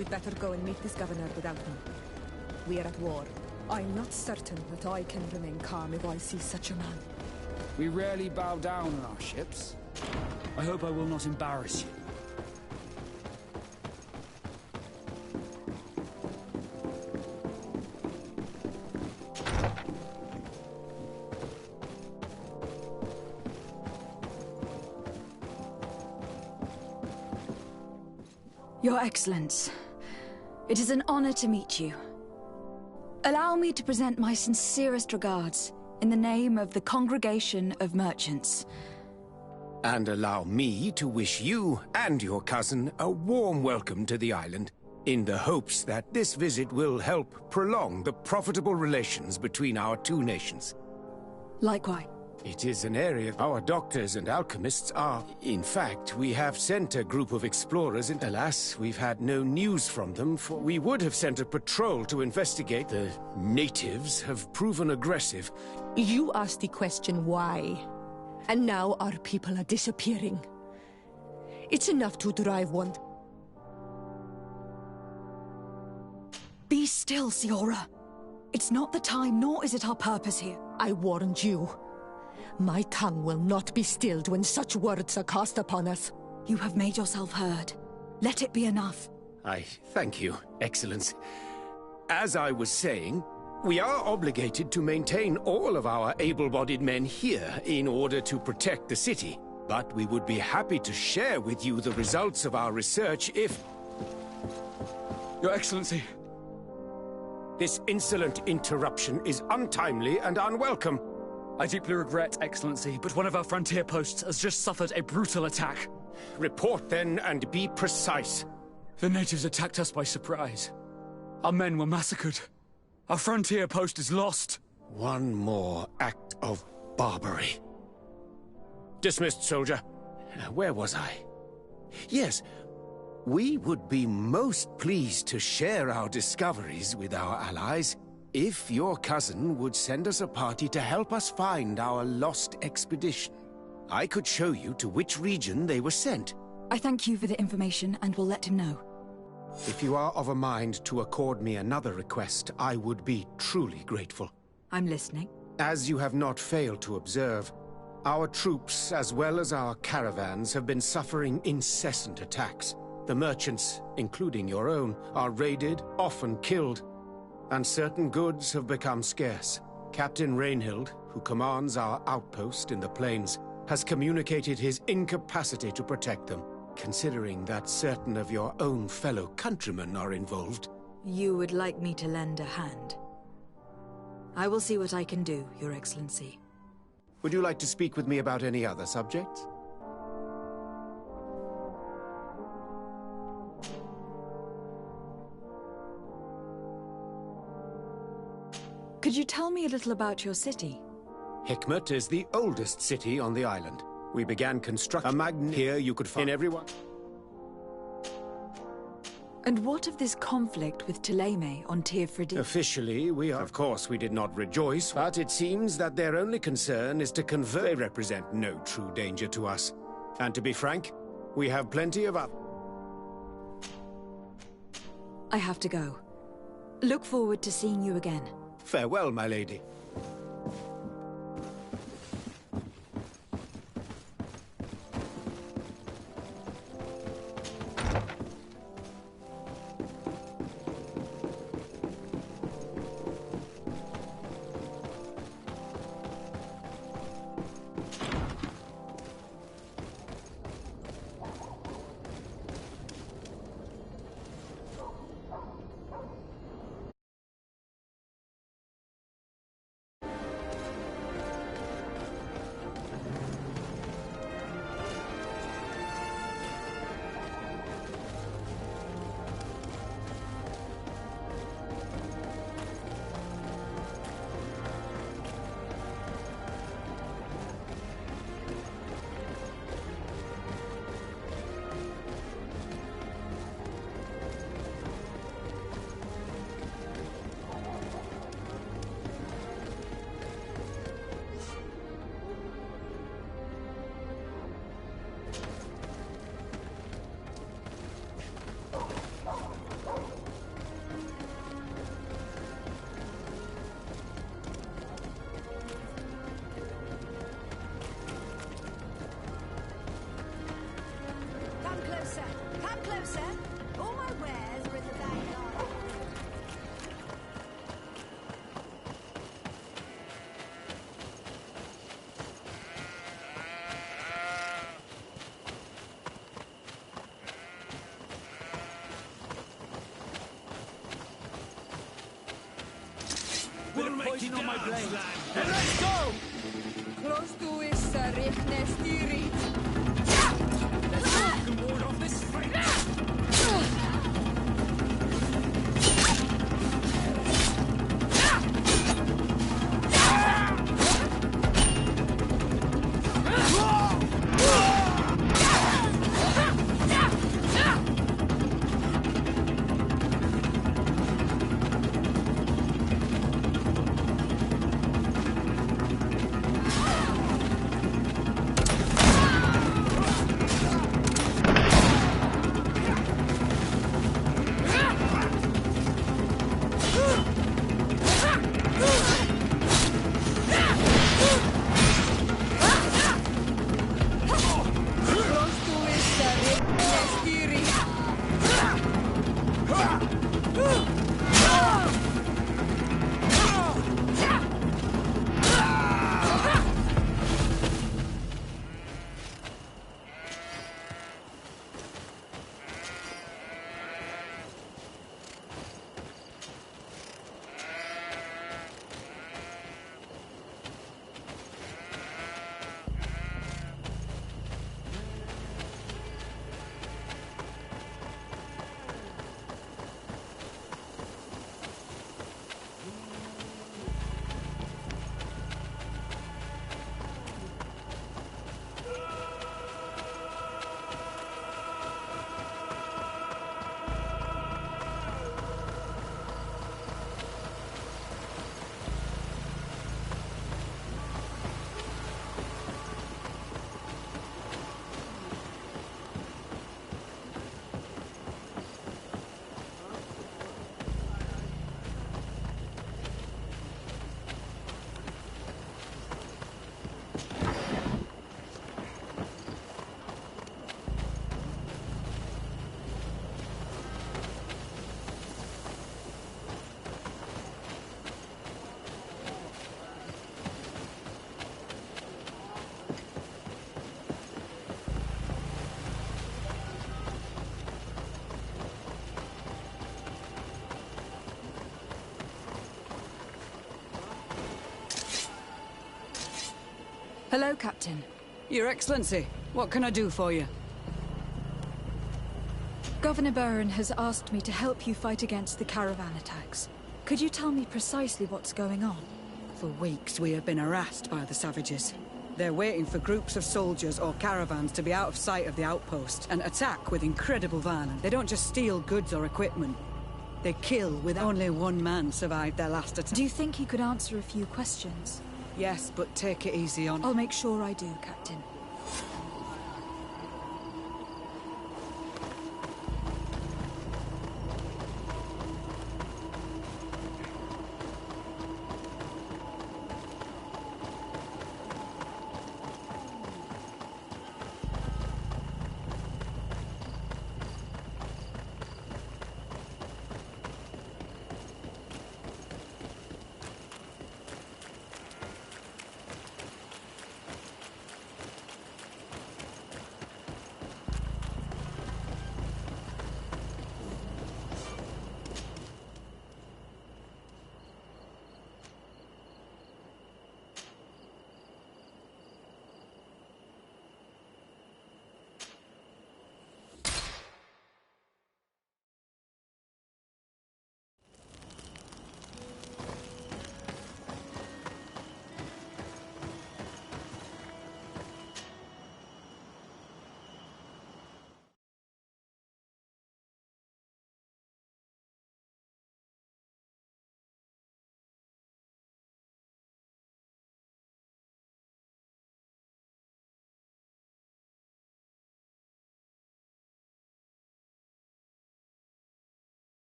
You'd better go and meet this governor without me. We are at war. I'm not certain that I can remain calm if I see such a man. We rarely bow down on our ships. I hope I will not embarrass you. Your Excellence, it is an honor to meet you. Allow me to present my sincerest regards in the name of the Congregation of Merchants. And allow me to wish you and your cousin a warm welcome to the island, in the hopes that this visit will help prolong the profitable relations between our two nations. Likewise. It is an area our doctors and alchemists are. In fact, we have sent a group of explorers, and alas, we've had no news from them, for we would have sent a patrol to investigate. The natives have proven aggressive. You asked the question why, and now our people are disappearing. It's enough to drive one. Be still, Siora. It's not the time, nor is it our purpose here. I warned you. My tongue will not be stilled when such words are cast upon us. You have made yourself heard. Let it be enough. I thank you, Excellence. As I was saying, we are obligated to maintain all of our able-bodied men here in order to protect the city. But we would be happy to share with you the results of our research if... Your Excellency. This insolent interruption is untimely and unwelcome. I deeply regret, Excellency, but one of our frontier posts has just suffered a brutal attack. Report then, and be precise. The natives attacked us by surprise. Our men were massacred. Our frontier post is lost. One more act of barbarity. Dismissed, soldier. Where was I? Yes, we would be most pleased to share our discoveries with our allies. If your cousin would send us a party to help us find our lost expedition, I could show you to which region they were sent. I thank you for the information and will let him know. If you are of a mind to accord me another request, I would be truly grateful. I'm listening. As you have not failed to observe, our troops, as well as our caravans, have been suffering incessant attacks. The merchants, including your own, are raided, often killed, and certain goods have become scarce. Captain Rainhild, who commands our outpost in the plains, has communicated his incapacity to protect them. Considering that certain of your own fellow countrymen are involved. You would like me to lend a hand? I will see what I can do, Your Excellency. Would you like to speak with me about any other subjects? Could you tell me a little about your city? Hikmet is the oldest city on the island. We began constructing a magnet here you could find everyone. And what of this conflict with Ptolemy on Tir-Fridis? Officially, we are. Of course, we did not rejoice, but it seems that their only concern is to convert. They represent no true danger to us. And to be frank, we have plenty of other. I have to go. Look forward to seeing you again. Farewell, my lady. Bit of poison on my blade. And let's go! Close to is Rifne Stirit. Let's go. You can ward off this fight. Hello, Captain. Your Excellency, what can I do for you? Governor Burren has asked me to help you fight against the caravan attacks. Could you tell me precisely what's going on? For weeks, we have been harassed by the savages. They're waiting for groups of soldiers or caravans to be out of sight of the outpost and attack with incredible violence. They don't just steal goods or equipment. They kill with only one man survived their last attack. Do you think you could answer a few questions? Yes, but take it easy on... I'll make sure I do, Captain.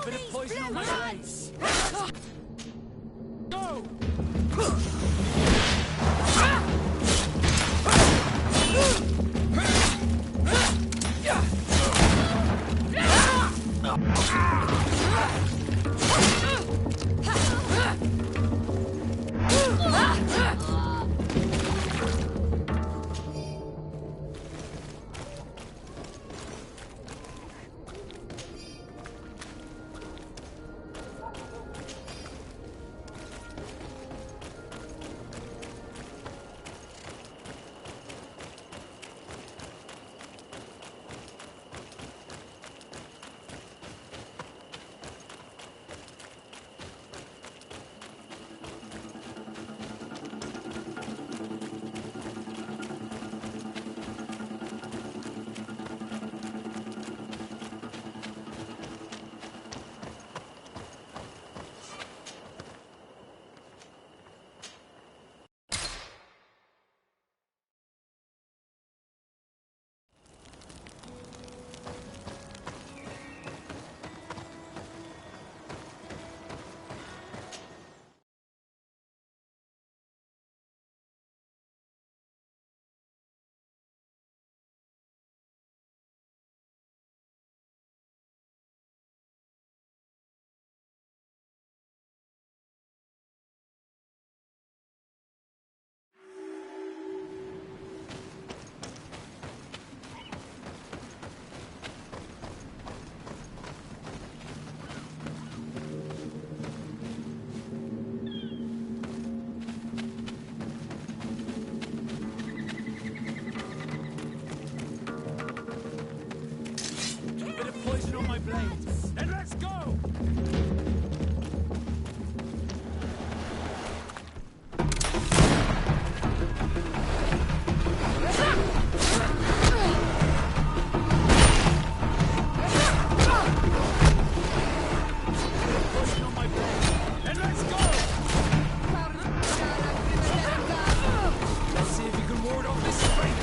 Bit of poison on my blades. Go! Poison on my blades. And let's go! Poison on my blades. And let's go! Let's see if you can ward off this fate.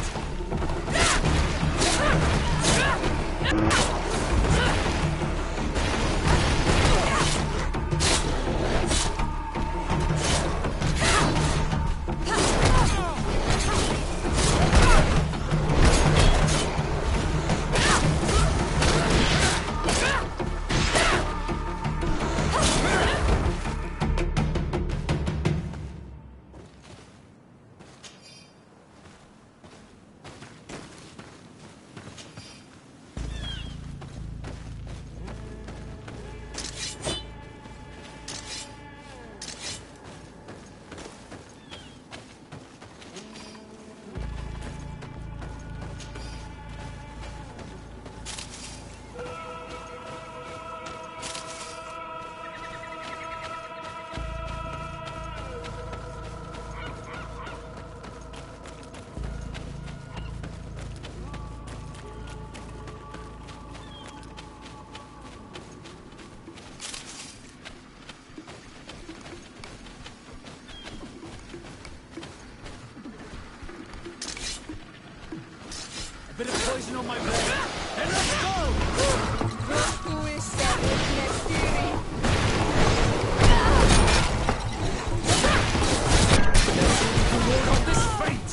Bit of poison on my blade. And let's go! Who is that witness fury? Ward off this fate!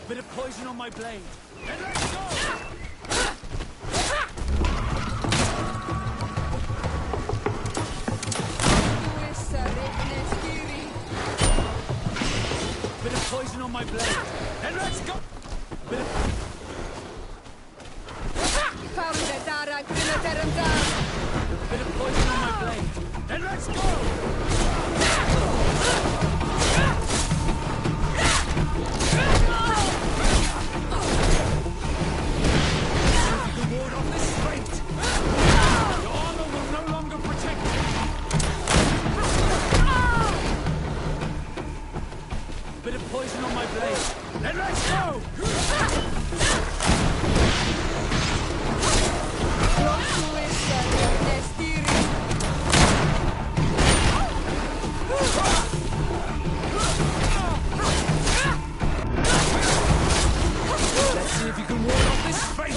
Bit of poison on my blade. And let's go! Bit of poison on my blade. And let's go! Bit of... Bit of poison on my blade. And let's go! Poison on my blade. Then let's go! Let's see if you can ward off this fate!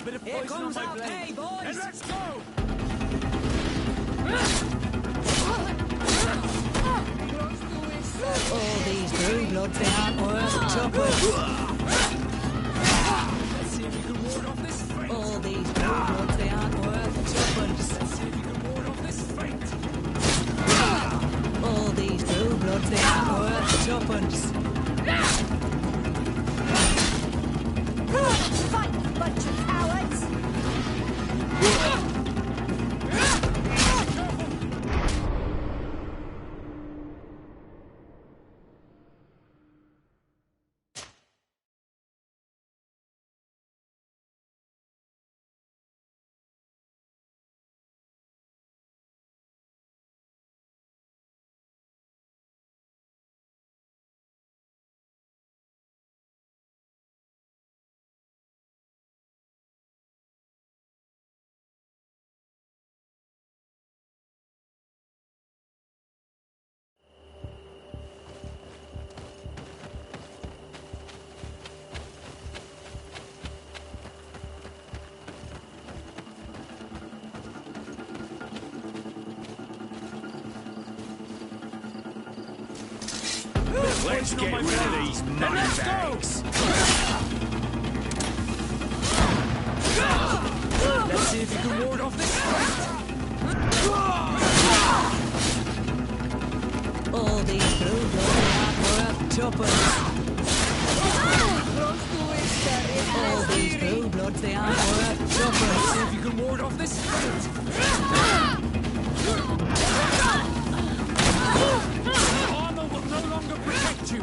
Bit of Here comes our pay, boys! And let's go! All these blue bloods, they aren't worth tuppence. Let's see if you can ward off this fate. All these blue bloods, they aren't worth tuppence. Let's see if you can ward off this fate. All these blue bloods, they aren't worth tuppence. Fight, you bunch of cowards! Let's get rid of these moneybags. Let's see if you can ward off this fight. All these blue-blooded are up choppers. All these blue-bloods, they are up choppers. Let's see if you can ward off this fight. Armor will no longer protect you.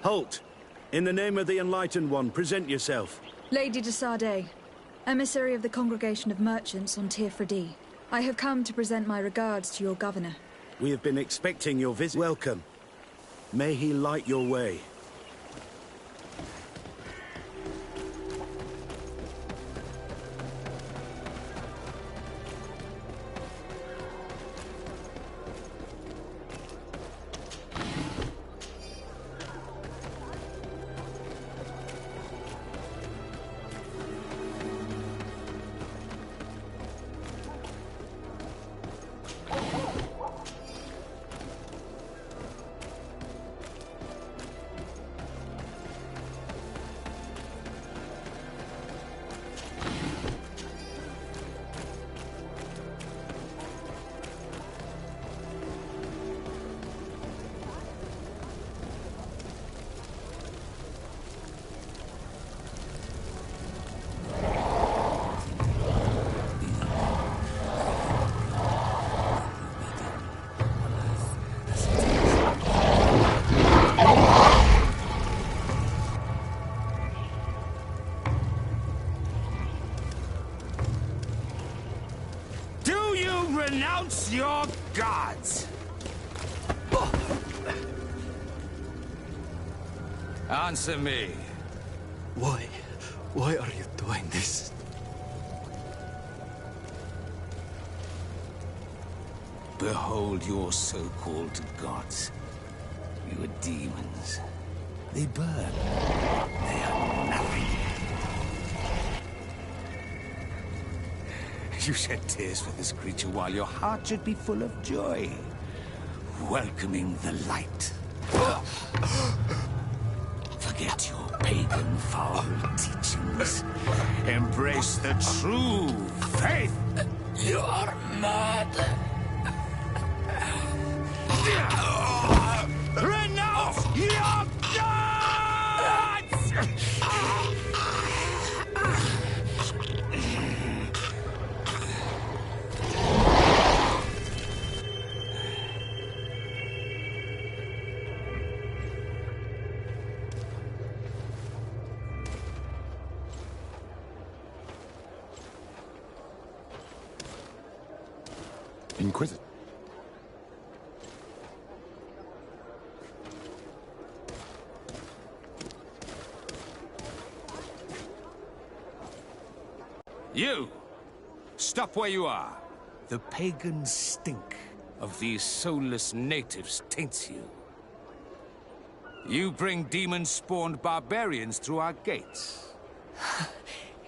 Halt! In the name of the Enlightened One, present yourself. Lady de Sardet, emissary of the Congregation of Merchants on Ps4. I have come to present my regards to your governor. We have been expecting your visit. Welcome. May he light your way. Renounce your gods! Answer me. Why are you doing this? Behold your so-called gods. You are demons. They burn. They are nothing. You shed tears for this creature while your heart should be full of joy, welcoming the light. Forget your pagan foul teachings. Embrace the true faith. You are mad. Renounce your gods! Inquisitor. You! Stop where you are. The pagan stink of these soulless natives taints you. You bring demon-spawned barbarians through our gates.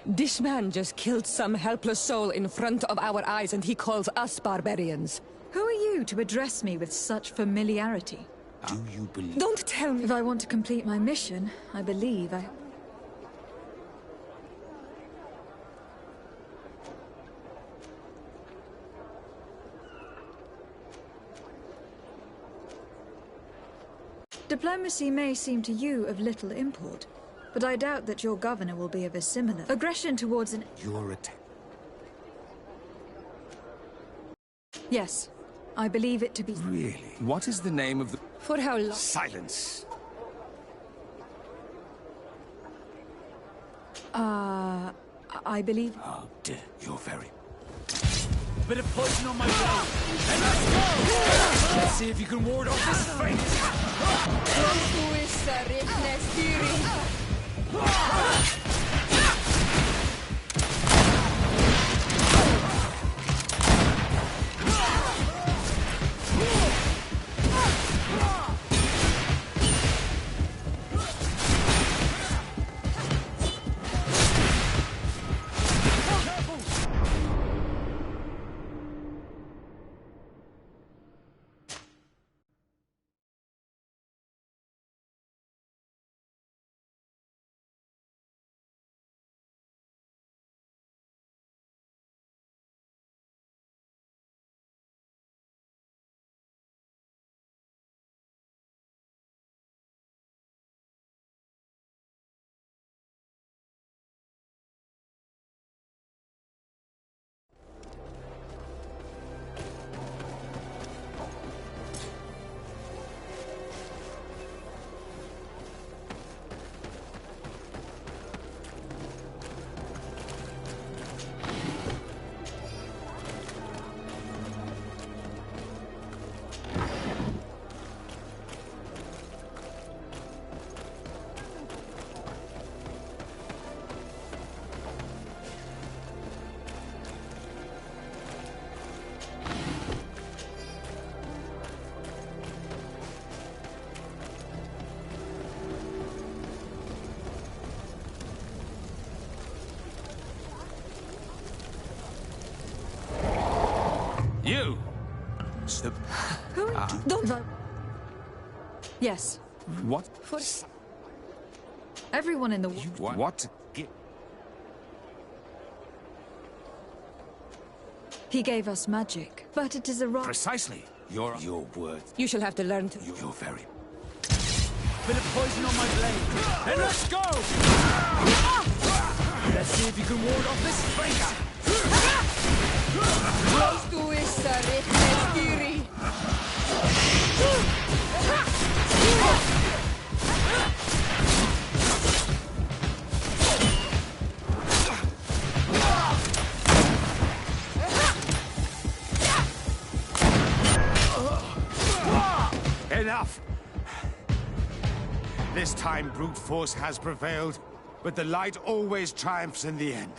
This man just killed some helpless soul in front of our eyes, and he calls us barbarians. Who are you to address me with such familiarity? Do you believe? Don't tell me. If I want to complete my mission, I believe I... Diplomacy may seem to you of little import, but I doubt that your governor will be of a similar aggression towards an... Your attack. Yes, I believe it to be... Really? What is the name of the... For how long? Silence! I believe... Oh, dear. You're very... Bit of poison on my blade. And let's go! Let's see if you can ward off this fate. You! Don't... Yes. What? Everyone in the... What? He gave us magic, but it is a wrong... Precisely. Your words. You shall have to learn to... You're very... Bit of poison on my blade. And let's go! Let's see if you can ward off this fate. Close to issa rehmestiri. Enough! This time brute force has prevailed, but the light always triumphs in the end.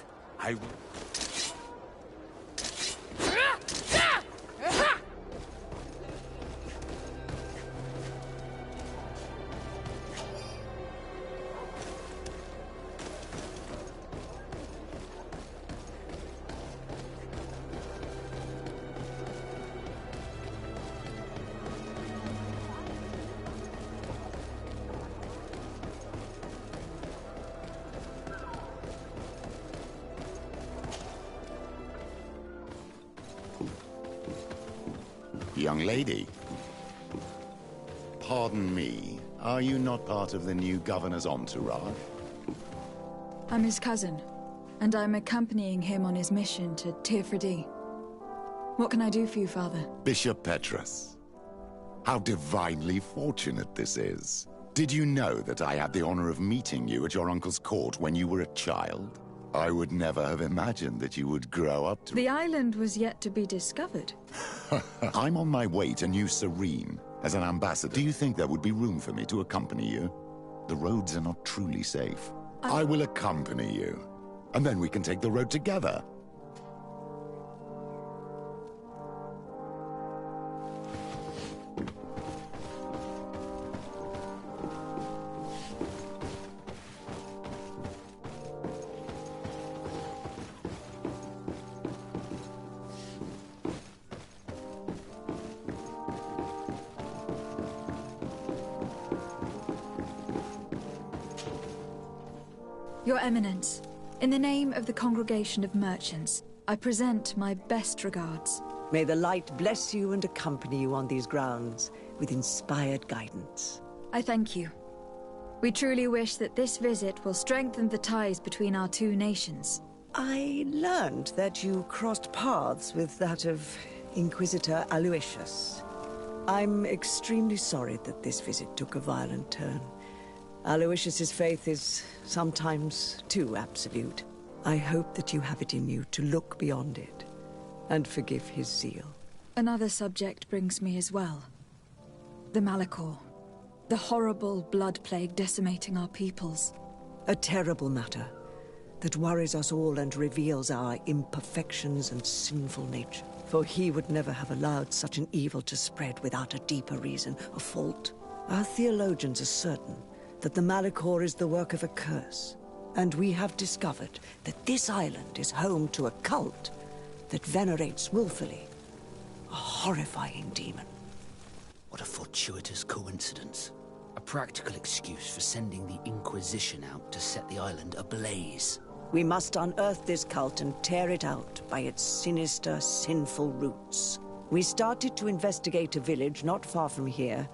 Young lady, pardon me, are you not part of the new governor's entourage? I'm his cousin, and I'm accompanying him on his mission to Ps4. What can I do for you, Father? Bishop Petrus. How divinely fortunate this is. Did you know that I had the honor of meeting you at your uncle's court when you were a child? I would never have imagined that you would grow up to... The island was yet to be discovered. I'm on my way to New Serene as an ambassador. Do you think there would be room for me to accompany you? The roads are not truly safe. I will accompany you, and then we can take the road together. Your Eminence, in the name of the Congregation of Merchants, I present my best regards. May the light bless you and accompany you on these grounds with inspired guidance. I thank you. We truly wish that this visit will strengthen the ties between our two nations. I learned that you crossed paths with that of Inquisitor Aloysius. I'm extremely sorry that this visit took a violent turn. Aloysius's faith is sometimes too absolute. I hope that you have it in you to look beyond it and forgive his zeal. Another subject brings me as well. The Malachor. The horrible blood plague decimating our peoples. A terrible matter that worries us all and reveals our imperfections and sinful nature. For he would never have allowed such an evil to spread without a deeper reason, a fault. Our theologians are certain that the Malachor is the work of a curse, and we have discovered that this island is home to a cult that venerates willfully a horrifying demon. What a fortuitous coincidence. A practical excuse for sending the Inquisition out to set the island ablaze. We must unearth this cult and tear it out by its sinister, sinful roots. We started to investigate a village not far from here,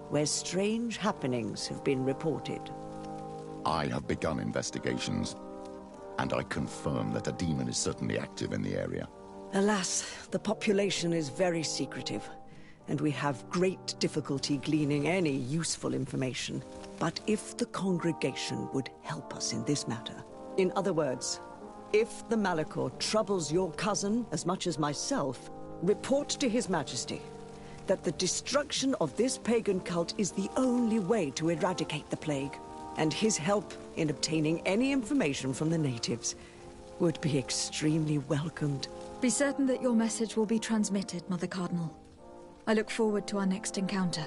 where strange happenings have been reported. I have begun investigations, and I confirm that a demon is certainly active in the area. Alas, the population is very secretive, and we have great difficulty gleaning any useful information. But if the congregation would help us in this matter, in other words, if the Malachor troubles your cousin as much as myself, report to His Majesty that the destruction of this pagan cult is the only way to eradicate the plague, and his help in obtaining any information from the natives would be extremely welcomed. Be certain that your message will be transmitted, Mother Cardinal. I look forward to our next encounter.